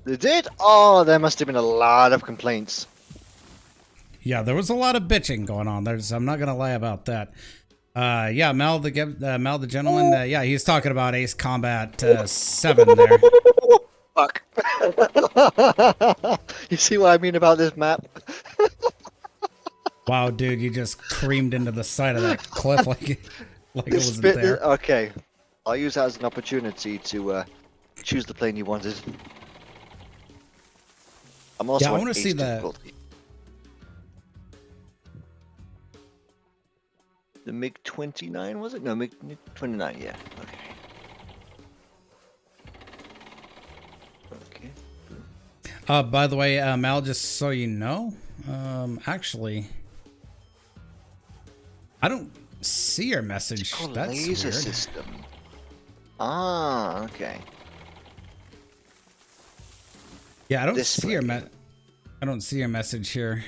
They did? Oh, there must have been a lot of complaints. Yeah, there was a lot of bitching going on. I'm not gonna lie about that. Yeah, Mel the gentleman. Yeah, he's talking about Ace Combat 7 there. Fuck. You see what I mean about this map? Wow, dude, you just creamed into the side of that cliff like it This wasn't bit there. okay. I'll use that as an opportunity to choose the plane you wanted. I'm also Yeah, I on wanna see ace the- difficulty. The MiG-29 was it? No, MiG-29. Yeah. Okay. Okay. By the way, Mel, just so you know, actually, I don't see your message. Called That's laser weird. system. Ah, okay. Yeah, I don't This see your way. I don't see your message here.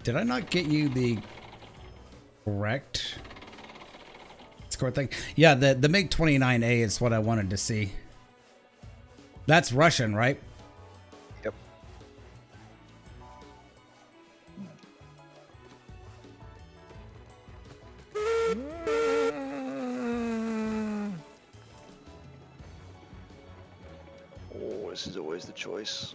Did I not get you the correct score thing? Yeah, the MiG-29A is what I wanted to see. That's Russian, right? Yep. Oh, this is always the choice.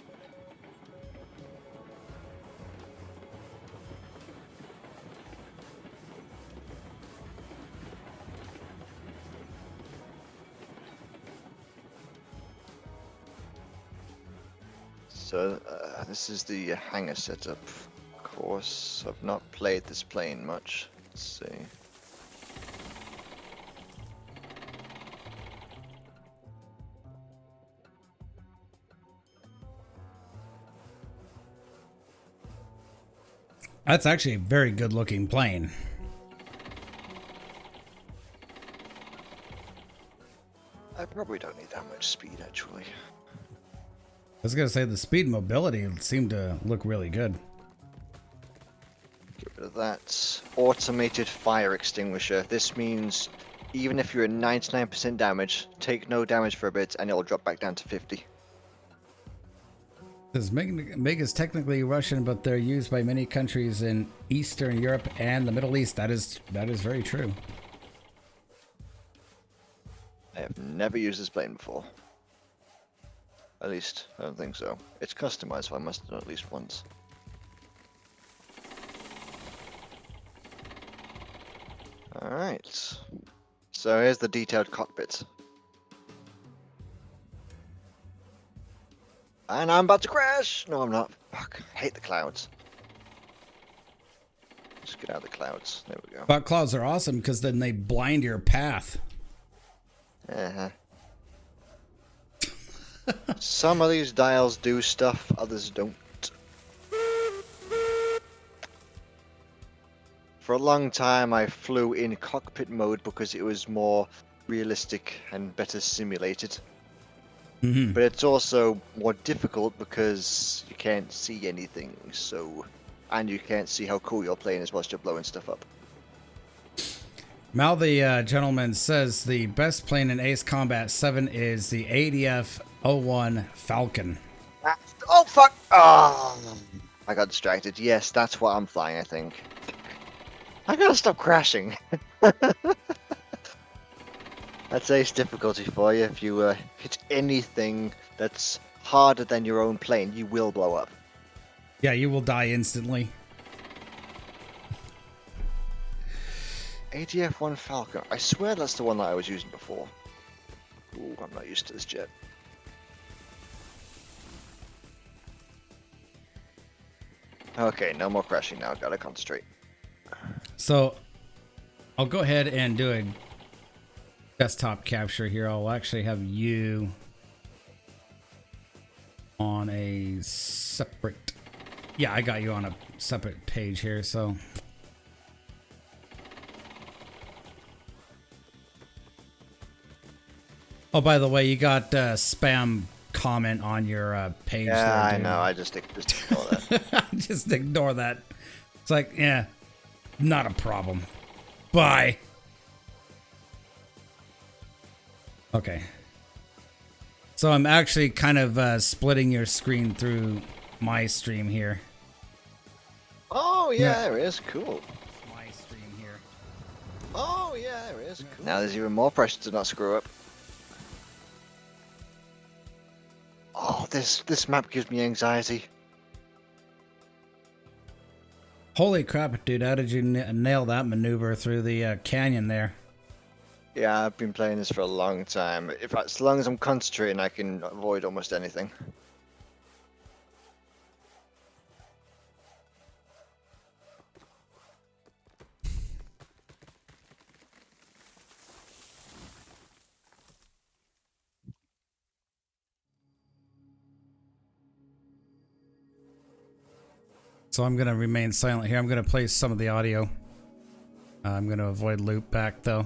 So, this is the hangar setup. Of course, I've not played this plane much. Let's see. That's actually a very good looking plane. I probably don't need that much speed, actually. I was gonna say the speed and mobility seemed to look really good. Get rid of that. Automated fire extinguisher. This means even if you're at 99% damage, take no damage for a bit, and it'll drop back down to 50. Says MiG is technically Russian, but they're used by many countries in Eastern Europe and the Middle East. That is very true. I have never used this plane before. At least, I don't think so. It's customized, so I must have done it at least once. Alright. So here's the detailed cockpit. And I'm about to crash! No, I'm not. Fuck, I hate the clouds. Just get out of the clouds. There we go. But clouds are awesome because then they blind your path. Uh-huh. Some of these dials do stuff, others don't. For a long time I flew in cockpit mode because it was more realistic and better simulated. But it's also more difficult because you can't see anything, and you can't see how cool your plane is whilst you're blowing stuff up. Mal, the gentleman, says the best plane in Ace Combat 7 is the ADF-01 Falcon. Oh fuck! Oh, I got distracted. Yes, that's what I'm flying, I think. I gotta stop crashing. That's ace difficulty for you. If you hit anything that's harder than your own plane, you will blow up. Yeah, you will die instantly. ADF-1 Falcon. I swear that's the one that I was using before. Ooh, I'm not used to this jet. Okay, no more crashing now. Gotta concentrate. So I'll go ahead and do a desktop capture here. I'll actually have you on a separate... Yeah, I got you on a separate page here, so... Oh, by the way, you got spam comment on your page. Yeah, there, I dude. know. I just ignore that. Just ignore that. It's like, yeah, not a problem. Bye. Okay. So I'm actually kind of splitting your screen through my stream here. Oh yeah, there it is. Cool. My stream here. Oh yeah, there it is. Cool. Now there's even more pressure to not screw up. Oh, this map gives me anxiety. Holy crap, dude! How did you nail that maneuver through the canyon there? Yeah, I've been playing this for a long time. In fact, as long as I'm concentrating, I can avoid almost anything. So I'm gonna remain silent here. I'm gonna play some of the audio. I'm gonna avoid loop back though.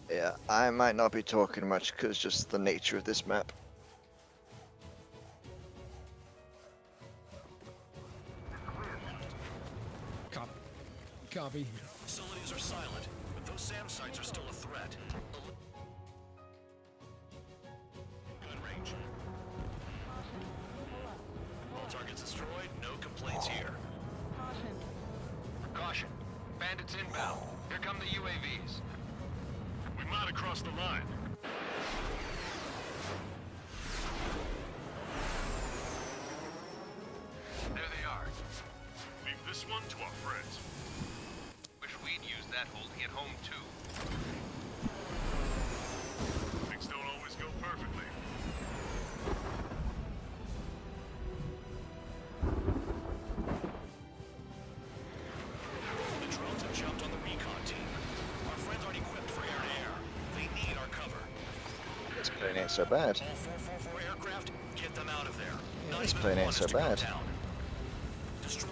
Yeah, I might not be talking much because just the nature of this map. Copy. Facilities are silent, but those SAM sites are still a threat. Good range. All targets destroyed, no complaints here. Caution. Bandits inbound. Here come the UAVs. We might have crossed the line. There they are. Leave this one to our friends. Wish we'd used that holding at home too. Things don't always go perfectly. The drones have jumped on the recon team. Our friends aren't equipped for air-to-air. They need our cover. This plane ain't so bad. All 444 aircraft, get them out of there. Not this even plane ain't one so is to go bad. down. Destroy.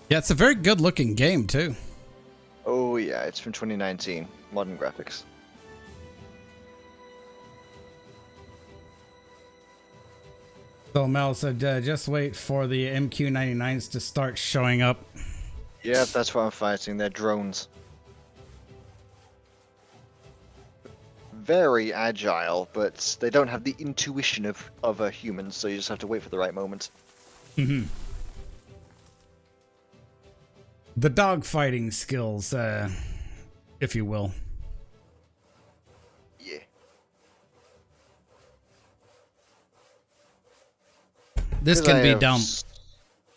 Yeah, it's a very good looking game too. Oh yeah, it's from 2019. Modern graphics. So Mel said, just wait for the MQ-99s to start showing up. Yeah, that's what I'm fighting. They're drones. very agile, but they don't have the intuition of a human, so you just have to wait for the right moment. The dog fighting skills, if you will. Yeah. This 'Cause can I be have down.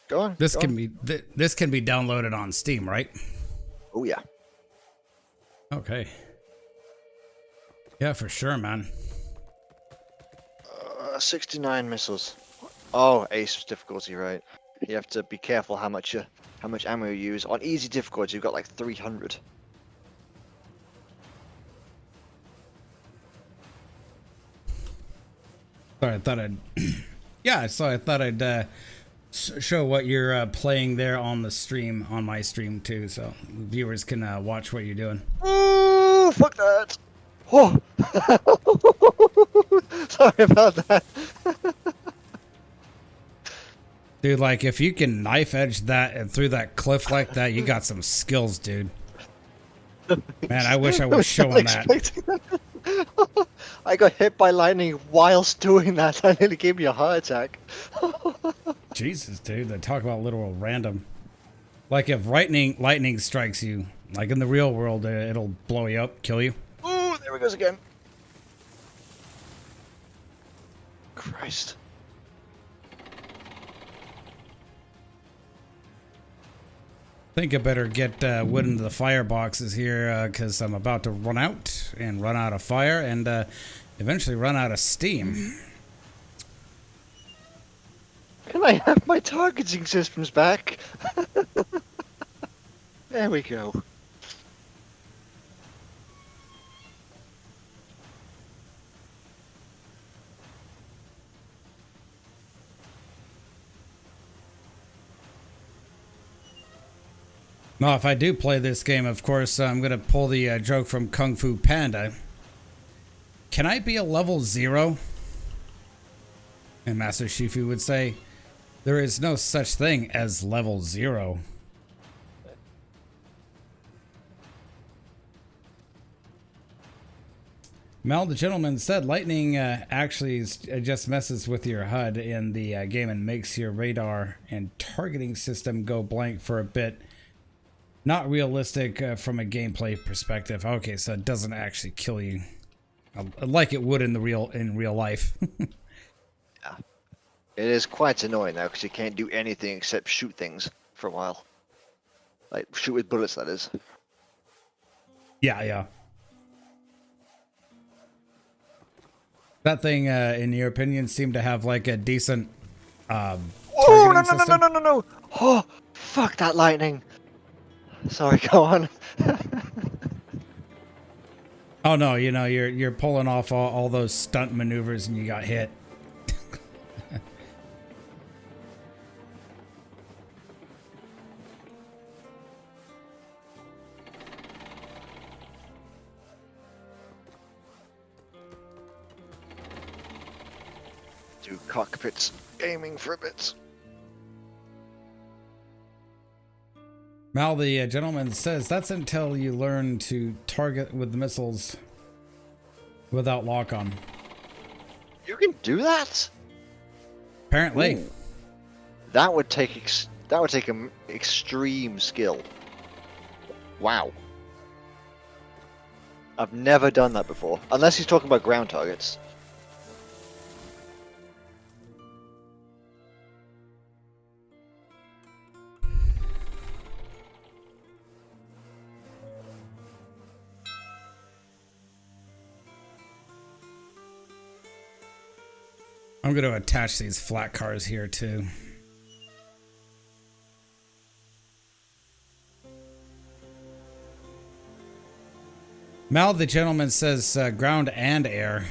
Go on. This go can on. be this can be downloaded on Steam, right? Oh yeah. Okay. Yeah, for sure, man. 69 missiles. Oh, ace difficulty, right? You have to be careful how much ammo you use. On easy difficulty, you've got like 300. Sorry, I thought I'd. Yeah, so I thought I'd show what you're playing there on the stream, on my stream too, so viewers can watch what you're doing. Ooh, fuck that! Oh, sorry about that. Dude, like if you can knife edge that and through that cliff like that, you got some skills, dude. Man, I wish I was showing that. Expecting that. I got hit by lightning whilst doing that. I nearly gave me a heart attack. Jesus, dude, they talk about literal random. Like if lightning strikes you, like in the real world, it'll blow you up, kill you. Ooh, there he goes again. Christ. Think I better get wood into the fireboxes here because I'm about to run out of fire and eventually run out of steam. Can I have my targeting systems back? There we go. Now, if I do play this game, of course, I'm going to pull the joke from Kung Fu Panda. Can I be a level 0? And Master Shifu would say, there is no such thing as level 0. Mal, the gentleman said, lightning actually just messes with your HUD in the game and makes your radar and targeting system go blank for a bit. Not realistic from a gameplay perspective. Okay, so it doesn't actually kill you like it would in real life. Yeah. It is quite annoying now because you can't do anything except shoot things for a while. Like shoot with bullets, that is. Yeah. That thing, in your opinion, seemed to have like a decent Oh targeting no system? no! Oh, fuck that lightning! Sorry, go on. Oh no, you know you're pulling off all those stunt maneuvers and you got hit. Do cockpits aiming for a bit. Mal, the gentleman says that's until you learn to target with the missiles without lock on. You can do that? Apparently. Ooh. That would take extreme skill. Wow. I've never done that before, unless he's talking about ground targets. I'm going to attach these flat cars here too. Mal, the gentleman says ground and air.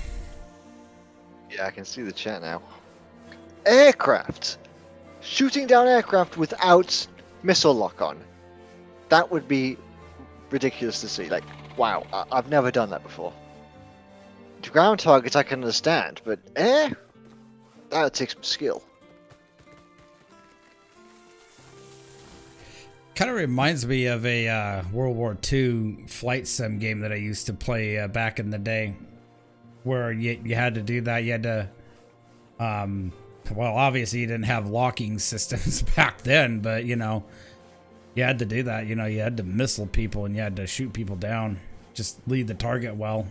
Yeah, I can see the chat now. Aircraft! Shooting down aircraft without missile lock-on. That would be ridiculous to see. Like, wow, I've never done that before. To ground targets I can understand, but air? That would take some skill. Kind of reminds me of a World War II flight sim game that I used to play back in the day. where you had to do that. You had to, well, obviously you didn't have locking systems back then, but you know, you had to do that. You know, you had to missile people and you had to shoot people down. Just lead the target well.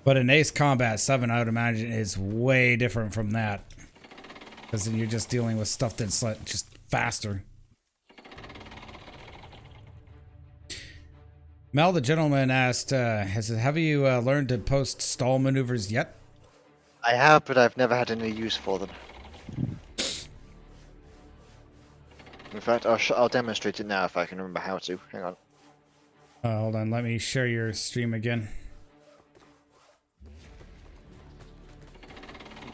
But in Ace Combat 7, I would imagine is way different from that. Because then you're just dealing with stuff that's like just faster. Mel, the gentleman, asked, have you learned to post stall maneuvers yet? I have, but I've never had any use for them. In fact, I'll demonstrate it now if I can remember how to. Hang on. Hold on, let me share your stream again.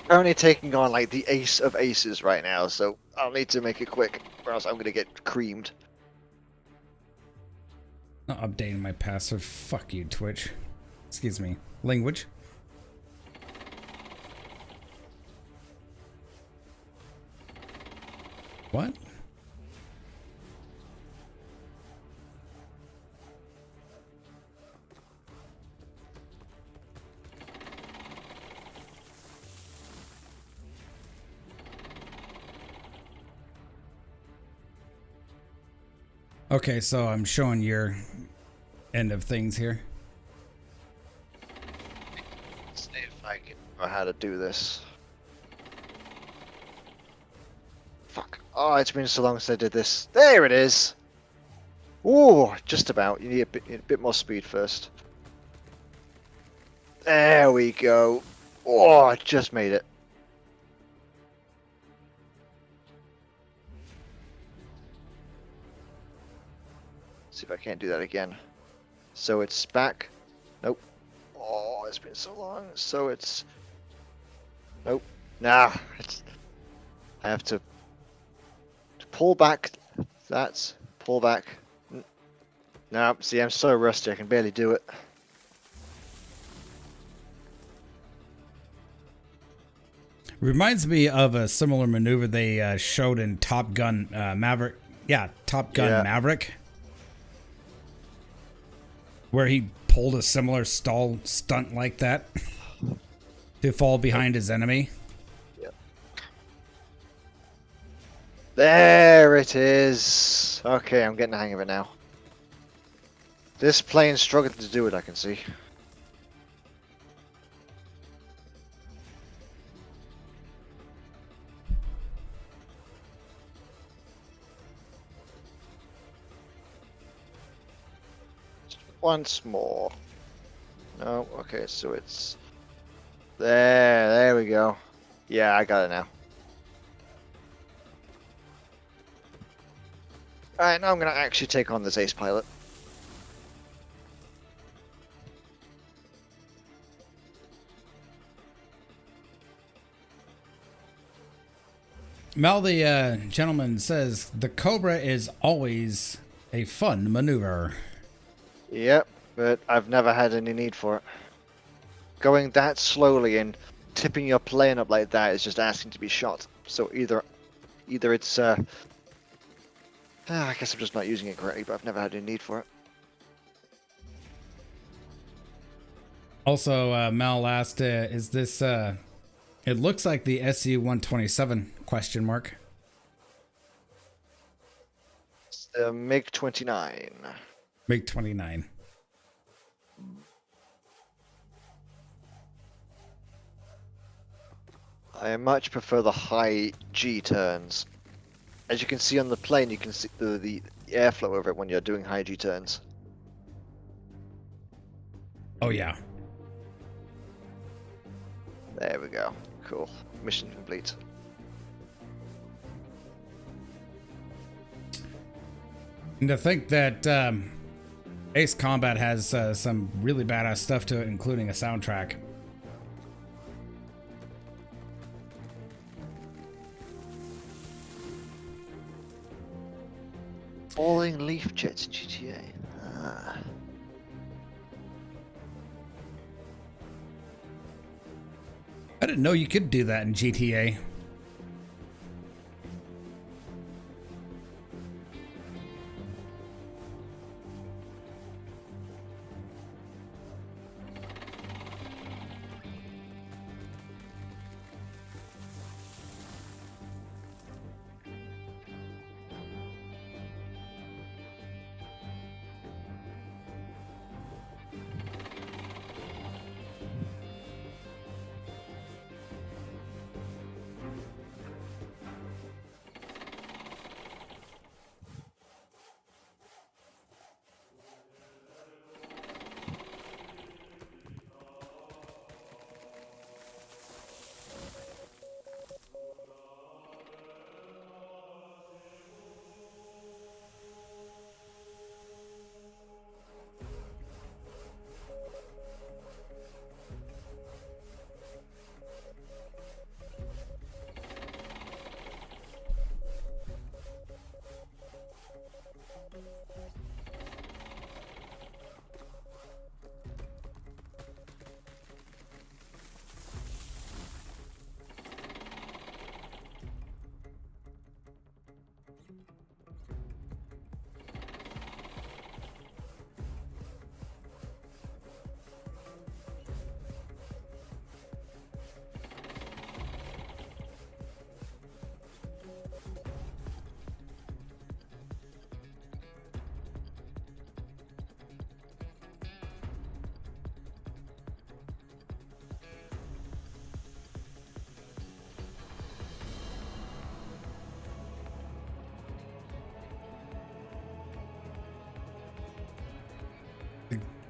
Currently taking on like the ace of aces right now, so I'll need to make it quick, or else I'm gonna get creamed. Not updating my password. Fuck you, Twitch. Excuse me. Language. What? Okay, so I'm showing your end of things here. Let's see if I can remember how to do this. Fuck. Oh, it's been so long since I did this. There it is! Ooh, just about. You need a bit more speed first. There we go. Oh, I just made it. See if I can't do that again. So it's back. Nope. Oh, it's been so long. So it's. Nope. Nah. I have to pull back. That's pull back. No, see, I'm so rusty. I can barely do it. Reminds me of a similar maneuver they showed in Top Gun Maverick. Yeah, Top Gun Maverick. Where he pulled a similar stall stunt like that to fall behind his enemy. Yep. There it is. Okay, I'm getting the hang of it now. This plane's struggling to do it, I can see. Once more. No, okay, so it's there we go. Yeah, I got it now. Alright, now I'm gonna actually take on this ace pilot. Mel, the gentleman, says the Cobra is always a fun maneuver. Yep, but I've never had any need for it. Going that slowly and tipping your plane up like that is just asking to be shot. So either it's I guess I'm just not using it correctly, but I've never had any need for it. Also, Mel asked, is this it looks like the SU-127 question mark. It's the MiG-29. MiG-29. I much prefer the high G turns. As you can see on the plane, you can see the airflow over it when you're doing high G turns. Oh yeah. There we go. Cool. Mission complete. And to think that Ace Combat has some really badass stuff to it, including a soundtrack. Falling leaf jets in GTA. Ah. I didn't know you could do that in GTA.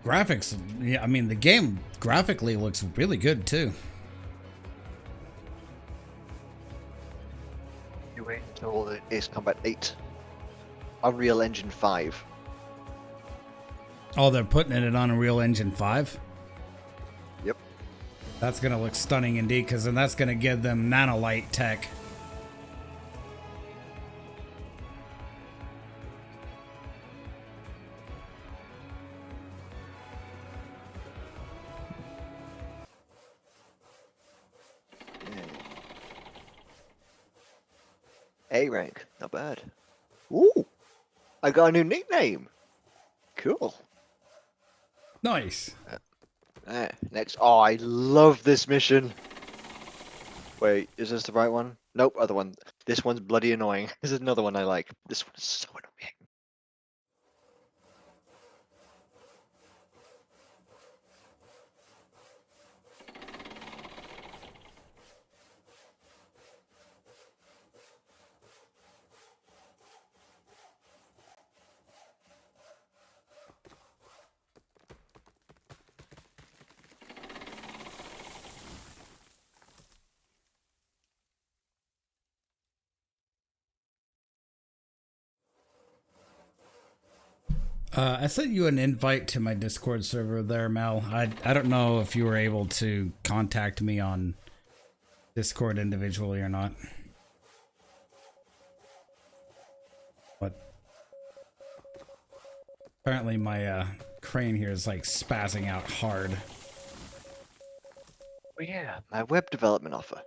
Graphics, yeah, I mean, the game graphically looks really good too. You wait until the Ace Combat 8. Unreal Engine 5. Oh, they're putting it on Unreal Engine 5? Yep. That's going to look stunning indeed, because then that's going to give them nanolight tech. A rank, not bad. Ooh, I got a new nickname. Cool. Nice. Next. Oh, I love this mission. Wait, is this the right one? Nope, other one. This one's bloody annoying. This is another one I like. This one is so annoying. I sent you an invite to my Discord server there, Mel. I don't know if you were able to contact me on Discord individually or not. But apparently my crane here is like spazzing out hard. Oh yeah, my web development offer.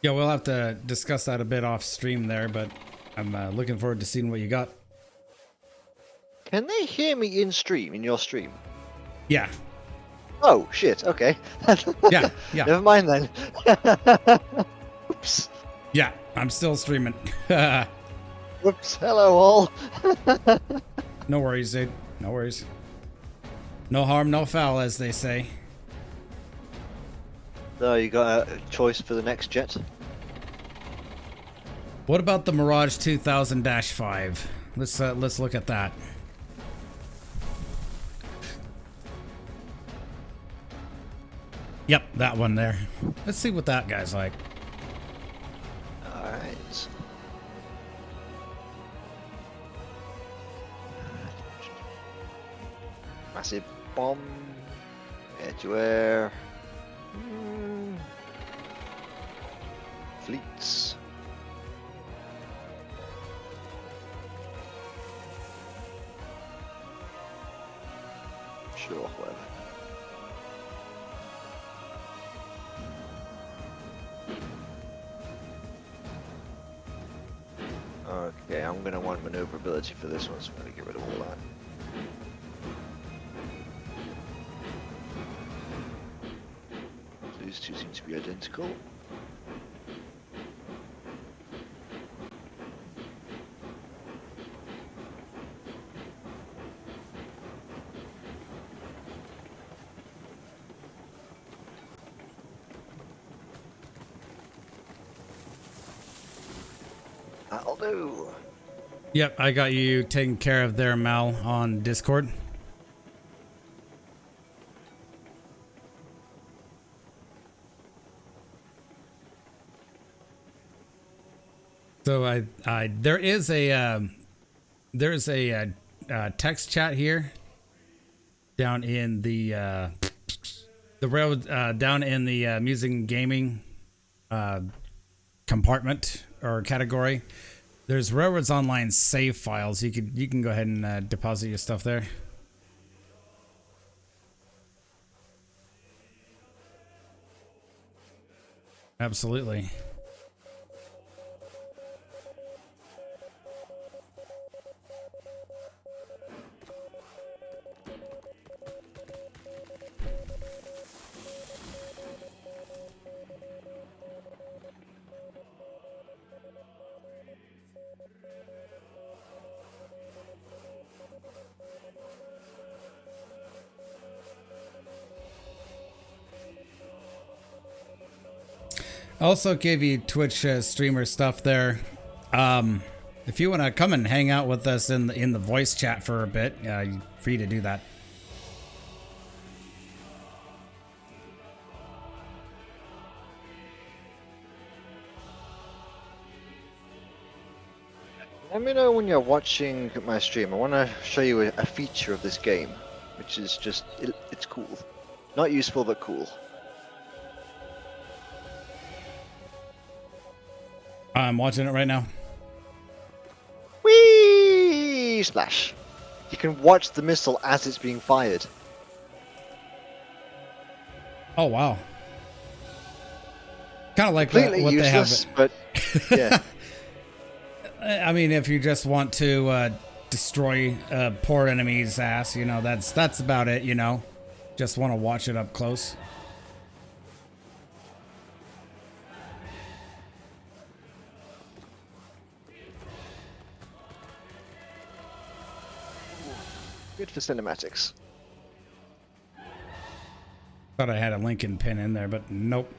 Yeah, we'll have to discuss that a bit off stream there, but I'm looking forward to seeing what you got. Can they hear me in stream, in your stream? Yeah. Oh, shit, okay. Yeah, yeah. Never mind then. Oops. Yeah, I'm still streaming. Whoops, hello all. No worries, dude. No worries. No harm, no foul, as they say. So you got a choice for the next jet? What about the Mirage 2000-5? Let's look at that. Yep, that one there. Let's see what that guy's like. Alright. Massive bomb. Air to air. Fleets. Sure, whatever. Okay, I'm gonna want maneuverability for this one, so I'm gonna get rid of all that. So these two seem to be identical. That'll do. Yep, I got you taken care of there, Mal, on Discord. So there is a text chat here down in the road down in the music and gaming compartment or category. There's Railroads Online save files. You can go ahead and deposit your stuff there. Absolutely. I also gave you Twitch streamer stuff there. If you want to come and hang out with us in the voice chat for a bit, you're free to do that. Let me know when you're watching my stream. I want to show you a feature of this game, which is just, it's cool. Not useful, but cool. I'm watching it right now. Whee! Splash. You can watch the missile as it's being fired. Oh, wow. Kind of like Completely what useless, they have. but yeah. I mean, if you just want to destroy poor enemy's ass, you know, that's about it, you know. Just want to watch it up close. Good for cinematics. Thought I had a Lincoln pin in there, but nope.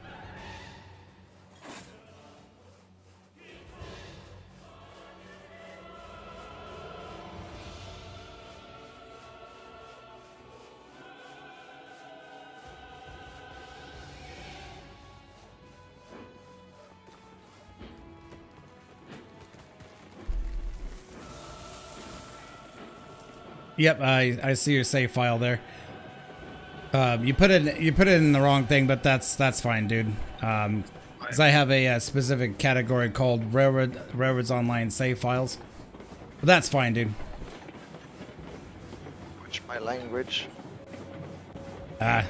Yep, I see your save file there. You put it in the wrong thing, but that's fine, dude. Because I have a specific category called Railroads Online save files. But that's fine, dude. Which my language. It's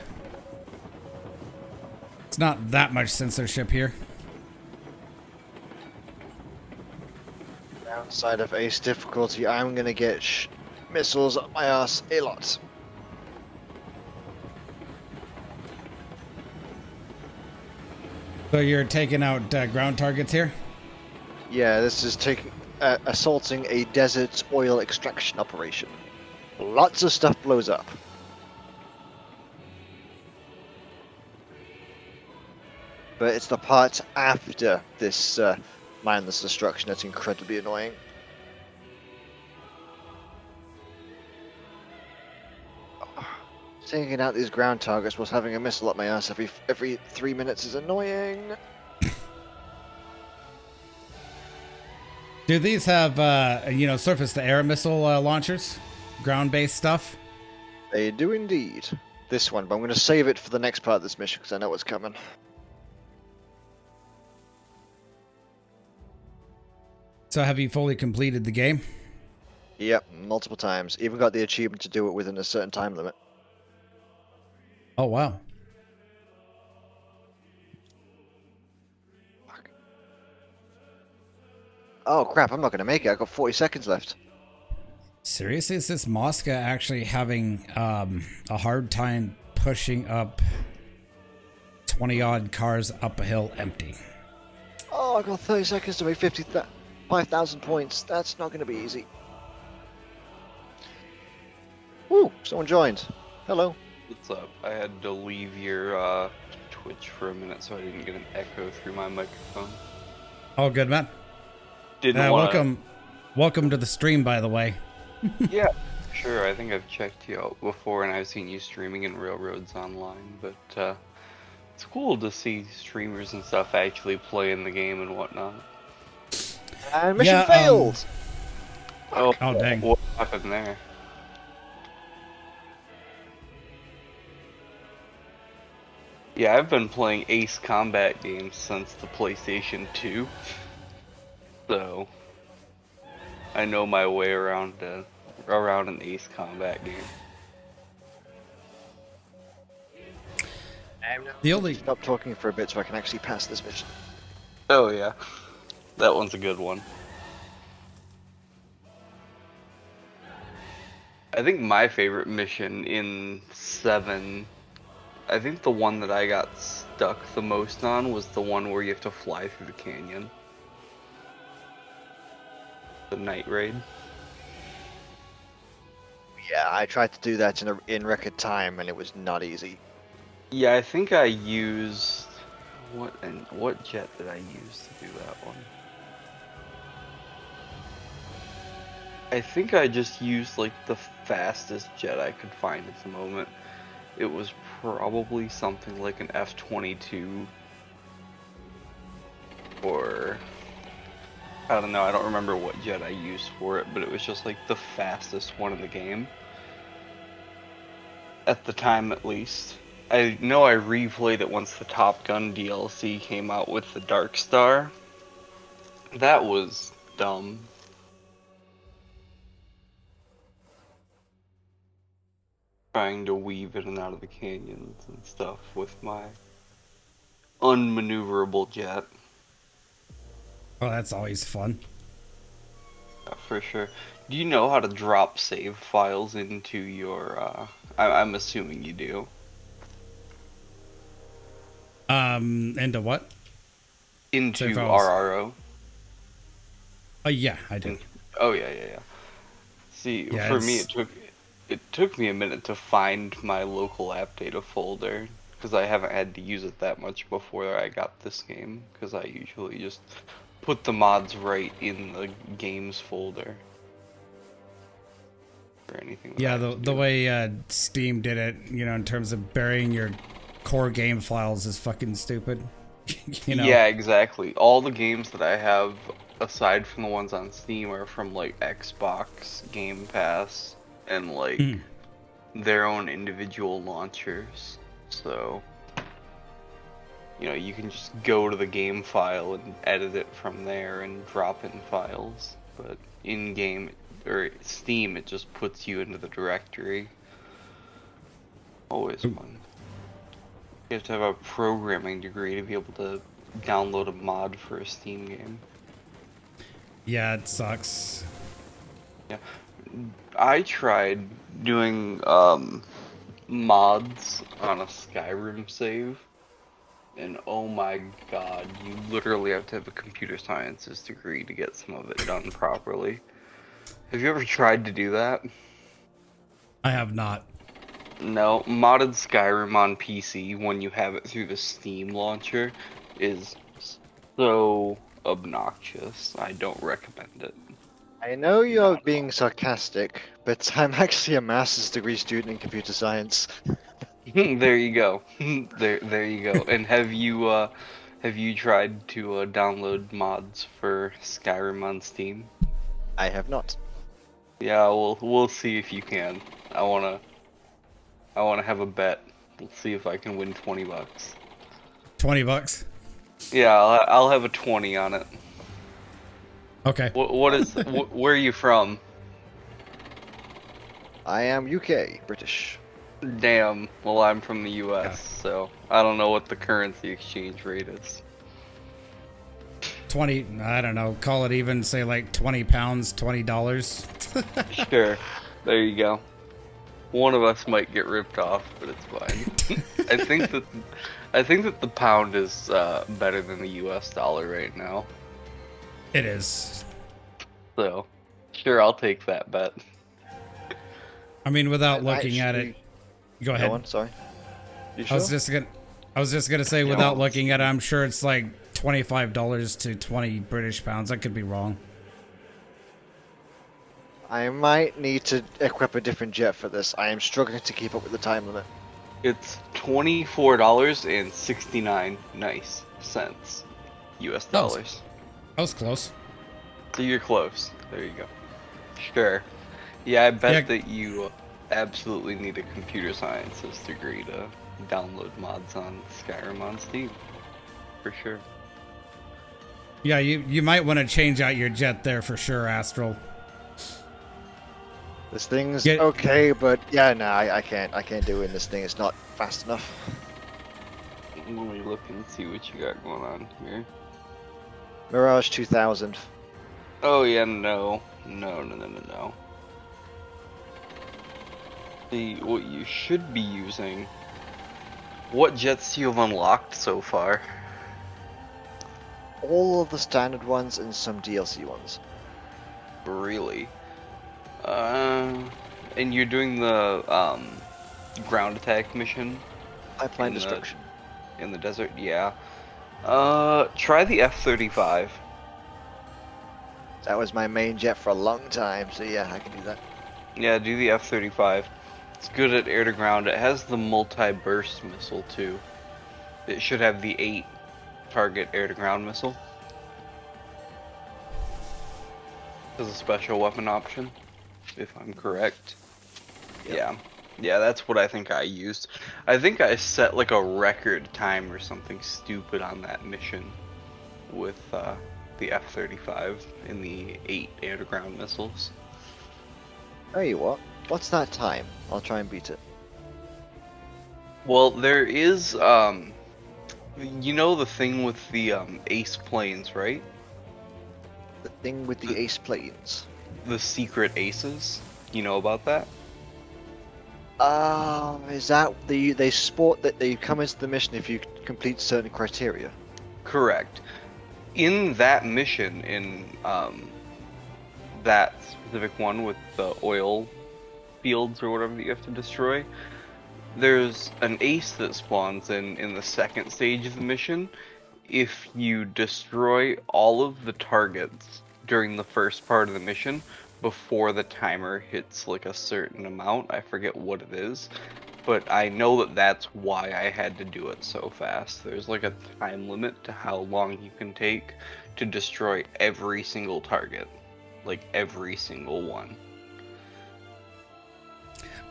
not that much censorship here. Downside of ace difficulty, I'm gonna get missiles up my ass a lot. So you're taking out ground targets here? Yeah, this is assaulting a desert oil extraction operation. Lots of stuff blows up. But it's the part after this mindless destruction that's incredibly annoying. Taking out these ground targets whilst having a missile up my ass every 3 minutes is annoying. Do these have, surface-to-air missile launchers? Ground-based stuff? They do indeed. This one, but I'm going to save it for the next part of this mission because I know what's coming. So have you fully completed the game? Yep, multiple times. Even got the achievement to do it within a certain time limit. Oh, wow. Fuck. Oh crap, I'm not going to make it. I've got 40 seconds left. Seriously, is this Mosca actually having a hard time pushing up 20-odd cars up a hill empty? Oh, I've got 30 seconds to make 5,000 points. That's not going to be easy. Woo, someone joined. Hello. What's up? I had to leave your Twitch for a minute so I didn't get an echo through my microphone. Oh, good, man. Didn't want Welcome to the stream, by the way. Yeah, sure. I think I've checked you out before and I've seen you streaming in Railroads Online, but it's cool to see streamers and stuff actually play in the game and whatnot. And mission failed! Oh, dang. What happened there? Yeah, I've been playing Ace Combat games since the PlayStation 2, so I know my way around an Ace Combat game. The only Stop talking for a bit so I can actually pass this mission. Oh yeah, that one's a good one. I think my favorite mission in 7, I think the one that I got stuck the most on was the one where you have to fly through the canyon. The night raid. Yeah, I tried to do that in record time and it was not easy. Yeah, I think I used what jet did I use to do that one? I think I just used like the fastest jet I could find at the moment. It was probably something like an F-22 or I don't know, I don't remember what jet I used for it, but it was just like the fastest one in the game. At the time, at least. I know I replayed it once the Top Gun DLC came out with the Dark Star. That was dumb. Trying to weave in and out of the canyons and stuff with my unmaneuverable jet. Oh, that's always fun. For sure. Do you know how to drop save files into your, I'm assuming you do. Into what? Into Save files. RRO. Yeah, I do. Oh yeah. See, Yeah, for me it's- it took me a minute to find my local app data folder because I haven't had to use it that much before I got this game because I usually just put the mods right in the games folder or anything. That I Yeah, have the to the do. way Steam did it, you know, in terms of burying your core game files is fucking stupid. You know. Yeah, exactly. All the games that I have, aside from the ones on Steam, are from like Xbox, Game Pass, and like Mm. their own individual launchers. So, you know, you can just go to the game file and edit it from there and drop in files. But in game or Steam, it just puts you into the directory. Always fun. You have to have a programming degree to be able to download a mod for a Steam game. Yeah, it sucks. Yeah, I tried doing mods on a Skyrim save, and oh my god, you literally have to have a computer sciences degree to get some of it done properly. Have you ever tried to do that? I have not. No, modded Skyrim on PC when you have it through the Steam launcher is so obnoxious. I don't recommend it. I know you're Not at being all. sarcastic, but I'm actually a master's degree student in computer science. There you go. There you go. And have you tried to download mods for Skyrim on Steam? I have not. Yeah, we'll see if you can. I wanna have a bet. Let's see if I can win $20. $20. Yeah, I'll have a 20 on it. Okay. Where are you from? I am UK, British. Damn. Well, I'm from the US, so I don't know what the currency exchange rate is. 20, I don't know, call it even, say like 20 pounds, $20. Sure. There you go. One of us might get ripped off, but it's fine. I think that the pound is better than the US dollar right now. It is. So, sure, I'll take that bet. I mean, without And looking at it, actually- go ahead. Go on, sorry. You I sure? was just gonna say, without looking at it, I'm sure it's like $25 to 20 British pounds. I could be wrong. I might need to equip a different jet for this. I am struggling to keep up with the time limit. It's $24.69 cents US dollars. That was close. So you're close. There you go. Sure. Yeah, I bet Yeah. that you absolutely need a computer sciences degree to download mods on Skyrim on Steam. For sure. Yeah, you might want to change out your jet there for sure, Astral. This thing's Get- okay, but yeah, no, I can't do it in this thing. It's not fast enough. Let me look and see what you got going on here. Mirage 2000. Oh yeah, no. See, what you should be using... What jets do you have unlocked so far? All of the standard ones and some DLC ones. Really? And you're doing the, ground attack mission Pipeline In the- destruction. in the desert? Yeah. Try the F-35. That was my main jet for a long time, so yeah, I can do that. Yeah, do the F-35. It's good at air to ground. It has the multi-burst missile too. It should have the 8 target air to ground missile. As a special weapon option, if I'm correct. Yep. Yeah. Yeah, that's what I think I used. I think I set like a record time or something stupid on that mission with the F-35 and the 8 air to ground missiles. Tell you what, what's that time? I'll try and beat it. Well, there is you know the thing with the ace planes, right? The thing with the ace planes. The secret aces. You know about that? Is that they sport that they come into the mission if you complete certain criteria? Correct. In that mission, in that specific one with the oil fields or whatever that you have to destroy, there's an ace that spawns in the second stage of the mission if you destroy all of the targets during the first part of the mission before the timer hits like a certain amount. I forget what it is, but I know that that's why I had to do it so fast. There's like a time limit to how long you can take to destroy every single target. Like every single one.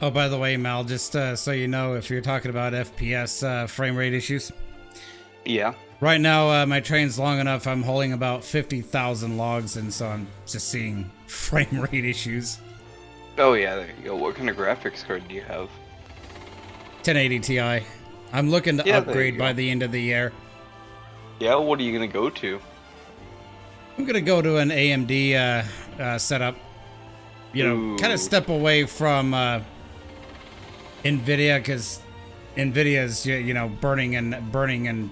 Oh, by the way, Mal, just so you know, if you're talking about FPS frame rate issues, Yeah. right now my train's long enough. I'm holding about 50,000 logs, and so I'm just seeing frame rate issues. Oh yeah, there you go. What kind of graphics card do you have? 1080 Ti. I'm looking to Yeah, there upgrade you by go. the end of the year. Yeah, what are you gonna go to? I'm gonna go to an AMD setup. You know, Ooh. kind of step away from NVIDIA, because NVIDIA's you know burning and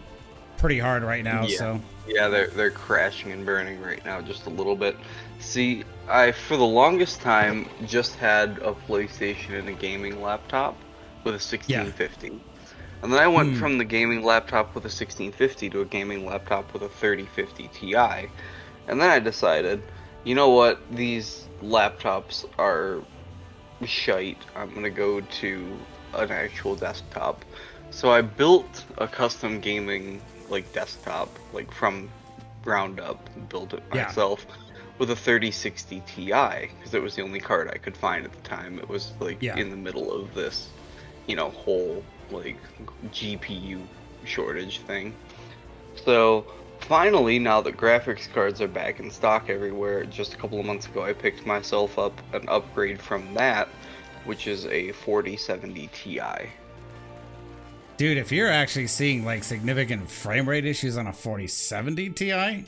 pretty hard right now. Yeah. So Yeah, they're crashing and burning right now just a little bit. See, I for the longest time just had a PlayStation and a gaming laptop with a 1650. And then I went from the gaming laptop with a 1650 to a gaming laptop with a 3050 Ti. And then I decided, you know what, these laptops are shite. I'm gonna go to an actual desktop. So I built a custom gaming like desktop, like from ground up, and built it Yeah. myself with a 3060 Ti because it was the only card I could find at the time. It was like Yeah. in the middle of this, you know, whole like GPU shortage thing. So finally, now that graphics cards are back in stock everywhere, just a couple of months ago I picked myself up an upgrade from that, which is a 4070 Ti. dude, if you're actually seeing like significant frame rate issues on a 4070 Ti,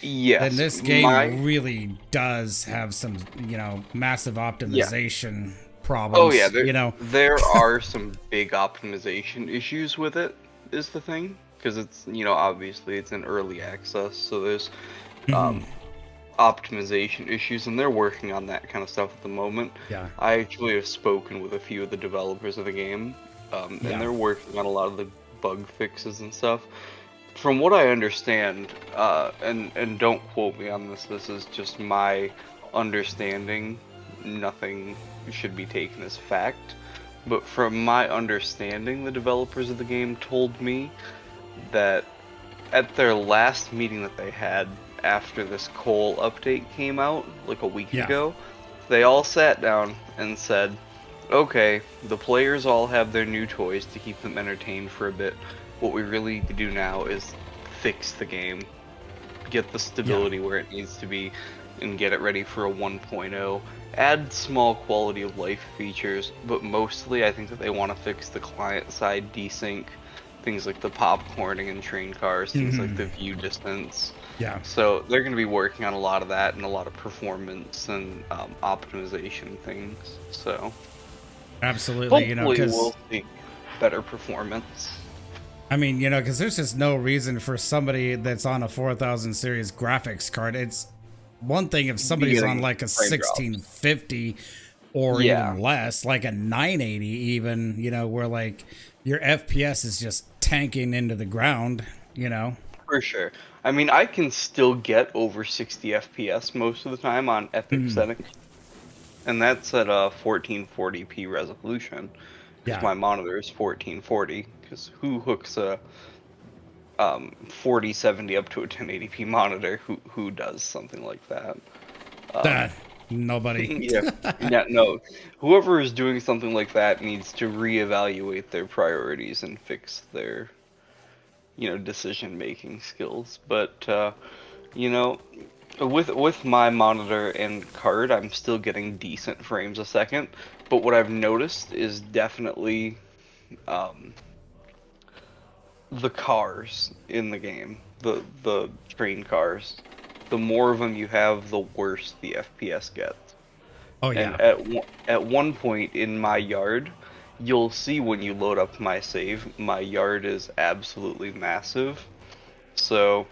Yes, then this game really does have some, you know, massive optimization problems. Oh yeah, you know, there are some big optimization issues with it, is the thing, because it's, you know, obviously it's in early access, so there's optimization issues, and they're working on that kind of stuff at the moment. Yeah. I actually have spoken with a few of the developers of the game, and they're working on a lot of the bug fixes and stuff. From what I understand, and don't quote me on this, this is just my understanding, nothing should be taken as fact, but from my understanding, the developers of the game told me that at their last meeting that they had after this Cole update came out, like a week ago, they all sat down and said, okay, the players all have their new toys to keep them entertained for a bit. What we really need to do now is fix the game, get the stability where it needs to be, and get it ready for a 1.0. Add small quality of life features, but mostly I think that they want to fix the client side desync, things like the popcorning in train cars, things like the view distance. Yeah. So they're going to be working on a lot of that and a lot of performance and optimization things. So absolutely, you know, hopefully because we'll see better performance. I mean, you know, because there's just no reason for somebody that's on a 4000 series graphics card. It's one thing if somebody's on like a 1650 or even less, like a 980 even, you know, where like your FPS is just tanking into the ground, you know. For sure. I mean, I can still get over 60 FPS most of the time on Epic settings, and that's at a 1440p resolution because Yeah. my monitor is 1440. Because who hooks a 4070 up to a 1080p monitor? Who does something like that? That nobody. Yeah, yeah, no. Whoever is doing something like that needs to reevaluate their priorities and fix their, decision-making skills. But you know, with my monitor and card, I'm still getting decent frames a second. But what I've noticed is definitely um, the cars in the game, the train cars. The more of them you have, the worse the FPS gets. Oh And yeah. at one point in my yard, you'll see when you load up my save, my yard is absolutely massive. So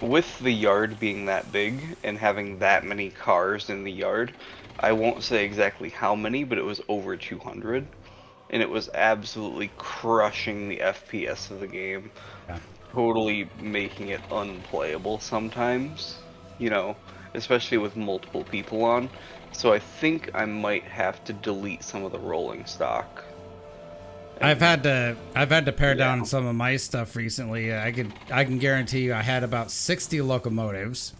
with the yard being that big and having that many cars in the yard, I won't say exactly how many, but it was over 200, and it was absolutely crushing the FPS of the game, Yeah. totally making it unplayable sometimes, especially with multiple people on. So I think I might have to delete some of the rolling stock. I've had to pare Yeah. down some of my stuff recently. I can guarantee you I had about 60 locomotives,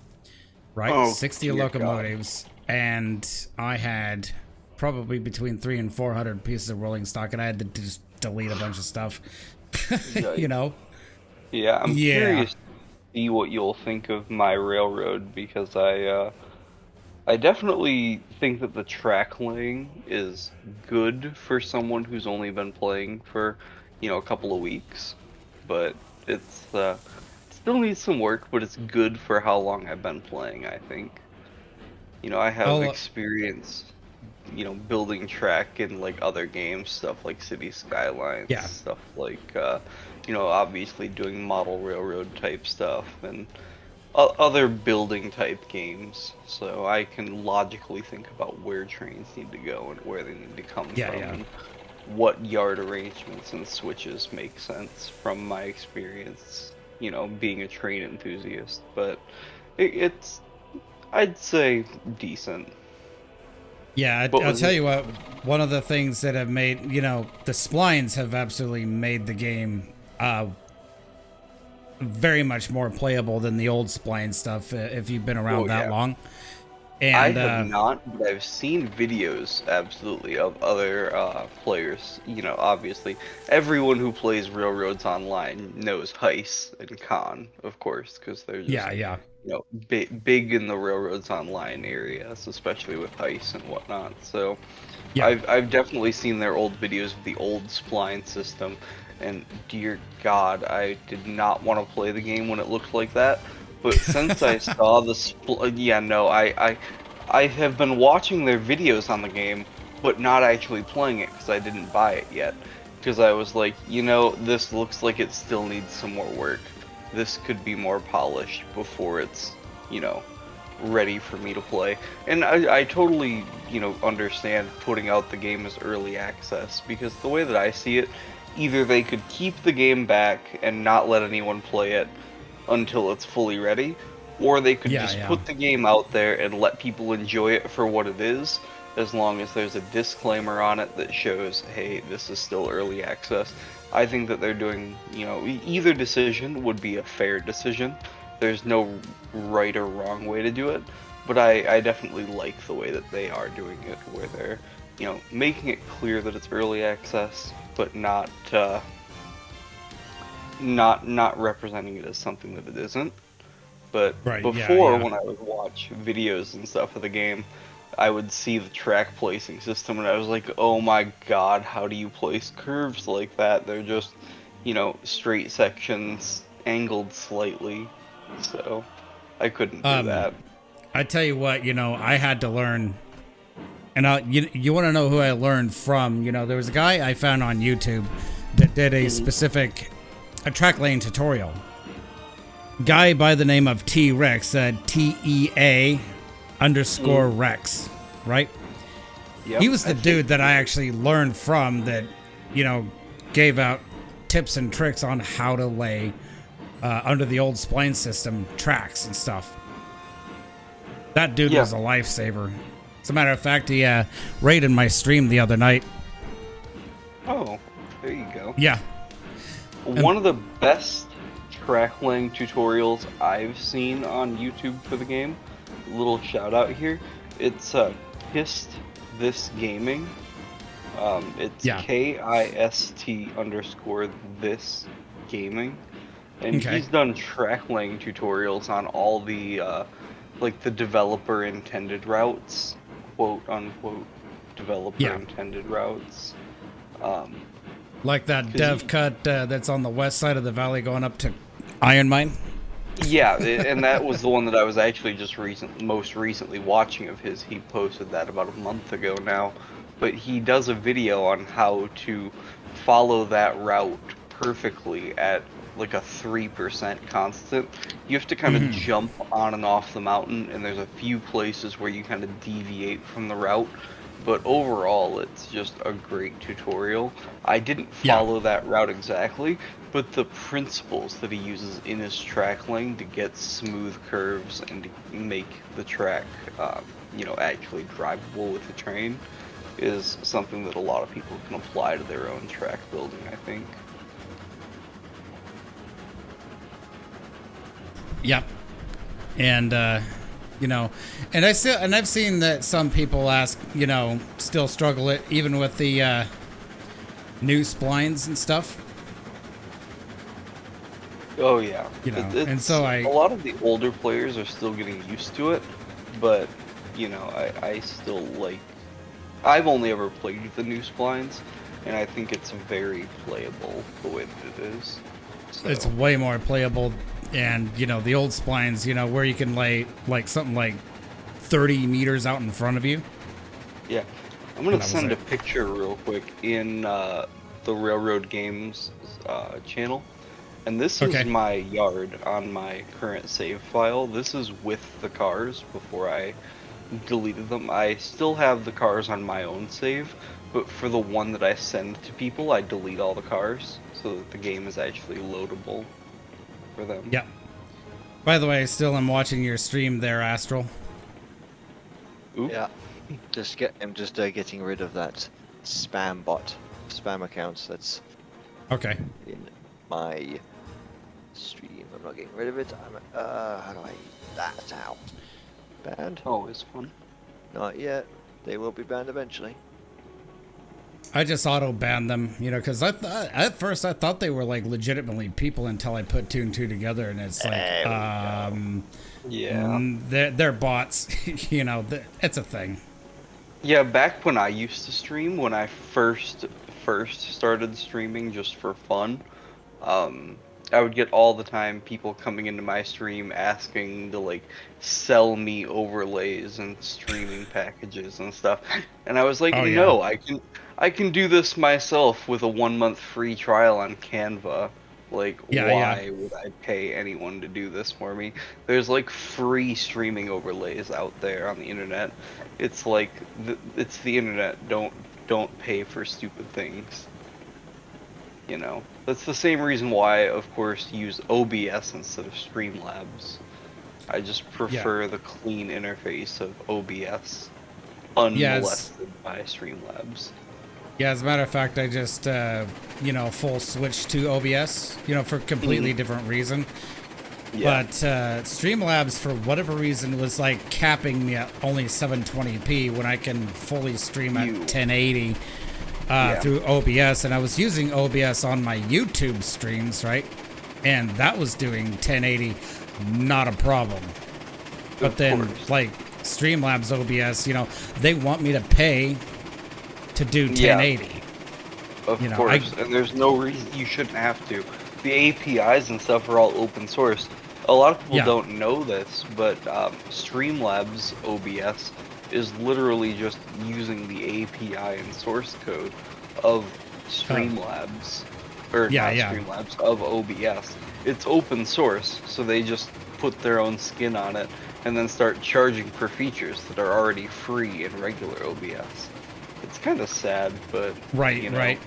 right? Oh, 60 dear God. locomotives, and I had probably between 300 and 400 pieces of rolling stock, and I had to just delete a bunch of stuff. You know? Yeah, I'm Yeah. curious to see what you'll think of my railroad because I definitely think that the track laying is good for someone who's only been playing for, a couple of weeks, but it's still needs some work, but it's good for how long I've been playing, I think. I have I'll- experience, building track in like other games, stuff like City Skylines, Yeah. stuff like obviously doing model railroad type stuff and other building type games, so I can logically think about where trains need to go and where they need to come Yeah, from, yeah. and what yard arrangements and switches make sense from my experience, being a train enthusiast. But it's, I'd say, decent. Yeah, What I'll was tell it? you what, one of the things that have made, the splines have absolutely made the game very much more playable than the old spline stuff if you've been around Oh, that yeah. long. I And have not, but I've seen videos, absolutely, of other players. Obviously, everyone who plays Railroads Online knows Heist and Khan, of course, because they're just, yeah. big in the Railroads Online areas, especially with Heist and whatnot. So, Yeah. I've definitely seen their old videos of the old spline system, and dear God, I did not want to play the game when it looked like that. But since I saw the yeah, no, I have been watching their videos on the game, but not actually playing it because I didn't buy it yet. Because I was like, this looks like it still needs some more work. This could be more polished before it's, ready for me to play. And I totally, understand putting out the game as early access, because the way that I see it, either they could keep the game back and not let anyone play it until it's fully ready, or they could Yeah, just yeah. put the game out there and let people enjoy it for what it is, as long as there's a disclaimer on it that shows, hey, this is still early access. I think that they're doing, either decision would be a fair decision. There's no right or wrong way to do it, but I definitely like the way that they are doing it, where they're, making it clear that it's early access, but not representing it as something that it isn't. But Right, yeah, before, yeah. when I would watch videos and stuff of the game, I would see the track placing system, and I was like, oh my God, how do you place curves like that? They're just, straight sections angled slightly. So I couldn't do that. I tell you what, I had to learn, and you want to know who I learned from? There was a guy I found on YouTube that did a specific track lane tutorial. Guy by the name of T-Rex, TEA_Rex, right? Yep, He was the I think- dude that I actually learned from that, gave out tips and tricks on how to lay under the old spline system tracks and stuff. That dude Yeah. was a lifesaver. As a matter of fact, he raided my stream the other night. Oh, there you go. Yeah. One of the best track laying tutorials I've seen on YouTube for the game. Little shout out here. It's Kist This Gaming. It's Yeah. KIST_this gaming, and Okay. he's done track laying tutorials on all the like the developer intended routes, quote unquote developer Yeah. intended routes. Like that dev cut that's on the west side of the valley going up to Iron Mine. Yeah, and that was the one that I was actually just most recently watching of his. He posted that about a month ago now, but he does a video on how to follow that route perfectly at like a 3% constant. You have to kind of jump on and off the mountain, and there's a few places where you kind of deviate from the route, but overall it's just a great tutorial. I didn't follow that route exactly, but the principles that he uses in his track laying to get smooth curves and to make the track actually drivable with the train is something that a lot of people can apply to their own track building, I think. Yep. And and I've seen that some people still struggle it even with the new splines and stuff. Oh yeah. And so a lot of the older players are still getting used to it, but I still like. I've only ever played with the new splines, and I think it's very playable the way that it is. So. It's way more playable, and the old splines, where you can lay like something like 30 meters out in front of you. Yeah, I'm gonna send a picture real quick in the Railroad Games channel, and this is my yard on my current save file. This is with the cars before I deleted them. I still have the cars on my own save, but for the one that I send to people, I delete all the cars so that the game is actually loadable for them. Yeah. By the way, still I'm watching your stream there, Astral. Oop. Yeah. I'm just getting rid of that spam accounts that's Okay. in my stream. I'm not getting rid of it. How do I that out? Banned? Always fun. Not yet. They will be banned eventually. I just auto banned them, because at first I thought they were like legitimately people until I put two and two together, and it's like, they're bots. It's a thing. Yeah, back when I used to stream, when I first started streaming just for fun, I would get all the time people coming into my stream asking to like sell me overlays and streaming packages and stuff, and I was like, no, I can do this myself with a 1 month free trial on Canva. Like, why would I pay anyone to do this for me? There's like free streaming overlays out there on the internet. It's like it's the internet. Don't pay for stupid things. That's the same reason why, of course, use OBS instead of Streamlabs. I just prefer the clean interface of OBS, unmolested by Streamlabs. Yeah, as a matter of fact, I just, full switch to OBS, for a completely different reason. Yeah. But Streamlabs, for whatever reason, was like capping me at only 720p when I can fully stream at 1080 through OBS. And I was using OBS on my YouTube streams, right? And that was doing 1080, not a problem. But then, like, Streamlabs OBS, they want me to pay to do 1080. Of course, and there's no reason you shouldn't have to. The APIs and stuff are all open source. A lot of people don't know this, but Streamlabs OBS is literally just using the API and source code of Streamlabs, Streamlabs, of OBS. It's open source, so they just put their own skin on it and then start charging for features that are already free in regular OBS. It's kind of sad, but right.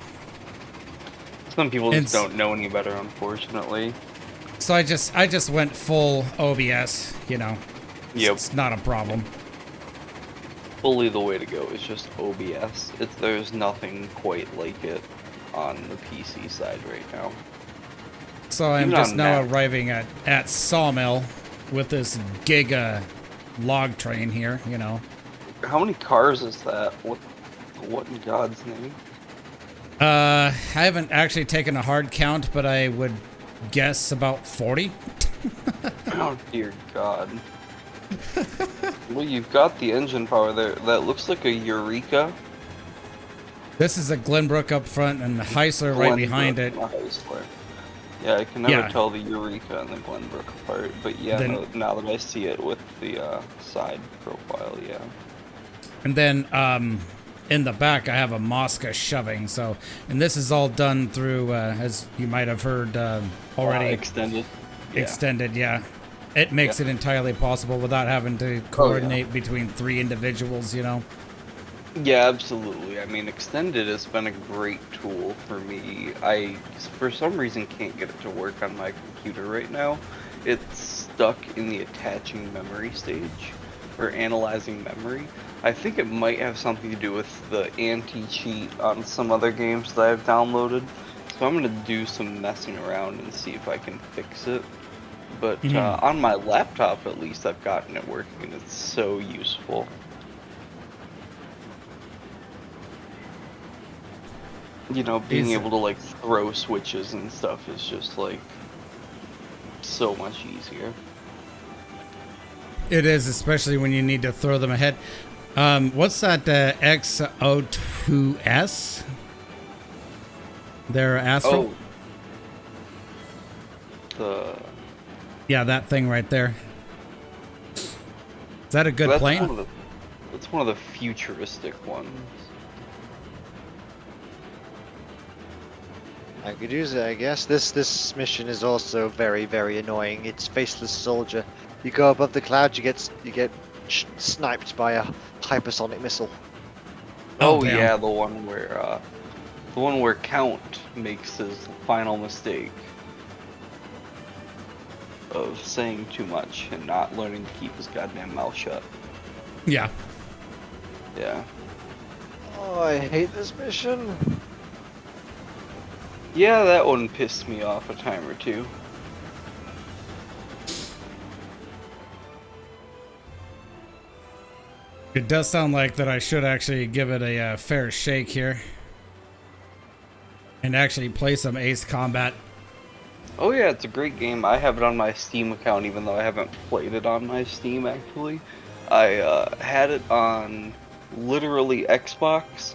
Some people just don't know any better, unfortunately. So I just went full OBS, you know. Yep. It's not a problem. Fully the way to go is just OBS. There's nothing quite like it on the PC side right now. So I'm Even just on now Mac. arriving at Sawmill with this giga log train here, you know. How many cars is that? What in God's name? I haven't actually taken a hard count, but I would guess about 40. Oh dear God. Well, you've got the engine power there. That looks like a Eureka. This is a Glenbrook up front and the Heisler right behind it. Glenbrook, not Heisler. Yeah, I can never Yeah. tell the Eureka and the Glenbrook apart, but yeah, Then- no, now that I see it with the side profile, yeah. And then in the back, I have a Mosca shoving. So, and this is all done through, as you might have heard already, Extended. Yeah. extended. Yeah, it makes it entirely possible without having to coordinate between 3 individuals. You know. Yeah, absolutely. I mean, Extended has been a great tool for me. I, for some reason, can't get it to work on my computer right now. It's stuck in the attaching memory stage, or analyzing memory. I think it might have something to do with the anti-cheat on some other games that I've downloaded. So I'm going to do some messing around and see if I can fix it. But on my laptop, at least, I've gotten it working, and it's so useful. You know, being able to like throw switches and stuff is just like so much easier. It is, especially when you need to throw them ahead. What's that XO2S? Their Astro? Oh. Yeah, that thing right there. Is that a good That's plane? That's one of the futuristic ones. I could use it, I guess. This mission is also very, very annoying. It's Faceless Soldier. You go above the clouds, you get sniped by a hypersonic missile. Oh damn. yeah, the one where Count makes his final mistake of saying too much and not learning to keep his goddamn mouth shut. Yeah. Yeah. Oh, I hate this mission. Yeah, that one pissed me off a time or two. It does sound like that I should actually give it a fair shake here. And actually play some Ace Combat. Oh yeah, it's a great game. I have it on my Steam account, even though I haven't played it on my Steam, actually. I had it on literally Xbox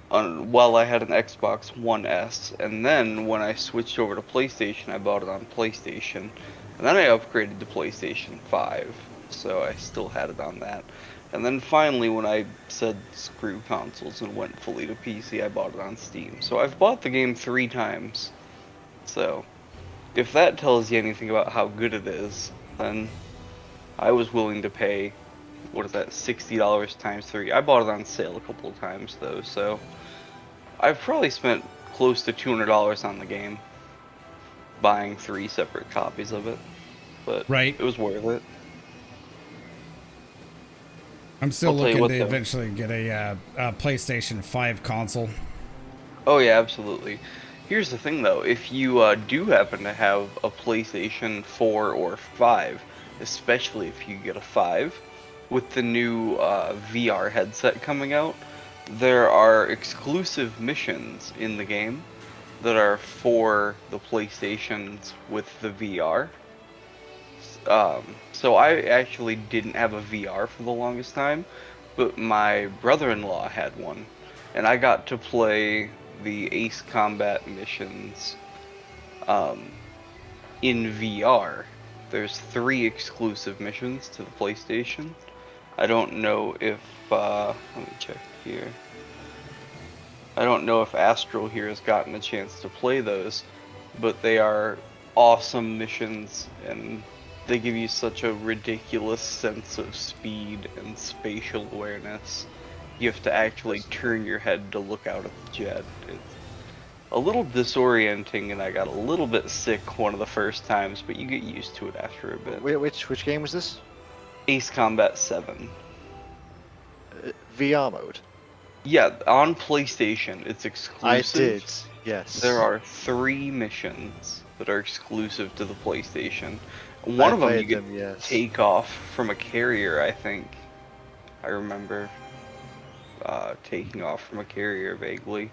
while I had an Xbox One S, and then when I switched over to PlayStation, I bought it on PlayStation, and then I upgraded to PlayStation 5, so I still had it on that. And then finally, when I said screw consoles and went fully to PC, I bought it on Steam. So I've bought the game 3 times. So, if that tells you anything about how good it is, then I was willing to pay, what is that, $60 times 3. I bought it on sale a couple of times though, so I've probably spent close to $200 on the game, buying 3 separate copies of it, but Right. it was worth it. I'm still I'll tell you looking what, to though. eventually get a PlayStation 5 console. Oh yeah, absolutely. Here's the thing though, if you do happen to have a PlayStation 4 or 5, especially if you get a 5, with the new VR headset coming out, there are exclusive missions in the game that are for the PlayStations with the VR. So I actually didn't have a VR for the longest time, but my brother-in-law had one, and I got to play the Ace Combat missions in VR. There's 3 exclusive missions to the PlayStation. I don't know if, let me check here. I don't know if Astral here has gotten a chance to play those, but they are awesome missions, and they give you such a ridiculous sense of speed and spatial awareness. You have to actually turn your head to look out at the jet. a little disorienting, and I got a little bit sick one of the first times, but you get used to it after a bit. Which game was this? Ace Combat 7. VR mode. Yeah, on PlayStation, it's exclusive. I did. Yes. There are 3 missions that are exclusive to the PlayStation. One I of them played you can yes. take off from a carrier, I think. I remember taking off from a carrier vaguely.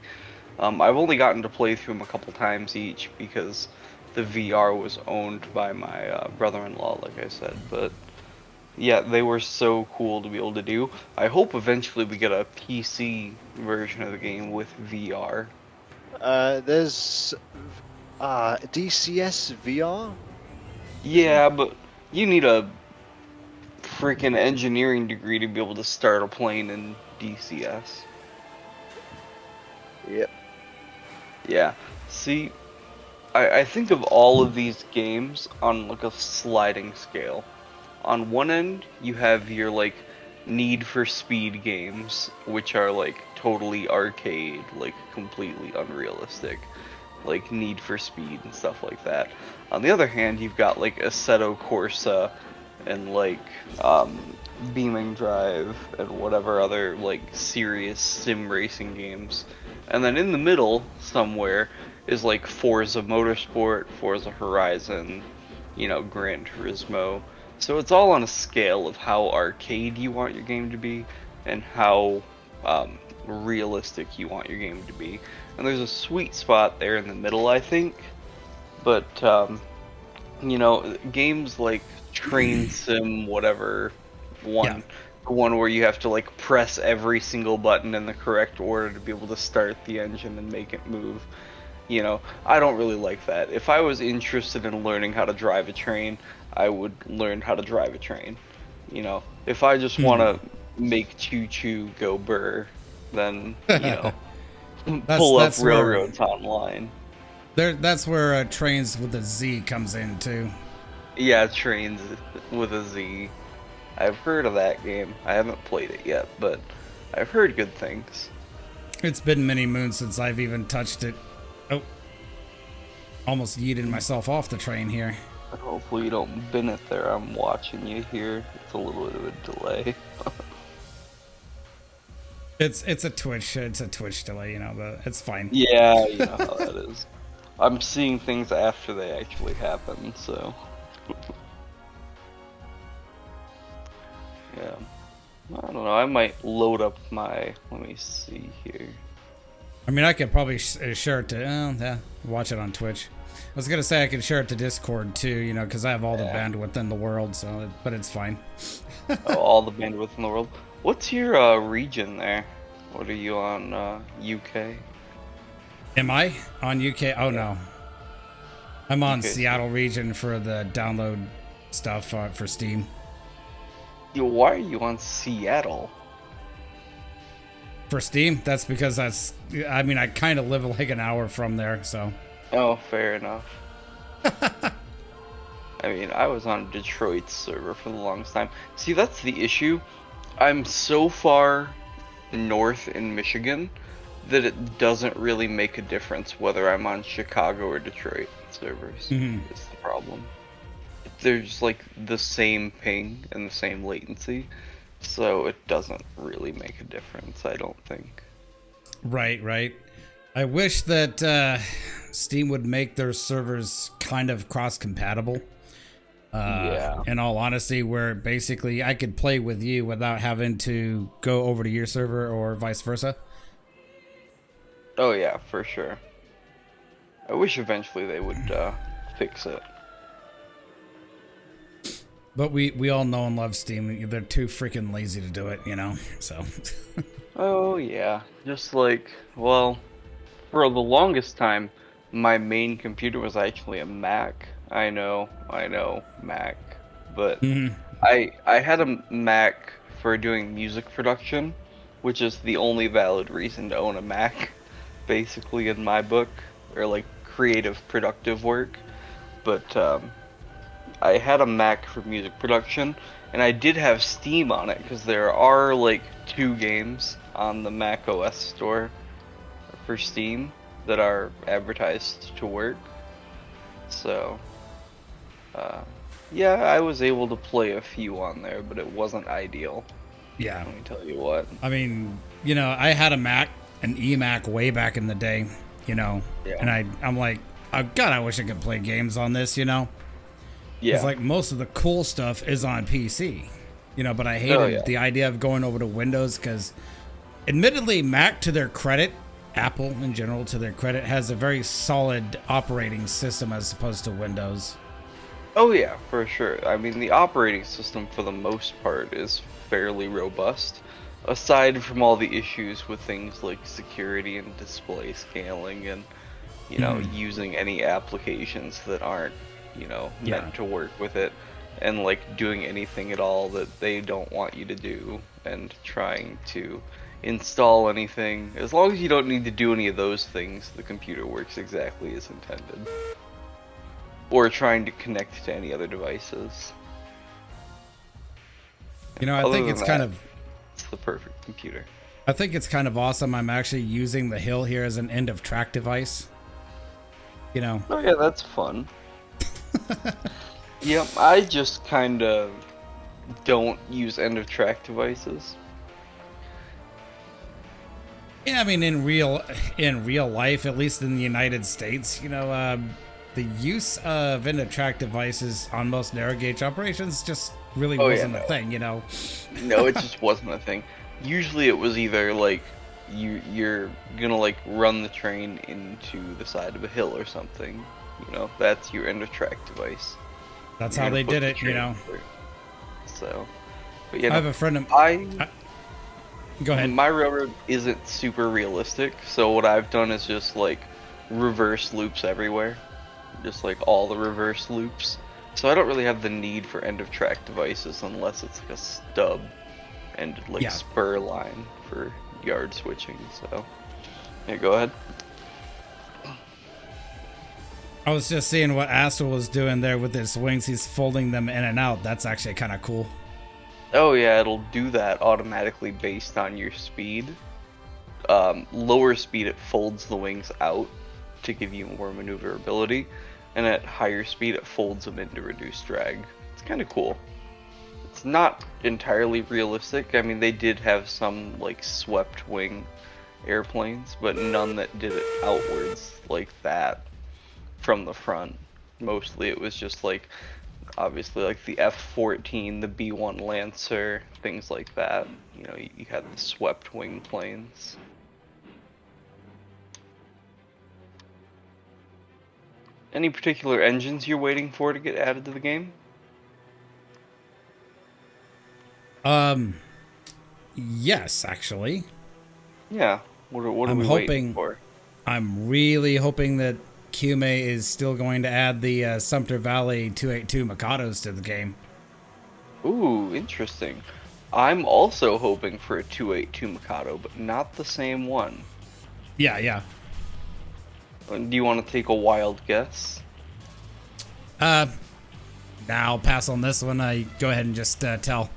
I've only gotten to play through them a couple times each because the VR was owned by my brother-in-law, like I said. But yeah, they were so cool to be able to do. I hope eventually we get a PC version of the game with VR. There's DCS VR. Yeah, but you need a freaking engineering degree to be able to start a plane in DCS. Yep. Yeah. See, I think of all of these games on like a sliding scale. On one end, you have your like Need for Speed games, which are like totally arcade, like completely unrealistic, like Need for Speed and stuff like that. On the other hand, you've got like Assetto Corsa and like Beaming Drive and whatever other like serious sim racing games. And then in the middle somewhere is like Forza Motorsport, Forza Horizon, you know, Gran Turismo. So it's all on a scale of how arcade you want your game to be and how realistic you want your game to be. And there's a sweet spot there in the middle, I think. But you know, games like Train Sim, whatever one, one where you have to like press every single button in the correct order to be able to start the engine and make it move. You know, I don't really like that. If I was interested in learning how to drive a train, I would learn how to drive a train. You know, if I just want to make choo choo go burr, then you know, pull up railroads online. That's where Trains with a Z comes in too. Yeah, Trains with a Z. I've heard of that game. I haven't played it yet, but I've heard good things. It's been many moons since I've even touched it. Oh, almost yeeted myself off the train here. Hopefully you don't bin it there. I'm watching you here. It's a little bit of a delay. It's a Twitch delay, you know, but it's fine. Yeah, you know how that is. I'm seeing things after they actually happen, so. Yeah. I don't know, I might load up my, let me see here. I mean, I could probably share it to, watch it on Twitch. I was gonna say I could share it to Discord too, you know, because I have all the bandwidth in the world, so, but it's fine. Oh, all the bandwidth in the world. What's your region there? What are you on, UK? Am I on UK? Oh no. I'm on Okay. Seattle region for the download stuff for Steam. Yo, why are you on Seattle? For Steam? That's because I mean, I kind of live like an hour from there, so. Oh, fair enough. I mean, I was on Detroit's server for the longest time. See, that's the issue. I'm so far north in Michigan that it doesn't really make a difference whether I'm on Chicago or Detroit servers. It's the problem. There's like the same ping and the same latency, so it doesn't really make a difference, I don't think. Right. I wish that Steam would make their servers kind of cross-compatible. Yeah. In all honesty, where basically I could play with you without having to go over to your server or vice versa. Oh yeah, for sure. I wish eventually they would fix it. But we all know and love Steam. They're too freaking lazy to do it, you know? So. Oh yeah, just like, well, for the longest time, my main computer was actually a Mac. I know, Mac. But I had a Mac for doing music production, which is the only valid reason to own a Mac, basically in my book, or like creative productive work. But I had a Mac for music production, and I did have Steam on it, because there are like 2 games on the Mac OS store for Steam. that are advertised to work. So, yeah, I was able to play a few on there, but it wasn't ideal. Yeah. Let me tell you what. I mean, I had a Mac, an eMac way back in the day, Yeah. and I'm like, oh, God, I wish I could play games on this, Yeah. It's like most of the cool stuff is on PC, but I hated the idea of going over to Windows because, admittedly, Mac, to their credit, Apple in general, to their credit, has a very solid operating system as opposed to Windows. Oh yeah, for sure. I mean, the operating system for the most part is fairly robust, aside from all the issues with things like security and display scaling and, using any applications that aren't, meant to work with it, and like doing anything at all that they don't want you to do, and trying to install anything. As long as you don't need to do any of those things, the computer works exactly as intended. Or trying to connect to any other devices. I Other think than it's that, kind of it's the perfect computer. I think it's kind of awesome. I'm actually using the Hill here as an end of track device. Oh yeah, that's fun. Yep, I just kind of don't use end of track devices. Yeah, I mean, in real life, at least in the United States, the use of end of track devices on most narrow gauge operations just really wasn't a thing. No, it just wasn't a thing. Usually, it was either like you're gonna like run the train into the side of a hill or something. That's your end of track device. That's You're how gonna they put did the it. train through. So, but I have a friend of Go ahead. My railroad isn't super realistic, so what I've done is just like reverse loops everywhere. Just like all the reverse loops. So I don't really have the need for end of track devices unless it's like a stub and like spur line for yard switching. So yeah, go ahead. I was just seeing what Astral was doing there with his wings. He's folding them in and out. That's actually kind of cool. Oh yeah, it'll do that automatically based on your speed. Lower speed, it folds the wings out to give you more maneuverability, and at higher speed, it folds them in to reduce drag. It's kind of cool. It's not entirely realistic. I mean, they did have some like swept wing airplanes, but none that did it outwards like that from the front. Mostly it was just like, obviously like the F-14, the B-1 Lancer, things like that. You had the swept wing planes. Any particular engines you're waiting for to get added to the game? Yes, actually. Yeah. What are we waiting for? I'm really hoping that QMA is still going to add the Sumter Valley 282 Mikados to the game. Ooh, interesting. I'm also hoping for a 282 Mikado, but not the same one. Yeah. Do you want to take a wild guess? Now I'll pass on this one. Go ahead and just tell.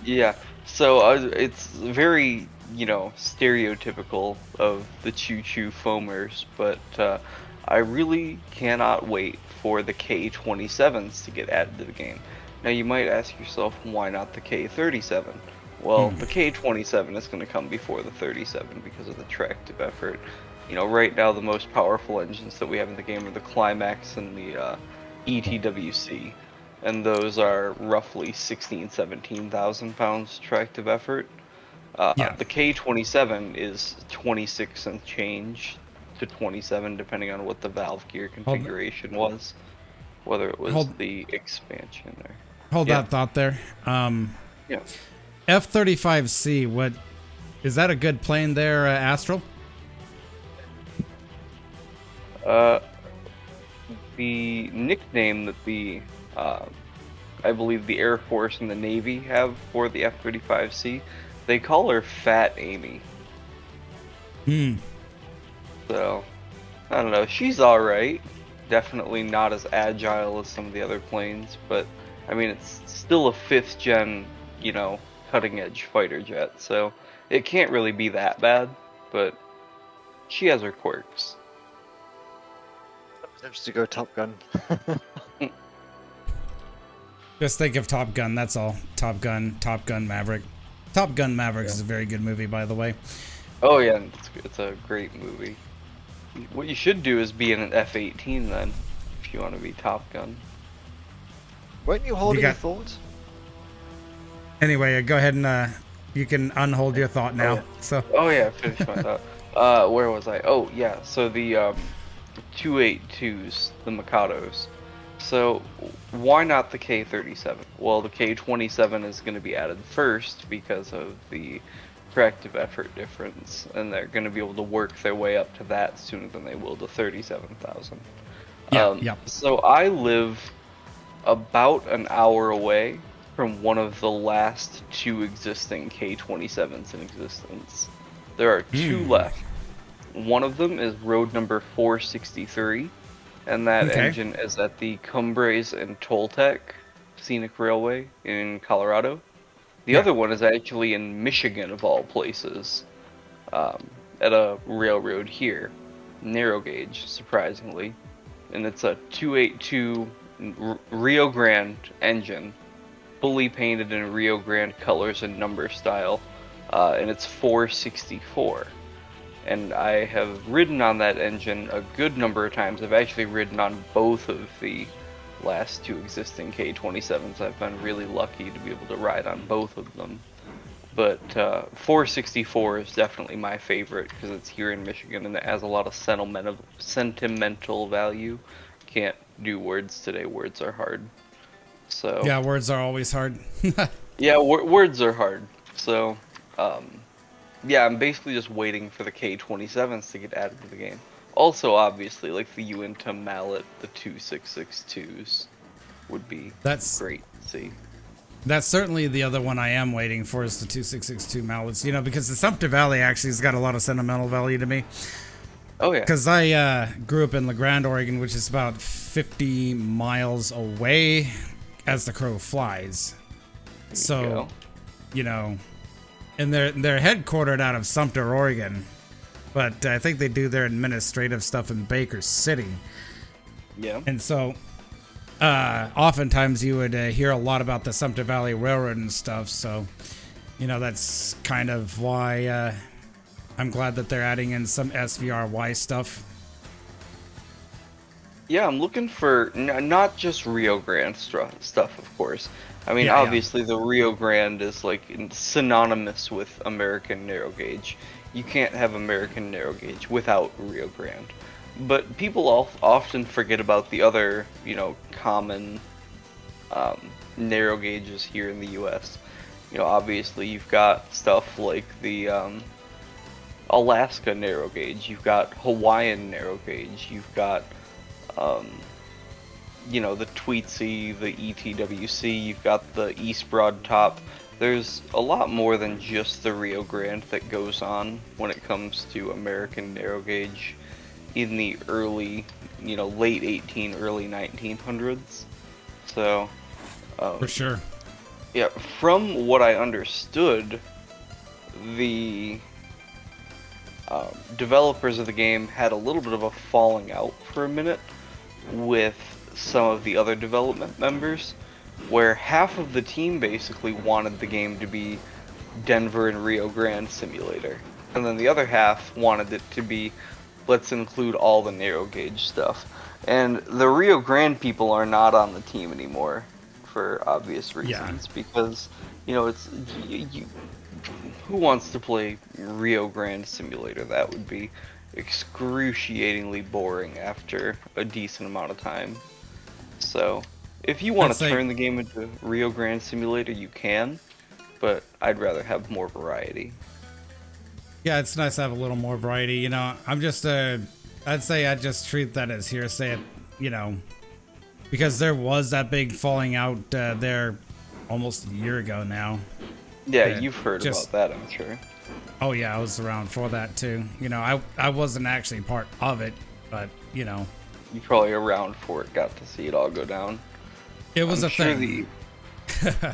Yeah. So it's very, stereotypical of the choo-choo foamers, but I really cannot wait for the K-27s to get added to the game. Now you might ask yourself, why not the K-37? Well, the K-27 is going to come before the 37 because of the tractive effort. Right now the most powerful engines that we have in the game are the Climax and the ETWC, and those are roughly 17,000 pounds tractive effort. The K-27 is 26 and change to 27, depending on what the valve gear configuration was, whether it was the expansion or... Hold that thought there. Yeah. F-35C, what is that a good plane there, Astral? The nickname that I believe the Air Force and the Navy have for the F-35C, they call her Fat Amy. So, I don't know, she's alright. Definitely not as agile as some of the other planes, but I mean, it's still a 5th gen, cutting edge fighter jet, so it can't really be that bad, but she has her quirks. Tips to go Top Gun. Just think of Top Gun, that's all. Top Gun Maverick. Top Gun Maverick is a very good movie, by the way. Oh yeah, it's a great movie. What you should do is be in an F-18 then, if you want to be Top Gun. Weren't you holding got- your thoughts? Anyway, go ahead and you can unhold your thought now. So Oh yeah, finish my thought. Where was I? Oh yeah, so the 282s, the Mikados. So why not the K-37? Well, the K-27 is going to be added first because of the corrective effort difference, and they're going to be able to work their way up to that sooner than they will to 37,000. yeah. So I live about an hour away from one of the last two existing K-27s in existence. There are two left. One of them is road number 463, and that Okay. engine is at the Cumbres and Toltec Scenic Railway in Colorado. The Yeah. other one is actually in Michigan, of all places, at a railroad here, narrow gauge, surprisingly, and it's a 282 Rio Grande engine, fully painted in Rio Grande colors and number style, and it's 464. And I have ridden on that engine a good number of times. I've actually ridden on both of the last two existing K-27s. I've been really lucky to be able to ride on both of them. But 464 is definitely my favorite because it's here in Michigan and it has a lot of sentimental value. Can't do words today. Words are hard. So Yeah, words are always hard. yeah, words are hard. So yeah, I'm basically just waiting for the K-27s to get added to the game. Also, obviously, like the Uinta Mallet, the 2662s would be great to see. That's certainly the other one I am waiting for is the 2662 Mallets, you know, because the Sumter Valley actually has got a lot of sentimental value to me. Oh, yeah. Because I grew up in La Grande, Oregon, which is about 50 miles away as the crow flies. So, you know, and they're headquartered out of Sumter, Oregon, but I think they do their administrative stuff in Baker City. Yeah. And so, oftentimes you would hear a lot about the Sumter Valley Railroad and stuff. So, you know, that's kind of why I'm glad that they're adding in some SVRY stuff. Yeah, I'm looking for not just Rio Grande stuff, of course. I mean, Yeah, obviously the Rio Grande is like synonymous with American narrow gauge. You can't have American narrow gauge without Rio Grande. But people often forget about the other, you know, common narrow gauges here in the U.S. You know, obviously you've got stuff like the Alaska narrow gauge. You've got Hawaiian narrow gauge. You've got you know, the Tweetsy, the ETWC, you've got the East Broad Top. There's a lot more than just the Rio Grande that goes on when it comes to American narrow gauge in the early, you know, late early 1900s. So, For sure. yeah, from what I understood, the developers of the game had a little bit of a falling out for a minute with some of the other development members, where half of the team basically wanted the game to be Denver and Rio Grande Simulator, and then the other half wanted it to be, let's include all the narrow gauge stuff. And the Rio Grande people are not on the team anymore for obvious reasons, because, you know, it's who wants to play Rio Grande Simulator? That would be excruciatingly boring after a decent amount of time. So, if you want to turn the game into Rio Grande Simulator, you can, but I'd rather have more variety. Yeah, it's nice to have a little more variety. You know, I'm just, I'd say I'd just treat that as hearsay, you know, because there was that big falling out there almost a year ago now. Yeah, you've heard about that, I'm sure. Oh yeah, I was around for that too. You know, I wasn't actually part of it, but you know, you probably around for it, got to see it all go down. It was a thing.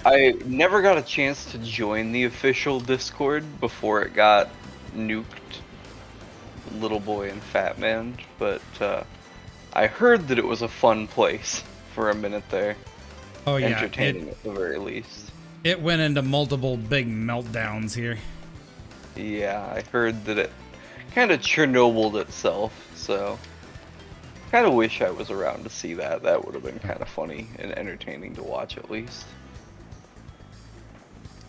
I never got a chance to join the official Discord before it got nuked, Little Boy and Fat Man, but I heard that it was a fun place for a minute there. Oh yeah, Entertaining at the very least. it went into multiple big meltdowns here. Yeah, I heard that it kind of Chernobyled itself, so kind of wish I was around to see that. That would have been kind of funny and entertaining to watch at least.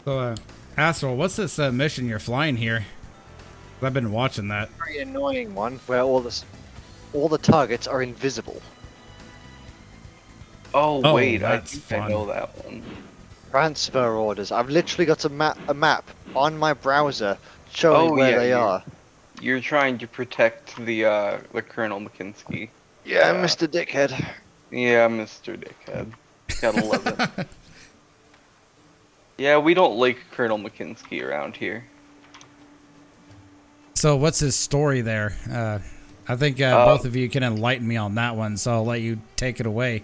So, Astral, what's this mission you're flying here? I've been watching that. Very annoying one where all the targets are invisible. Oh, wait, I that's think fun. I know that one. Transfer orders. I've literally got a map on my browser showing Oh, where yeah, they you're- are. You're trying to protect the Colonel McKinsky. Yeah, Uh, Mr. Dickhead. Yeah, Mr. Dickhead. Gotta love it. Yeah, we don't like Colonel McKinsky around here. So, what's his story there? I think both of you can enlighten me on that one, so I'll let you take it away.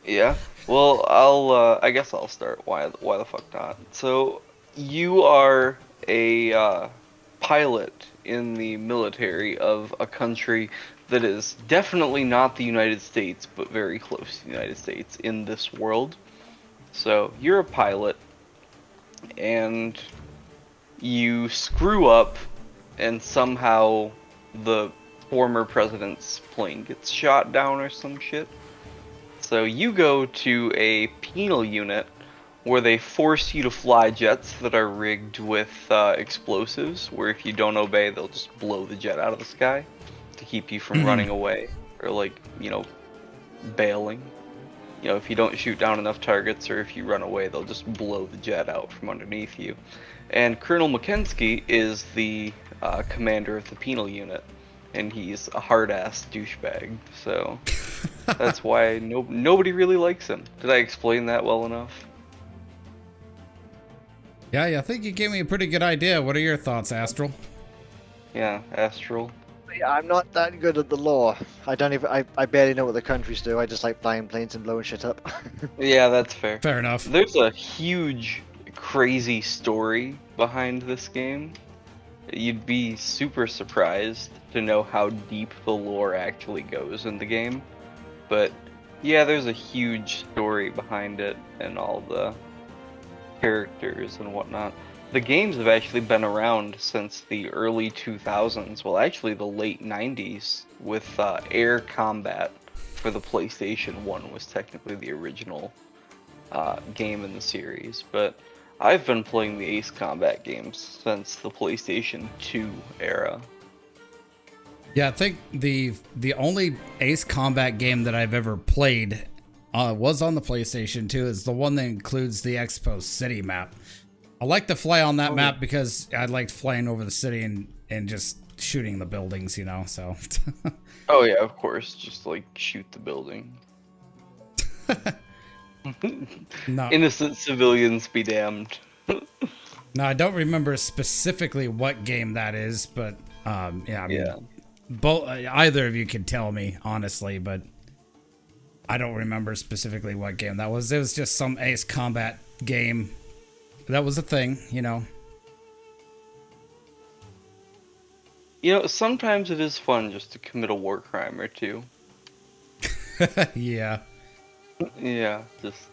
Yeah. Well, I guess I'll start. Why the fuck not? So, you are a pilot in the military of a country that is definitely not the United States, but very close to the United States in this world. So, you're a pilot, and you screw up, and somehow the former president's plane gets shot down or some shit. So you go to a penal unit where they force you to fly jets that are rigged with explosives, where if you don't obey, they'll just blow the jet out of the sky to keep you from running away or, like, you know, bailing. You know, if you don't shoot down enough targets or if you run away, they'll just blow the jet out from underneath you. And Colonel McKinsky is the commander of the penal unit, and he's a hard-ass douchebag, so that's why nobody really likes him. Did I explain that well enough? Yeah, I think you gave me a pretty good idea. What are your thoughts, Astral? Yeah, Astral. Yeah, I'm not that good at the law. I barely know what the countries do. I just like flying planes and blowing shit up. Yeah, that's fair. Fair enough. There's a huge, crazy story behind this game. You'd be super surprised to know how deep the lore actually goes in the game. But yeah, there's a huge story behind it and all the characters and whatnot. The games have actually been around since the early 2000s, well actually the late 90s, with air combat for the PlayStation 1 was technically the original game in the series, but I've been playing the Ace Combat games since the PlayStation 2 era. Yeah, I think the only Ace Combat game that I've ever played was on the PlayStation 2. Is the one that includes the Expo City map. I like to fly on that map because I liked flying over the city and just shooting the buildings, you know, so. Oh yeah, of course, just like shoot the building. No, Innocent civilians be damned. no, I don't remember specifically what game that is, but yeah, I mean, Yeah. both either of you could tell me honestly, but I don't remember specifically what game that was. It was just some Ace Combat game. That was a thing, you know. You know, sometimes it is fun just to commit a war crime or two. Yeah. Yeah, just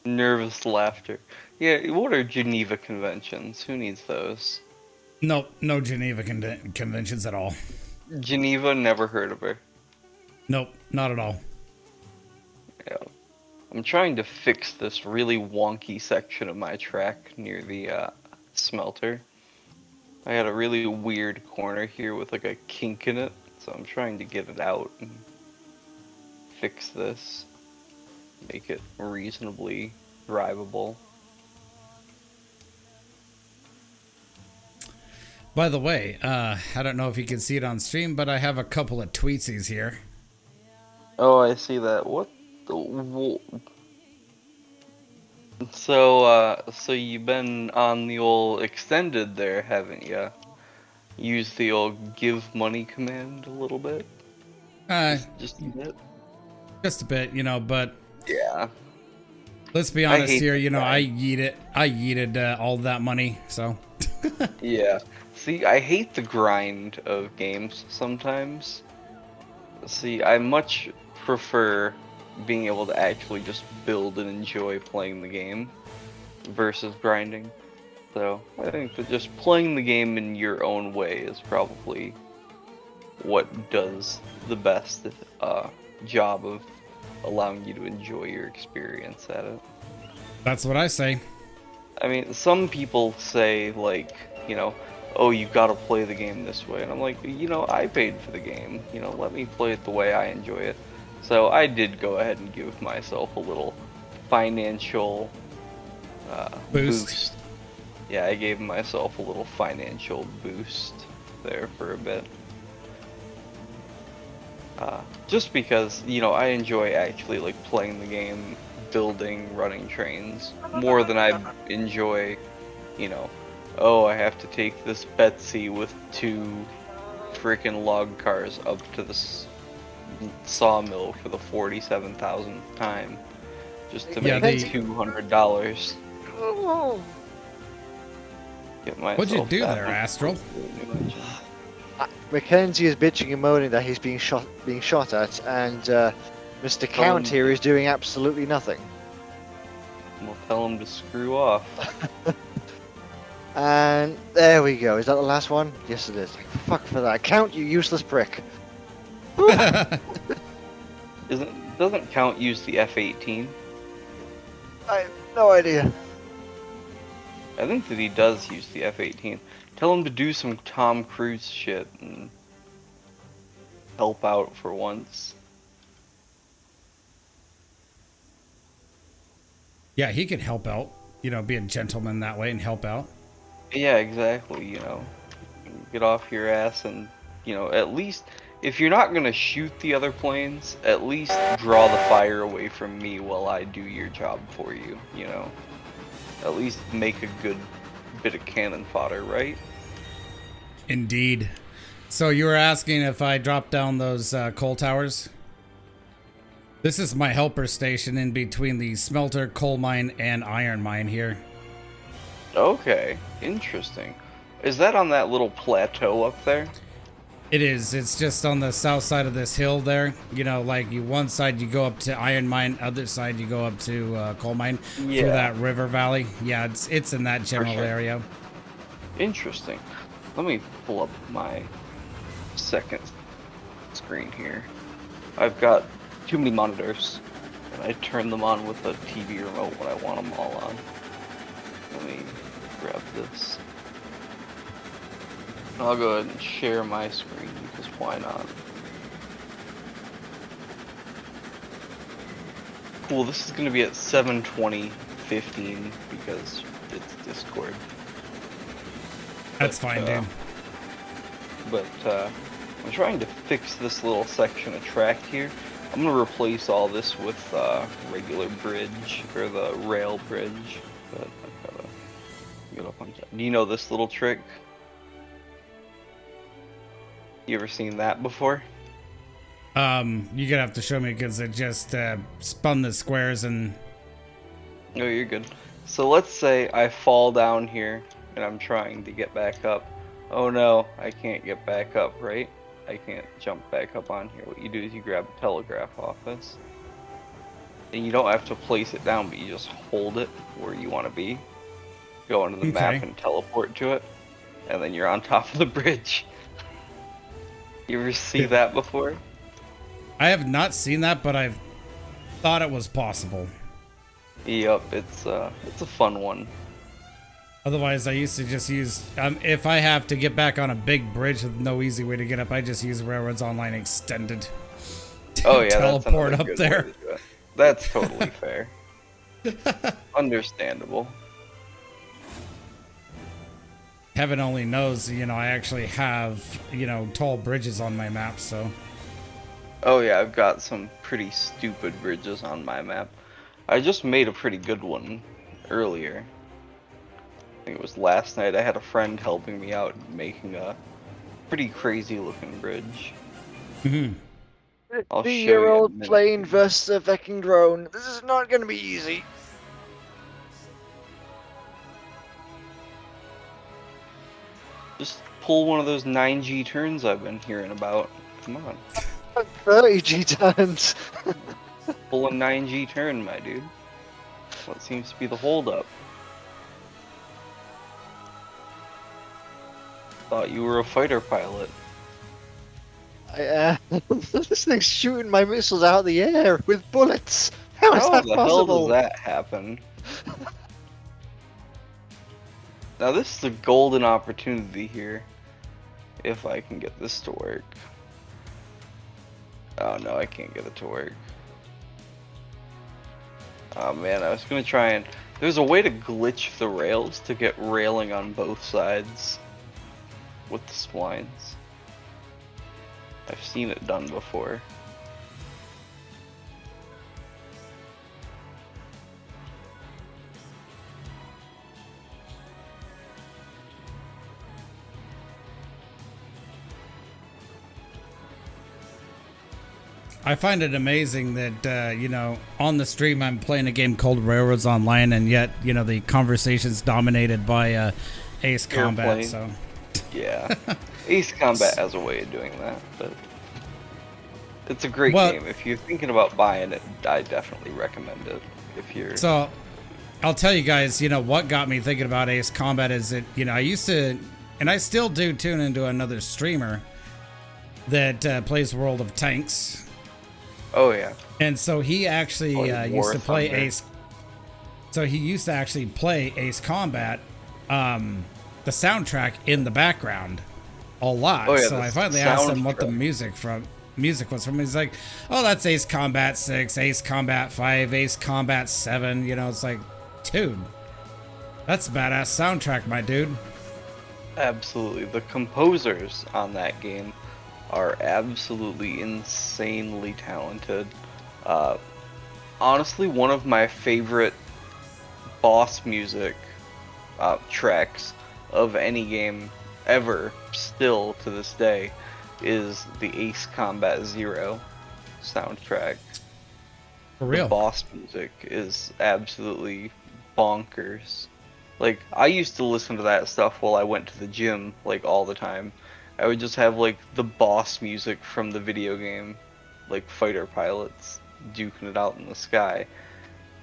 nervous laughter. Yeah, what are Geneva Conventions? Who needs those? Nope, no Geneva conventions at all. Geneva, never heard of her. Nope, not at all. Yeah. I'm trying to fix this really wonky section of my track near the smelter. I had a really weird corner here with like a kink in it, so I'm trying to get it out and fix this. Make it reasonably drivable. By the way, I don't know if you can see it on stream, but I have a couple of tweetsies here. Oh, I see that. What the? So you've been on the old extended there, haven't you? Use the old give money command a little bit. Just a bit. Just a bit, you know, but Yeah. let's be I honest hate here. that You know, guy. I yeeted all that money, so. Yeah. See, I hate the grind of games sometimes. See, I much prefer being able to actually just build and enjoy playing the game versus grinding. So I think that just playing the game in your own way is probably what does the best job of allowing you to enjoy your experience at it. That's what I say. I mean, some people say, like, you know, oh, you gotta play the game this way. And I'm like, you know, I paid for the game. You know, let me play it the way I enjoy it. So I did go ahead and give myself a little financial boost. Yeah, I gave myself a little financial boost there for a bit. Just because, you know, I enjoy actually like playing the game, building, running trains more than I enjoy, you know, oh, I have to take this Betsy with 2 freaking log cars up to the sawmill for the 47,000th time just to Yeah, make they- $200. Get What'd you myself do that there, much Astral? closer to a new engine. Mackenzie is bitching and moaning that he's being shot at, and Mr. Count him- here is doing absolutely nothing. We'll tell him to screw off. And there we go. Is that the last one? Yes, it is. Fuck for that. Count, you useless prick. Doesn't Count use the F-18? I have no idea. I think that he does use the F-18. Tell him to do some Tom Cruise shit and help out for once. Yeah, he could help out. You know, be a gentleman that way and help out. Yeah, exactly, you know. Get off your ass and, you know, at least, if you're not gonna shoot the other planes, at least draw the fire away from me while I do your job for you, you know. At least make a good bit of cannon fodder, right? Indeed. So you were asking if I dropped down those coal towers? This is my helper station in between the smelter, coal mine, and iron mine here. Okay, interesting. Is that on that little plateau up there? It is. It's just on the south side of this hill there. You know, like you one side you go up to iron mine, other side you go up to coal mine Yeah. through that river valley. Yeah, it's in that general sure. area. Interesting. Let me pull up my second screen here. I've got too many monitors, and I turn them on with a TV remote when I want them all on. Let me grab this. I'll go ahead and share my screen, because why not? Cool, this is going to be at 7:20:15 because it's Discord. That's fine, dude. But I'm trying to fix this little section of track here. I'm gonna replace all this with regular bridge, or the rail bridge. But I've gotta get up on top. Do you know this little trick? You ever seen that before? You're gonna have to show me because it just spun the squares and No, you're good. So let's say I fall down here and I'm trying to get back up. Oh no, I can't get back up, right? I can't jump back up on here. What you do is you grab a telegraph office. And you don't have to place it down, but you just hold it where you want to be. Go into the map Okay. and teleport to it. And then you're on top of the bridge. You ever see that before? I have not seen that, but I've thought it was possible. Yup, it's a fun one. Otherwise, I used to just use, if I have to get back on a big bridge with no easy way to get up, I just use Railroads Online Extended. to Oh yeah, teleport that's up good there. way to do it. That's totally fair. Understandable. Heaven only knows, you know, I actually have, you know, tall bridges on my map, so. Oh yeah, I've got some pretty stupid bridges on my map. I just made a pretty good one earlier. I think it was last night. I had a friend helping me out making a pretty crazy looking bridge. I'll show you in a 3-year-old minute. plane versus a Viking drone. This is not going to be easy. Just pull one of those 9G turns I've been hearing about. Come on. 30 G turns. Full of 9G turn, my dude. What seems to be the holdup? Thought you were a fighter pilot. This thing's shooting my missiles out of the air with bullets. How is How that the hell possible? does that happen? Now this is a golden opportunity here. If I can get this to work. Oh no, I can't get it to work. Oh man, I was gonna try and... There's a way to glitch the rails to get railing on both sides with the splines. I've seen it done before. I find it amazing that, you know, on the stream I'm playing a game called Railroads Online, and yet, you know, the conversation's dominated by Ace Combat, Airplane. so... Yeah. Ace Combat has a way of doing that, but... It's a great Well- game. If you're thinking about buying it, I definitely recommend it. If you're... So, I'll tell you guys, you know, what got me thinking about Ace Combat is that, you know, I used to, and I still do tune into another streamer that plays World of Tanks. Oh yeah. And so he actually Like used War to play Thunder. Ace. So he used to actually play Ace Combat, the soundtrack in the background, a lot. Oh, yeah, so the I finally asked him what the soundtrack. music was from. He's like, "Oh, that's Ace Combat 6, Ace Combat 5, Ace Combat 7." You know, it's like, dude, that's a badass soundtrack, my dude. Absolutely. The composers on that game are absolutely insanely talented. Honestly, one of my favorite boss music tracks of any game ever, still to this day, is the Ace Combat Zero soundtrack. For real. The boss music is absolutely bonkers. Like, I used to listen to that stuff while I went to the gym, like, all the time. I would just have, like, the boss music from the video game, like, fighter pilots duking it out in the sky.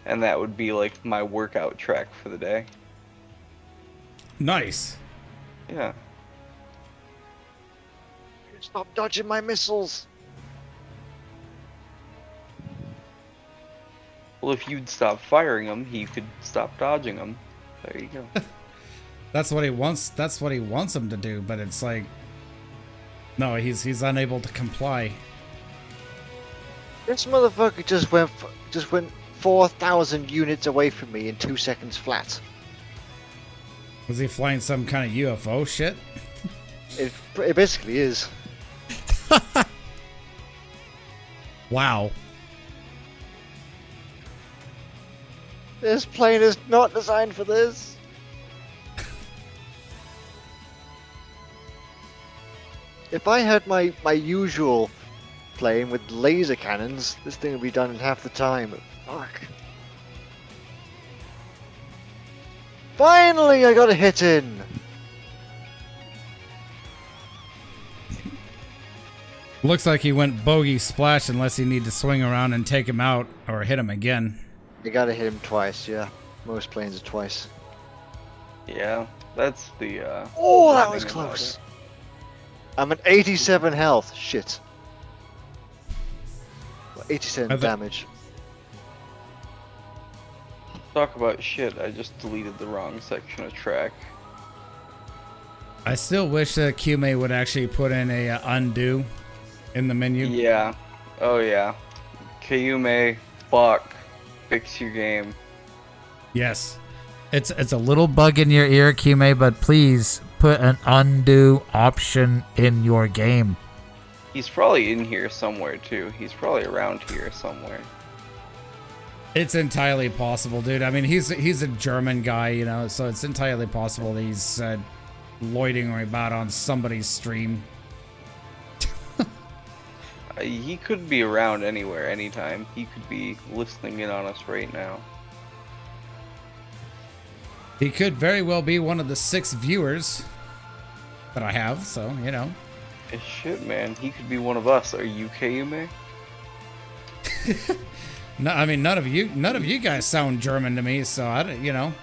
And that would be, like, my workout track for the day. Nice. Yeah. Stop dodging my missiles. Well, if you'd stop firing them, he could stop dodging them. There you go. That's what he wants. That's what he wants him to do. But it's like, no, he's unable to comply. This motherfucker just went 4,000 units away from me in 2 seconds flat. Was he flying some kind of UFO shit? It basically is. Wow. This plane is not designed for this. If I had my usual plane with laser cannons, this thing would be done in half the time. Fuck. Finally, I got a hit in. Looks like he went bogey splash unless you need to swing around and take him out or hit him again. You gotta hit him twice, yeah. Most planes are twice. Yeah, that's the, Oh, that thing was about close. it. I'm at 87 health. Shit. 87 I thi- damage. Talk about shit, I just deleted the wrong section of track. I still wish that QMA would actually put in a undo in the menu. Yeah. Oh yeah. Kayume, fuck. Fix your game. Yes. It's a little bug in your ear, QMA, but please put an undo option in your game. He's probably in here somewhere too. He's probably around here somewhere. It's entirely possible, dude. I mean, he's a German guy, you know, so it's entirely possible that he's loitering about on somebody's stream. He could be around anywhere, anytime. He could be listening in on us right now. He could very well be one of the 6 viewers that I have, so, you know. Shit, man, he could be one of us. Are you Kayume? No, I mean none of you guys sound German to me, so I don't, you know.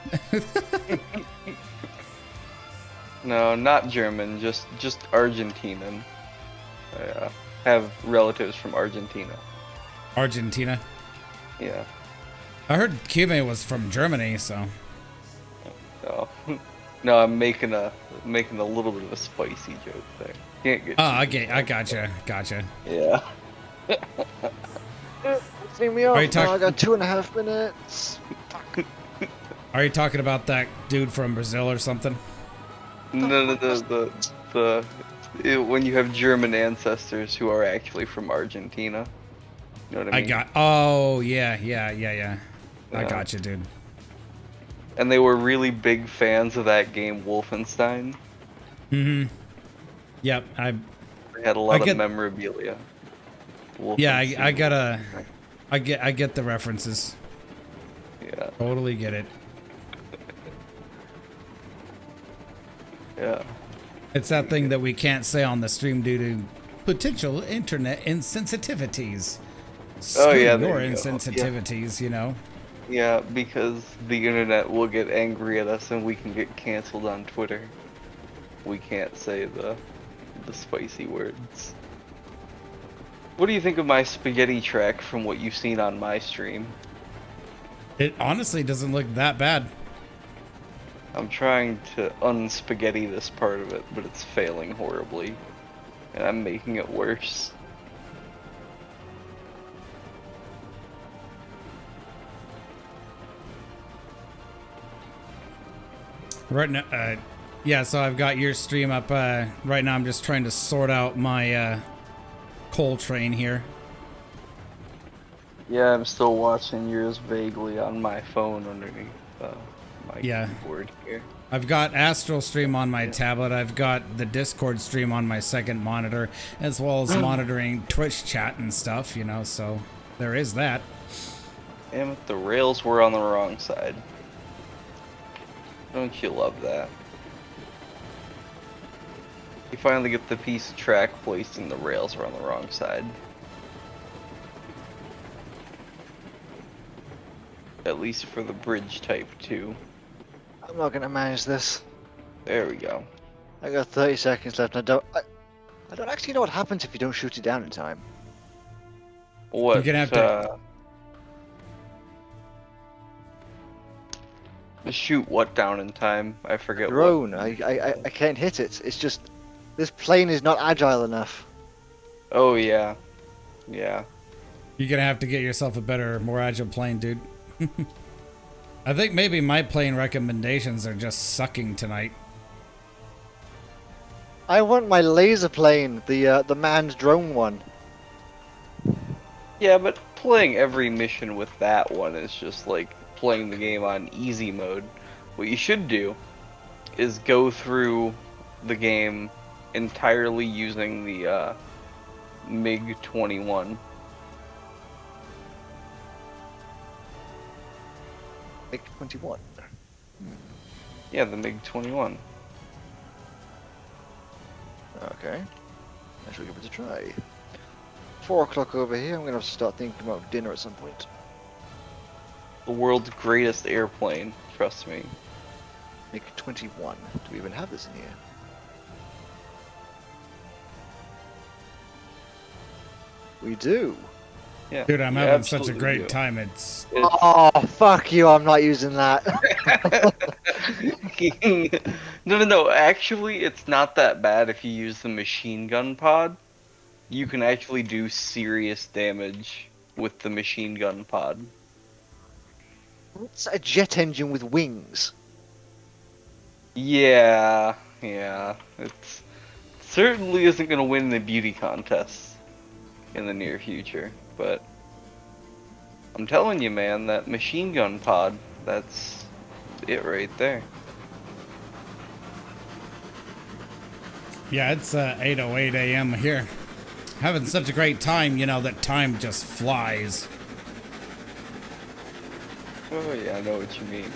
No, not German, just Argentinian. I have relatives from Argentina. Argentina. Yeah. I heard Kime was from Germany, so. No, no, I'm making a little bit of a spicy joke there. Can't get. Oh, too I gotcha. Yeah. Leave me off Are you now, talk- I got 2.5 minutes. Are you talking about that dude from Brazil or something? No, when you have German ancestors who are actually from Argentina. You know what I mean? Oh, yeah. I Yeah. gotcha, dude. And they were really big fans of that game Wolfenstein. Mm-hmm. Yep, They had a lot get- of memorabilia. yeah, Wolfenstein. I get the references. Yeah. Totally get it. Yeah. It's that thing that we can't say on the stream due to potential internet insensitivities. Screw yeah, your there you go. insensitivities, you know. Yeah, because the internet will get angry at us and we can get canceled on Twitter. We can't say the spicy words. What do you think of my spaghetti track from what you've seen on my stream? It honestly doesn't look that bad. I'm trying to unspaghetti this part of it, but it's failing horribly. And I'm making it worse. Right now, yeah, so I've got your stream up. Right now I'm just trying to sort out my coal train here. Yeah, I'm still watching yours vaguely on my phone underneath my keyboard here. I've got Astral Stream on my tablet. I've got the Discord stream on my second monitor, as well as monitoring Twitch chat and stuff, you know, so there is that. Damn it, the rails were on the wrong side. Don't you love that? You finally get the piece of track placed and the rails are on the wrong side. At least for the bridge type 2. I'm not gonna manage this. There we go. I got 30 seconds left and I don't actually know what happens if you don't shoot it down in time. What? You're gonna have to- Shoot what down in time? I forget Drone, what. I can't hit it. It's just, this plane is not agile enough. Oh yeah. Yeah. You're gonna have to get yourself a better, more agile plane, dude. I think maybe my plane recommendations are just sucking tonight. I want my laser plane, the manned drone one. Yeah, but playing every mission with that one is just like playing the game on easy mode. What you should do is go through the game entirely using the MiG-21. MiG-21. Yeah, the MiG-21. Okay. I shall give it a try. 4 o'clock over here, I'm gonna have to start thinking about dinner at some point. The world's greatest airplane, trust me. MiG-21. Do we even have this in here? We do. Yeah. Dude, I'm you having such a absolutely great do. time. It's Oh, fuck you, I'm not using that. No. Actually, it's not that bad if you use the machine gun pod. You can actually do serious damage with the machine gun pod. What's a jet engine with wings? Yeah. It certainly isn't going to win the beauty contest in the near future, but I'm telling you, man, that machine gun pod, that's it right there. yeah, it's 8:08 a.m. here. Having such a great time, you know, that time just flies. Oh yeah, I know what you mean.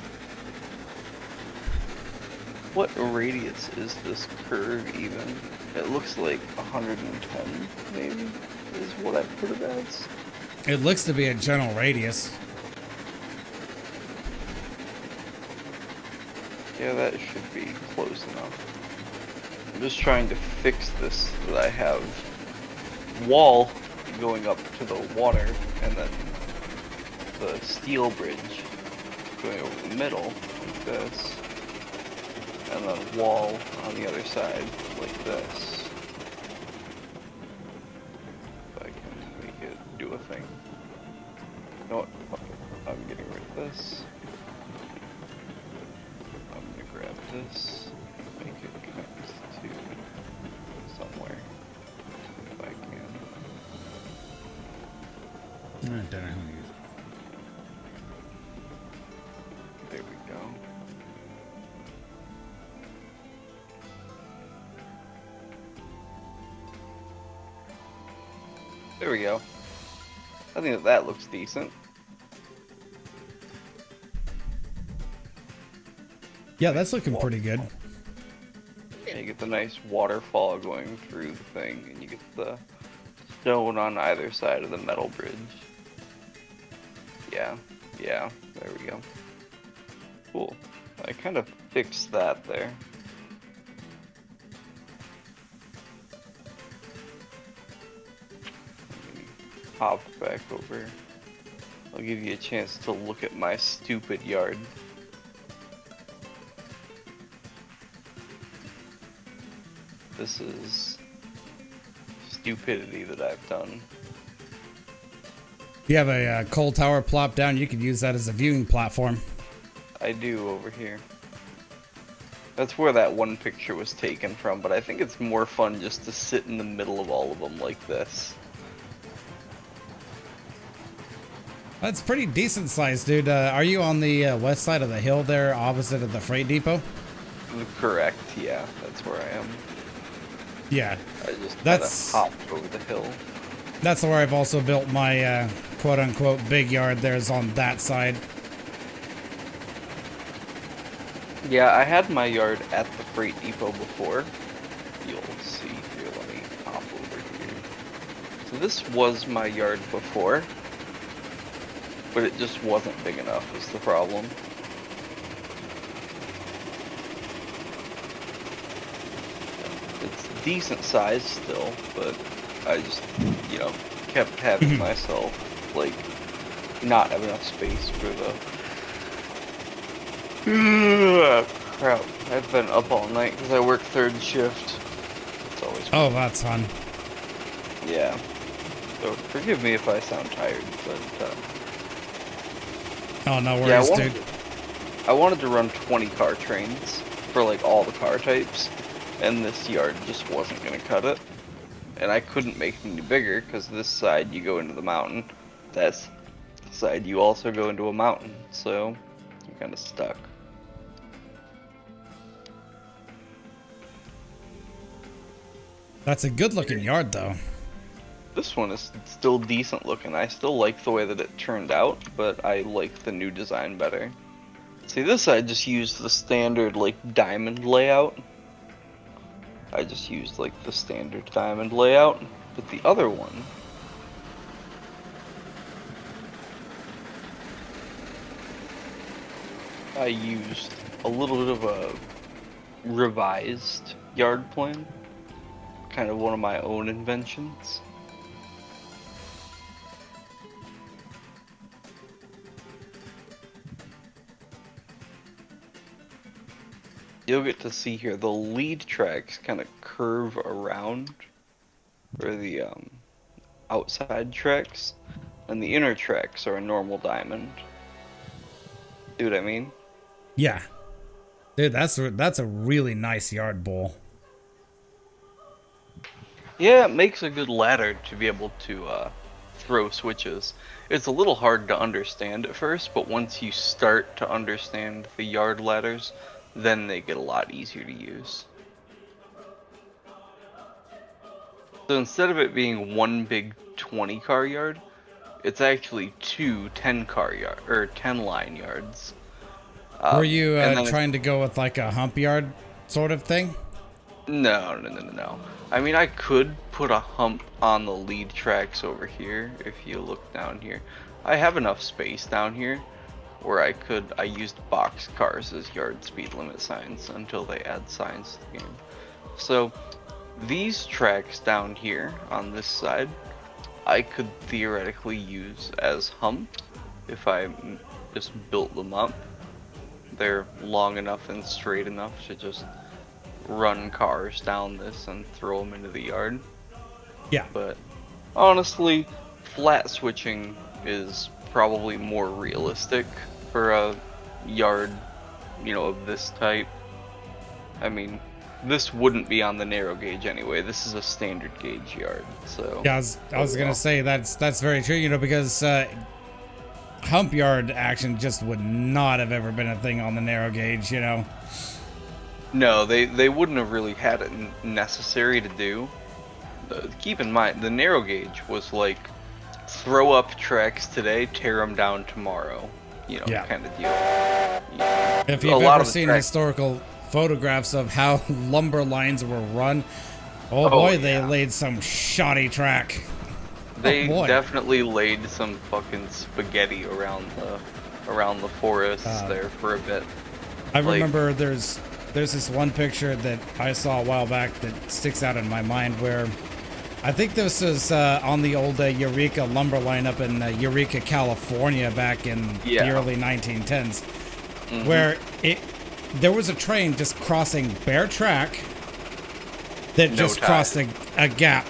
What radius is this curve even? It looks like 110 maybe is what I put it as. It looks to be a general radius. Yeah, that should be close enough. I'm just trying to fix this so that I have wall going up to the water and then the steel bridge going over the middle like this. And then wall on the other side like this. If I can make it do a thing. You know what? Fuck it. I'm getting rid of this. I'm gonna grab this, make it connect to somewhere, if I can. I don't know who to use. There we go. There we go. I think that looks decent. Yeah, that's looking pretty good. Yeah, you get the nice waterfall going through the thing, and you get the stone on either side of the metal bridge. Yeah, there we go. Cool. I kind of fixed that there. Hop back over. I'll give you a chance to look at my stupid yard. This is stupidity that I've done. If you have a coal tower plop down, you could use that as a viewing platform. I do over here. That's where that one picture was taken from, but I think it's more fun just to sit in the middle of all of them like this. That's pretty decent size, dude. Are you on the west side of the hill there, opposite of the freight depot? Correct, yeah, that's where I am. Yeah, I just that's hopped over the hill. That's where I've also built my quote-unquote big yard. There's on that side. Yeah, I had my yard at the freight depot before. You'll see here, let me hop over here. So this was my yard before, but it just wasn't big enough is the problem. It's decent size still, but I just, you know, kept having myself, like, not have enough space for the... Crap, I've been up all night because I work third shift. It's always Oh, that's fun. Yeah. So forgive me if I sound tired, but Oh, no yeah, worries, dude. I wanted to run 20 car trains for like all the car types, and this yard just wasn't gonna cut it. And I couldn't make it any bigger because this side you go into the mountain, that's the side you also go into a mountain, so you're kind of stuck. That's a good looking yard, though. This one is still decent looking. I still like the way that it turned out, but I like the new design better. See, this I just used the standard, like, diamond layout. I just used, like, the standard diamond layout. But the other one... I used a little bit of a revised yard plan. Kind of one of my own inventions. You'll get to see here the lead tracks kind of curve around where the outside tracks, and the inner tracks are a normal diamond. See what I mean? Yeah. Dude, that's a really nice yard bowl. Yeah, it makes a good ladder to be able to throw switches. It's a little hard to understand at first, but once you start to understand the yard ladders, then they get a lot easier to use. So instead of it being one big 20 car yard, it's actually two 10 car yard or 10 line yards. Were you and then trying to go with like a hump yard sort of thing? No, no, no, no, no. I mean, I could put a hump on the lead tracks over here if you look down here. I have enough space down here where I used box cars as yard speed limit signs until they add signs to the game. So these tracks down here on this side, I could theoretically use as humps if I just built them up. They're long enough and straight enough to just run cars down this and throw them into the yard. Yeah. But honestly, flat switching is probably more realistic for a yard, you know, of this type. I mean, this wouldn't be on the narrow gauge anyway. This is a standard gauge yard, so. Yeah, I was gonna say that's very true. You know, because hump yard action just would not have ever been a thing on the narrow gauge. You know. No, they wouldn't have really had it necessary to do. Keep in mind, the narrow gauge was like, throw up tracks today, tear them down tomorrow. You know, kind of deal. Yeah. If you've ever seen historical photographs of how lumber lines were run, oh boy, they laid some shoddy track. They definitely laid some fucking spaghetti around the forests there for a bit. I remember there's this one picture that I saw a while back that sticks out in my mind where I think this was on the old Eureka lumber line up in Eureka, California back in the early 1910s, where there was a train just crossing bare track that just crossed a gap.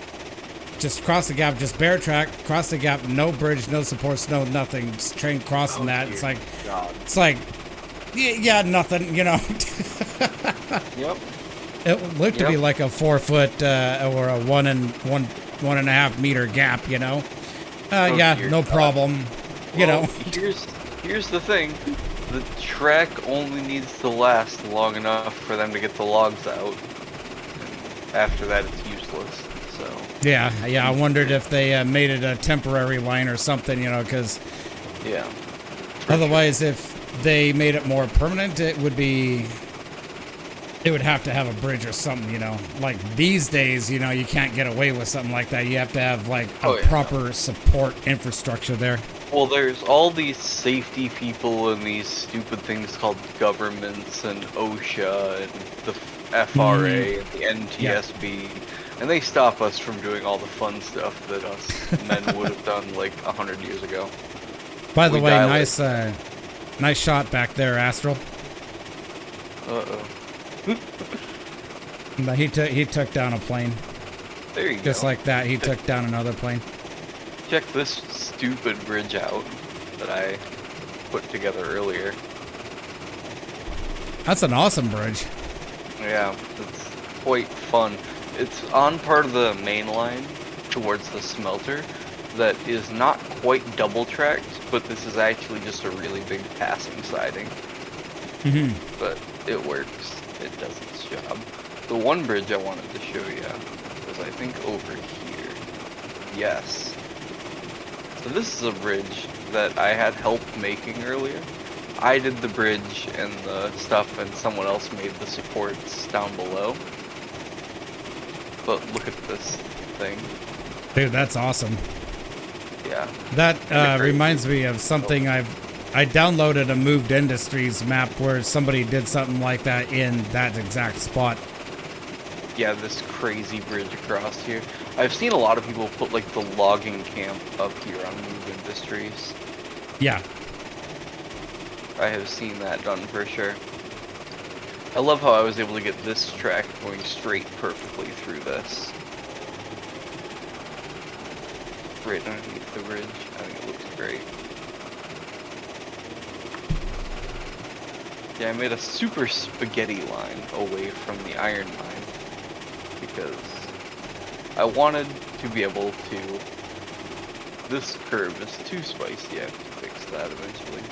Just crossed the gap, just bare track, crossed the gap, no bridge, no supports, no nothing. Just train crossing that. It's like, yeah, nothing, you know. Yep. It looked to be like a 4 foot or a 1.5 meter gap, you know. No problem. You know. Here's the thing. The track only needs to last long enough for them to get the logs out. And after that, it's useless. So. Yeah. I wondered if they made it a temporary line or something, you know, because. Yeah. Otherwise, if they made it more permanent, it would have to have a bridge or something, you know. Like these days, you know, you can't get away with something like that. You have to have like a proper support infrastructure there. Well, there's all these safety people and these stupid things called governments and OSHA and the FRA and the NTSB, and they stop us from doing all the fun stuff that us men would have done like 100 years ago. By the way, nice shot back there, Astral. He took down a plane. There you go. Just like that, he took down another plane. Check this stupid bridge out that I put together earlier. That's an awesome bridge. Yeah, it's quite fun. It's on part of the main line towards the smelter that is not quite double tracked, but this is actually just a really big passing siding. But it works. It does its job. The one bridge I wanted to show you was, I think, over here. Yes. So this is a bridge that I had help making earlier. I did the bridge and the stuff, and someone else made the supports down below. But look at this thing. Dude, that's awesome. Yeah. That reminds me of something I downloaded a Moved Industries map where somebody did something like that in that exact spot. Yeah, this crazy bridge across here. I've seen a lot of people put like the logging camp up here on Moved Industries. Yeah. I have seen that done for sure. I love how I was able to get this track going straight perfectly through this. Right underneath the bridge. I think it looks great. Yeah, I made a super spaghetti line away from the iron mine because I wanted to be able to... This curve is too spicy, I have to fix that eventually.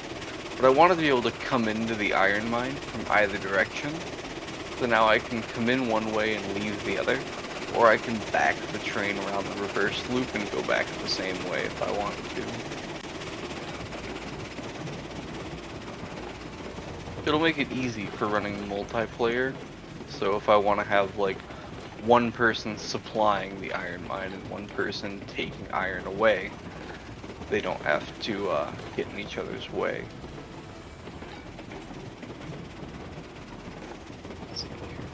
But I wanted to be able to come into the iron mine from either direction. So now I can come in one way and leave the other. Or I can back the train around the reverse loop and go back the same way if I wanted to. It'll make it easy for running multiplayer So if I want to have like one person supplying the iron mine and one person taking iron away, they don't have to get in each other's way. Let's see here.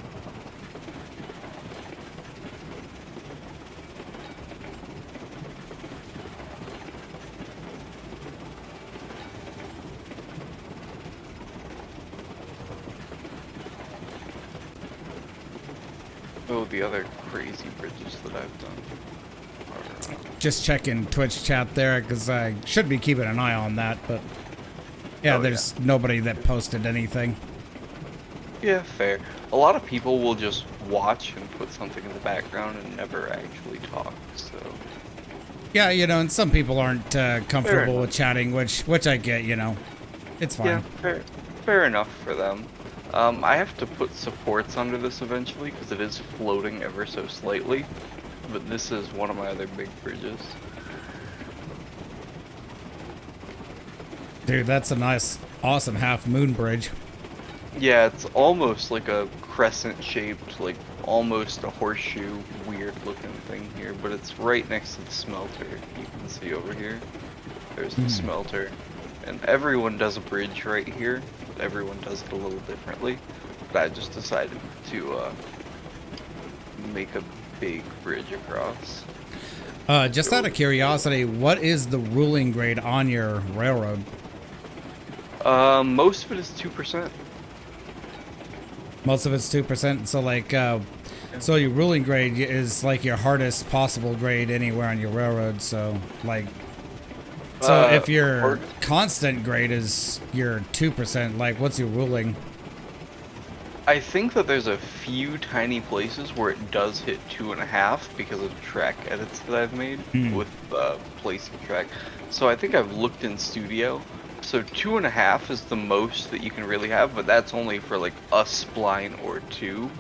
Oh, the other crazy bridges that I've done are Just checking Twitch chat there because I should be keeping an eye on that, but yeah, Oh, there's nobody that posted anything. yeah, fair. A lot of people will just watch and put something in the background and never actually talk, so Yeah, you know, and some people aren't comfortable enough. with chatting, which I get, you know. It's fine. yeah, fair enough for them. I have to put supports under this eventually because it is floating ever so slightly, but this is one of my other big bridges. Dude, that's a nice, awesome half moon bridge. Yeah, it's almost like a crescent shaped, like almost a horseshoe, weird looking thing here, but it's right next to the smelter. You can see over here. There's the smelter. And everyone does a bridge right here, but everyone does it a little differently. But I just decided to make a big bridge across. Just out of curiosity, what is the ruling grade on your railroad? Most of it is 2%. Most of it's 2%. So like, so your ruling grade is like your hardest possible grade anywhere on your railroad. So like, so if your hard- constant grade is your 2%, like what's your ruling? I think that there's a few tiny places where it does hit 2.5 because of track edits that I've made with placing track. So I think I've looked in Studio. So 2.5 is the most that you can really have, but that's only for like a spline or two.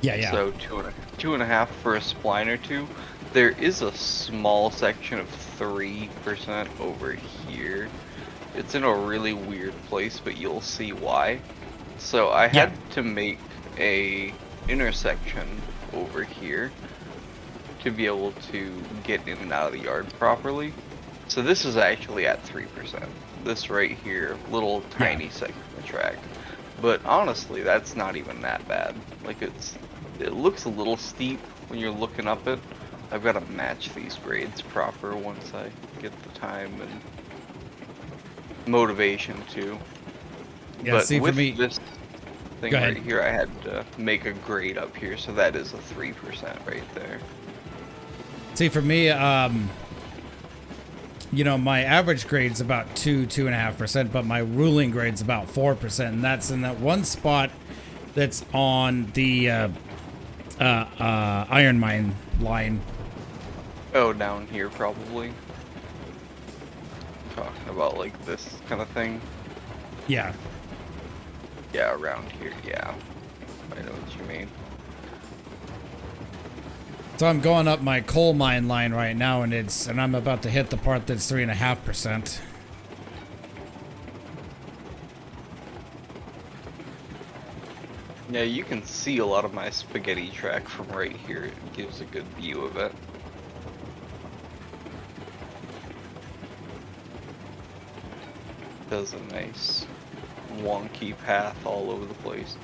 Yeah, yeah. So 2.5 for a spline or two. There is a small section of 3% over here. It's in a really weird place, but you'll see why. So I had to make a intersection over here to be able to get in and out of the yard properly. So this is actually at 3%. This right here, little tiny section of track. But honestly, that's not even that bad. Like it looks a little steep when you're looking up it. I've got to match these grades proper once I get the time and motivation to. Yeah, But see, for with me, this thing Go ahead. right here, I had to make a grade up here, so that is a 3% right there. see, for me, you know, my average grade's about 2.5%, but my ruling grade's about 4%, and that's in that one spot that's on the iron mine line. Oh, down here probably. Talking about like this kind of thing. Yeah. Yeah, around here, yeah. I know what you mean. So I'm going up my coal mine line right now, and I'm about to hit the part that's 3.5%. Yeah, you can see a lot of my spaghetti track from right here. It gives a good view of it. Does a nice wonky path all over the place.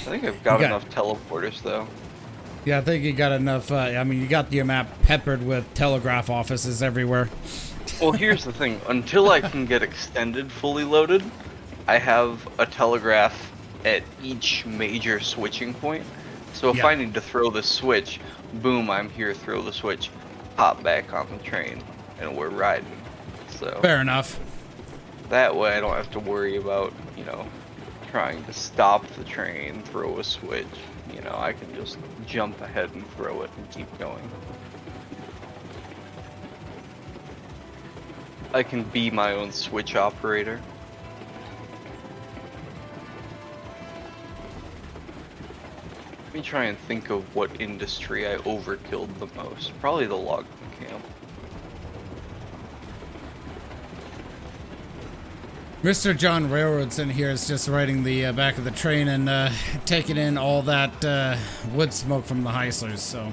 I think I've got You enough teleporters though. Yeah, I think you got enough. I mean, you got your map peppered with telegraph offices everywhere. Well, here's the thing. Until I can get extended fully loaded, I have a telegraph at each major switching point. So if Yeah. I need to throw the switch, boom, I'm here, throw the switch, hop back on the train, and we're riding. So Fair enough. that way I don't have to worry about, you know, trying to stop the train, throw a switch. You know, I can just jump ahead and throw it and keep going. I can be my own switch operator. Let me try and think of what industry I overkilled the most. Probably the logging camp. Mr. John Railroads in here is just riding the back of the train and taking in all that wood smoke from the Heislers. So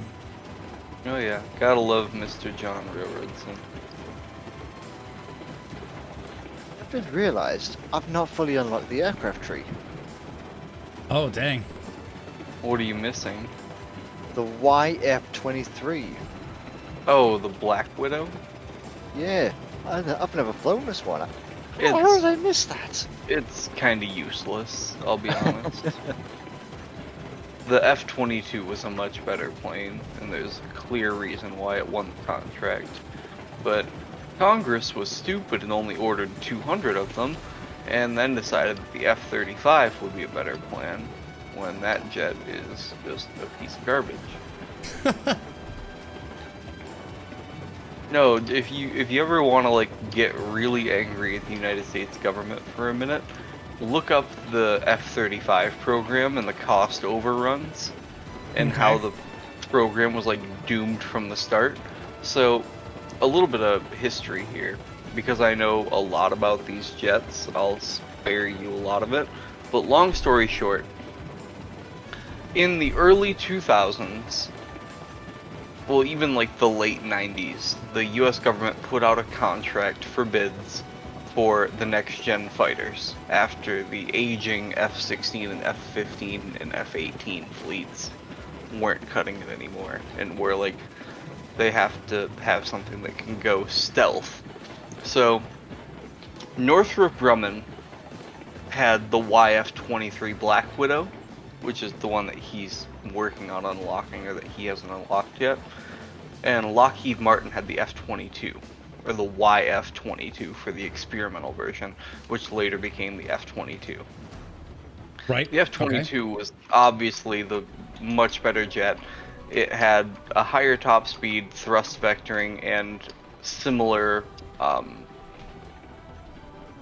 Oh yeah, gotta love Mr. John Railroadson. I've just realised I've not fully unlocked the aircraft tree. oh dang. What are you missing? The YF-23. Oh, the Black Widow? Yeah, I've never flown this one. How did I miss that? It's kinda useless, I'll be honest. The F-22 was a much better plane, and there's a clear reason why it won the contract. But Congress was stupid and only ordered 200 of them, and then decided that the F-35 would be a better plan, when that jet is just a piece of garbage. No, if you ever want to like get really angry at the United States government for a minute, look up the F-35 program and the cost overruns, and how the program was like doomed from the start. So, a little bit of history here, because I know a lot about these jets. I'll spare you a lot of it, but long story short, in the early 2000s, well, even like the late 90s, the US government put out a contract for bids for the next gen fighters after the aging F-16 and F-15 and F-18 fleets weren't cutting it anymore, and were like, they have to have something that can go stealth. So Northrop Grumman had the YF-23 Black Widow, which is the one that he's working on unlocking, or that he hasn't unlocked yet. And Lockheed Martin had the F-22, or the YF-22 for the experimental version, which later became the F-22. Right. The F-22 was obviously the much better jet. It had a higher top speed, thrust vectoring, and similar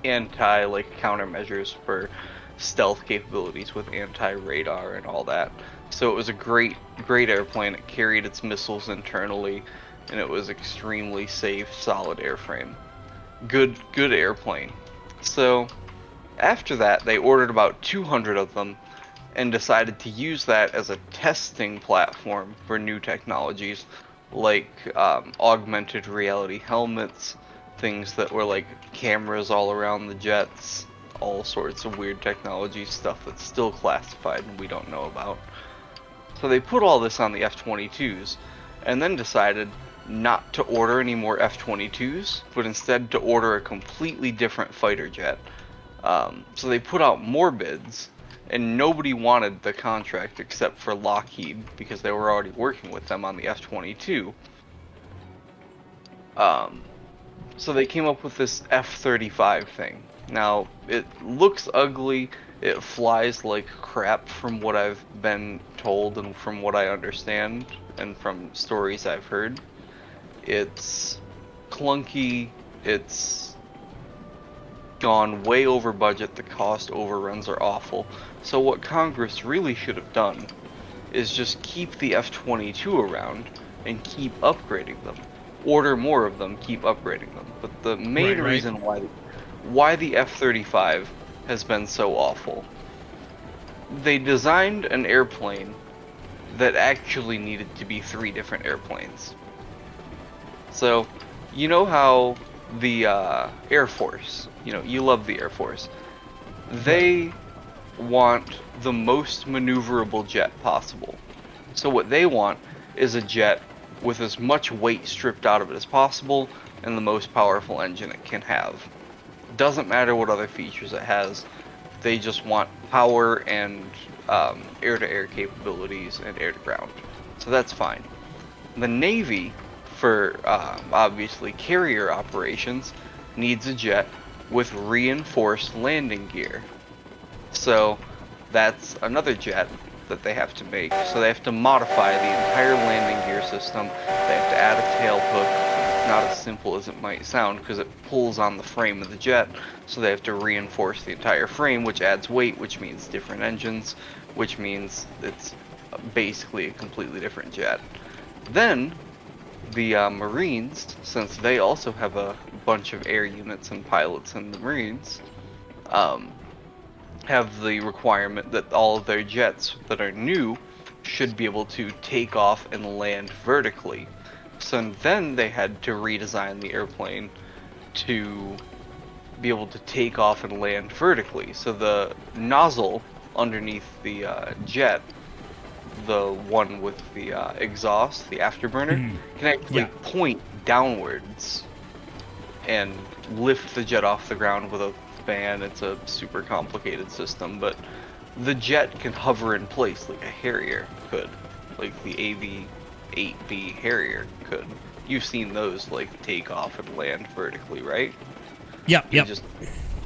countermeasures for stealth capabilities with anti-radar and all that. So it was a great airplane. It carried its missiles internally, and it was extremely safe, solid airframe. Good airplane. So after that, they ordered about 200 of them and decided to use that as a testing platform for new technologies, like augmented reality helmets, things that were like cameras all around the jets, all sorts of weird technology, stuff that's still classified and we don't know about. So they put all this on the F-22s, and then decided not to order any more F-22s, but instead to order a completely different fighter jet. So they put out more bids, and nobody wanted the contract except for Lockheed, because they were already working with them on the F-22. So they came up with this F-35 thing. Now, it looks ugly, it flies like crap from what I've been told and from what I understand, and from stories I've heard. It's clunky, it's gone way over budget, the cost overruns are awful. So what Congress really should have done is just keep the F-22 around and keep upgrading them. Order more of them, keep upgrading them. But the main reason why the F-35 has been so awful, they designed an airplane that actually needed to be 3 different airplanes. So, you know how the Air Force, you love the Air Force, they want the most maneuverable jet possible. So what they want is a jet with as much weight stripped out of it as possible and the most powerful engine it can have. Doesn't matter what other features it has, they just want power and air-to-air capabilities and air-to-ground. So that's fine. The Navy, for obviously carrier operations, needs a jet with reinforced landing gear. So that's another jet that they have to make. So they have to modify the entire landing gear system. They have to add a tail hook. It's not as simple as it might sound because it pulls on the frame of the jet. So they have to reinforce the entire frame, which adds weight, which means different engines, which means it's basically a completely different jet. Then the Marines, since they also have a bunch of air units and pilots in the Marines, have the requirement that all of their jets that are new should be able to take off and land vertically. So then they had to redesign the airplane to be able to take off and land vertically. So the nozzle underneath the jet, the one with the exhaust, the afterburner, can actually Yeah. point downwards and lift the jet off the ground with a fan. It's a super complicated system, but the jet can hover in place like a Harrier could, like the AV-8B Harrier could. You've seen those like take off and land vertically, right? Yep. They just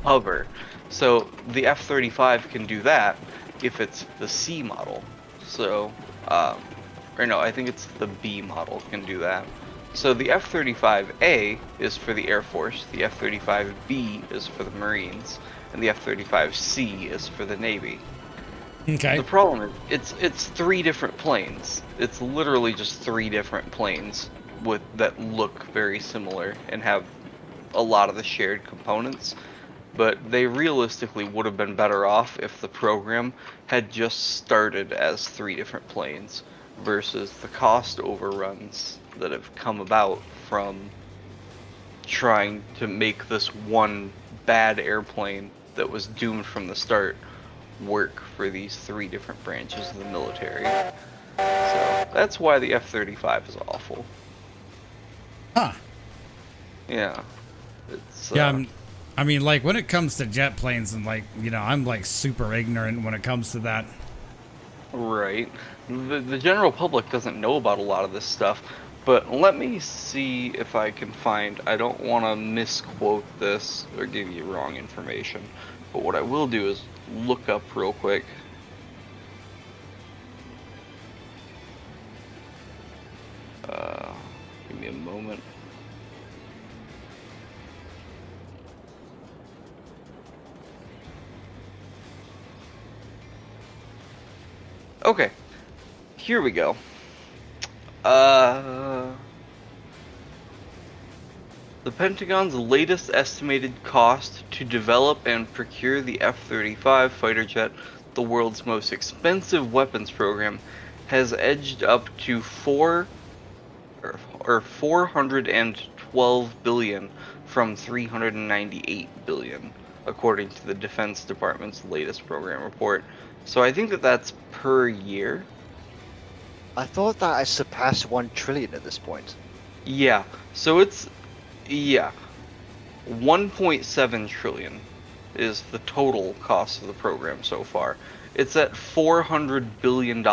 hover. So the F-35 can do that if it's the C model. So, or no, I think it's the B model can do that. So the F-35A is for the Air Force, the F-35B is for the Marines, and the F-35C is for the Navy. Okay. The problem is, it's 3 different planes. It's literally just 3 different planes that look very similar and have a lot of the shared components, but they realistically would have been better off if the program had just started as 3 different planes versus the cost overruns that have come about from trying to make this one bad airplane that was doomed from the start work for these 3 different branches of the military. So that's why the F-35 is awful. Huh. Yeah. It's Yeah, I mean, like, when it comes to jet planes and, like, you know, I'm, like, super ignorant when it comes to that. right. The general public doesn't know about a lot of this stuff, but let me see if I can find. I don't want to misquote this or give you wrong information, but what I will do is look up real quick. Give me a moment. Okay, here we go. The Pentagon's latest estimated cost to develop and procure the F-35 fighter jet, the world's most expensive weapons program, has edged up to 412 billion from 398 billion, according to the Defense Department's latest program report. So I think that's per year. I thought that I surpassed 1 trillion at this point. Yeah, so it's 1.7 trillion is the total cost of the program so far. It's at $400 billion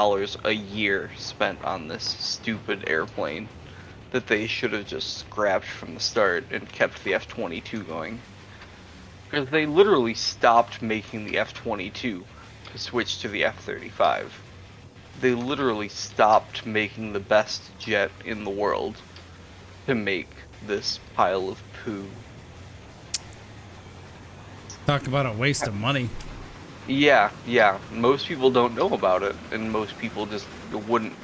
a year spent on this stupid airplane that they should have just scrapped from the start and kept the F-22 going. Because they literally stopped making the F-22 to switch to the F-35. They literally stopped making the best jet in the world to make this pile of poo. Talk about a waste of money. Yeah. Most people don't know about it, and most people just wouldn't,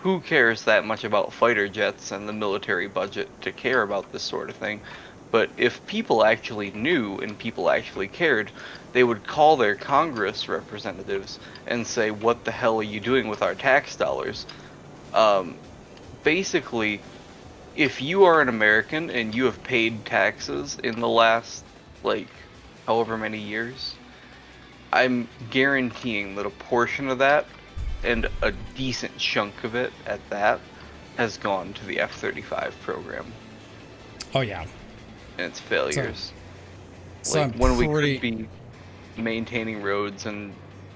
who cares that much about fighter jets and the military budget to care about this sort of thing? But if people actually knew and people actually cared, they would call their Congress representatives and say, what the hell are you doing with our tax dollars? Basically, if you are an American and you have paid taxes in the last, however many years, I'm guaranteeing that a portion of that, and a decent chunk of it at that, has gone to the F-35 program Oh, yeah. and its failures. So I'm when we pretty- could be maintaining roads and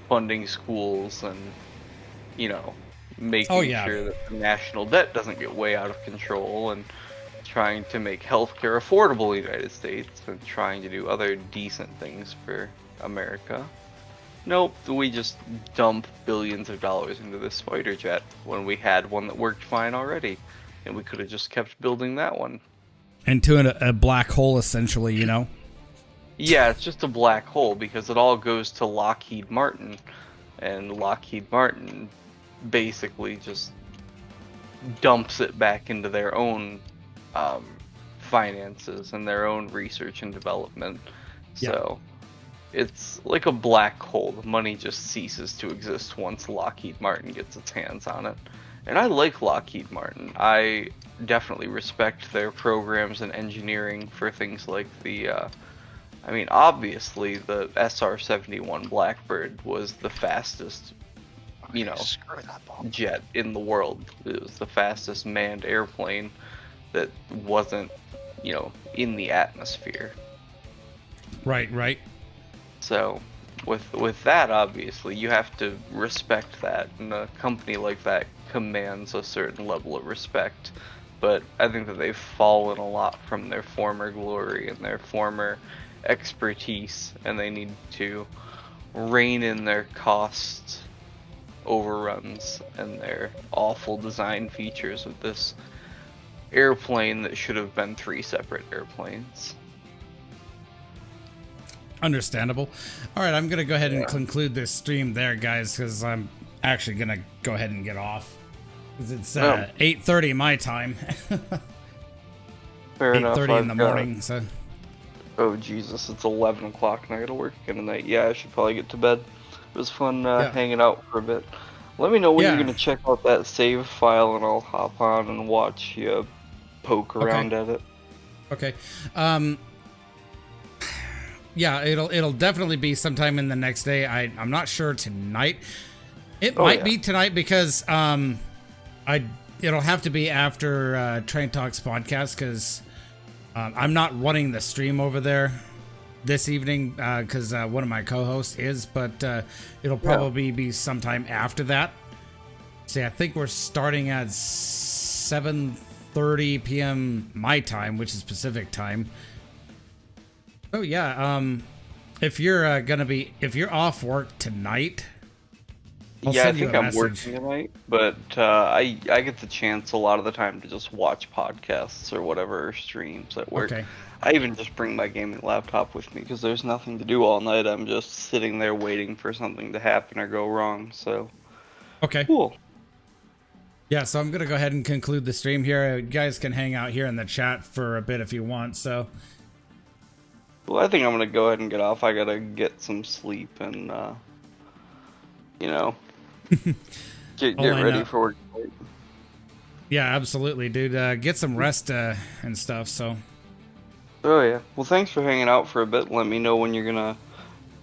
funding schools and, making Oh, yeah. sure that the national debt doesn't get way out of control and trying to make healthcare affordable in the United States and trying to do other decent things for America. Nope, we just dump billions of dollars into this fighter jet when we had one that worked fine already, and we could have just kept building that one. Into a black hole, essentially, you know? Yeah, it's just a black hole because it all goes to Lockheed Martin, and Lockheed Martin basically just dumps it back into their own finances and their own research and development. Yeah. So it's like a black hole. The money just ceases to exist once Lockheed Martin gets its hands on it. And I like Lockheed Martin. I definitely respect their programs and engineering for things like the, I mean, obviously the SR-71 Blackbird was the fastest, you know, Screw that bomb. jet in the world. It was the fastest manned airplane that wasn't, you know, in the atmosphere. Right, right. So, with that, obviously, you have to respect that, and a company like that commands a certain level of respect. But I think that they've fallen a lot from their former glory and their former expertise, and they need to rein in their cost overruns and their awful design features of this airplane that should have been 3 separate airplanes. Understandable. All right, I'm gonna go ahead and conclude this stream there, guys, because I'm actually gonna go ahead and get off. Because it's 8:30 my time. Fair enough. 8:30 in the morning. So. Oh Jesus, it's 11 o'clock and I gotta work again tonight. Yeah, I should probably get to bed. It was fun hanging out for a bit. Let me know when you're gonna check out that save file, and I'll hop on and watch you poke around at it. Okay. Yeah, it'll definitely be sometime in the next day. I'm not sure tonight. It might be tonight because it'll have to be after Train Talks podcast, because I'm not running the stream over there this evening because one of my co-hosts is, but it'll probably be sometime after that. See, I think we're starting at 7:30 p.m. my time, which is Pacific time. Oh yeah, if you're if you're off work tonight, I'll send you a message. I'm working tonight, but I get the chance a lot of the time to just watch podcasts or whatever, or streams at work. Okay. I even just bring my gaming laptop with me because there's nothing to do all night. I'm just sitting there waiting for something to happen or go wrong. So okay, cool. Yeah, so I'm gonna go ahead and conclude the stream here. You guys can hang out here in the chat for a bit if you want. So. Well, I think I'm gonna go ahead and get off. I gotta get some sleep and, you know, get ready for work. Yeah, absolutely, dude. Get some rest and stuff. So. Oh yeah. Well, thanks for hanging out for a bit. Let me know when you're gonna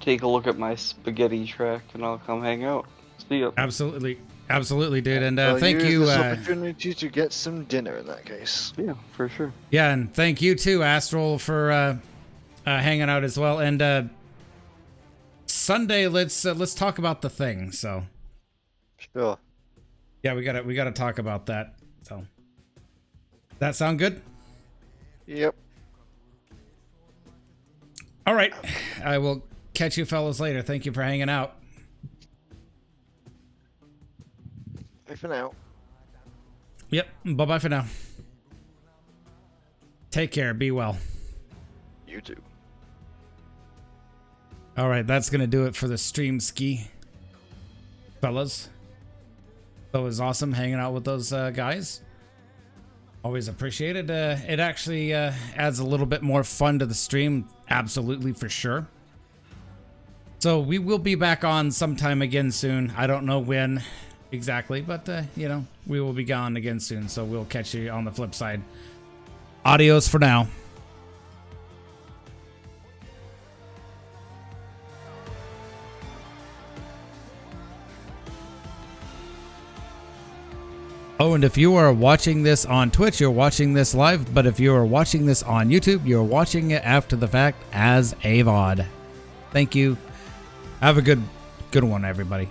take a look at my spaghetti track, and I'll come hang out. See ya. Absolutely, absolutely, dude. And I'll thank use you. this opportunity to get some dinner in that case. Yeah, for sure. Yeah, and thank you too, Astral, for hanging out as well. And Sunday, let's talk about the thing. So. Sure. Yeah, we gotta talk about that. So. That sound good? Yep. All right, I will catch you fellas later. Thank you for hanging out. Bye for now. Yep, bye-bye for now. Take care, be well. You too. All right, that's going to do it for the stream ski, fellas. That was awesome hanging out with those guys. Always appreciated. It actually adds a little bit more fun to the stream. Absolutely, for sure. So we will be back on sometime again soon. I don't know when exactly, but, you know, we will be gone again soon. So we'll catch you on the flip side. Adios for now. Oh, and if you are watching this on Twitch, you're watching this live. But if you are watching this on YouTube, you're watching it after the fact as a VOD. Thank you. Have a good one, everybody.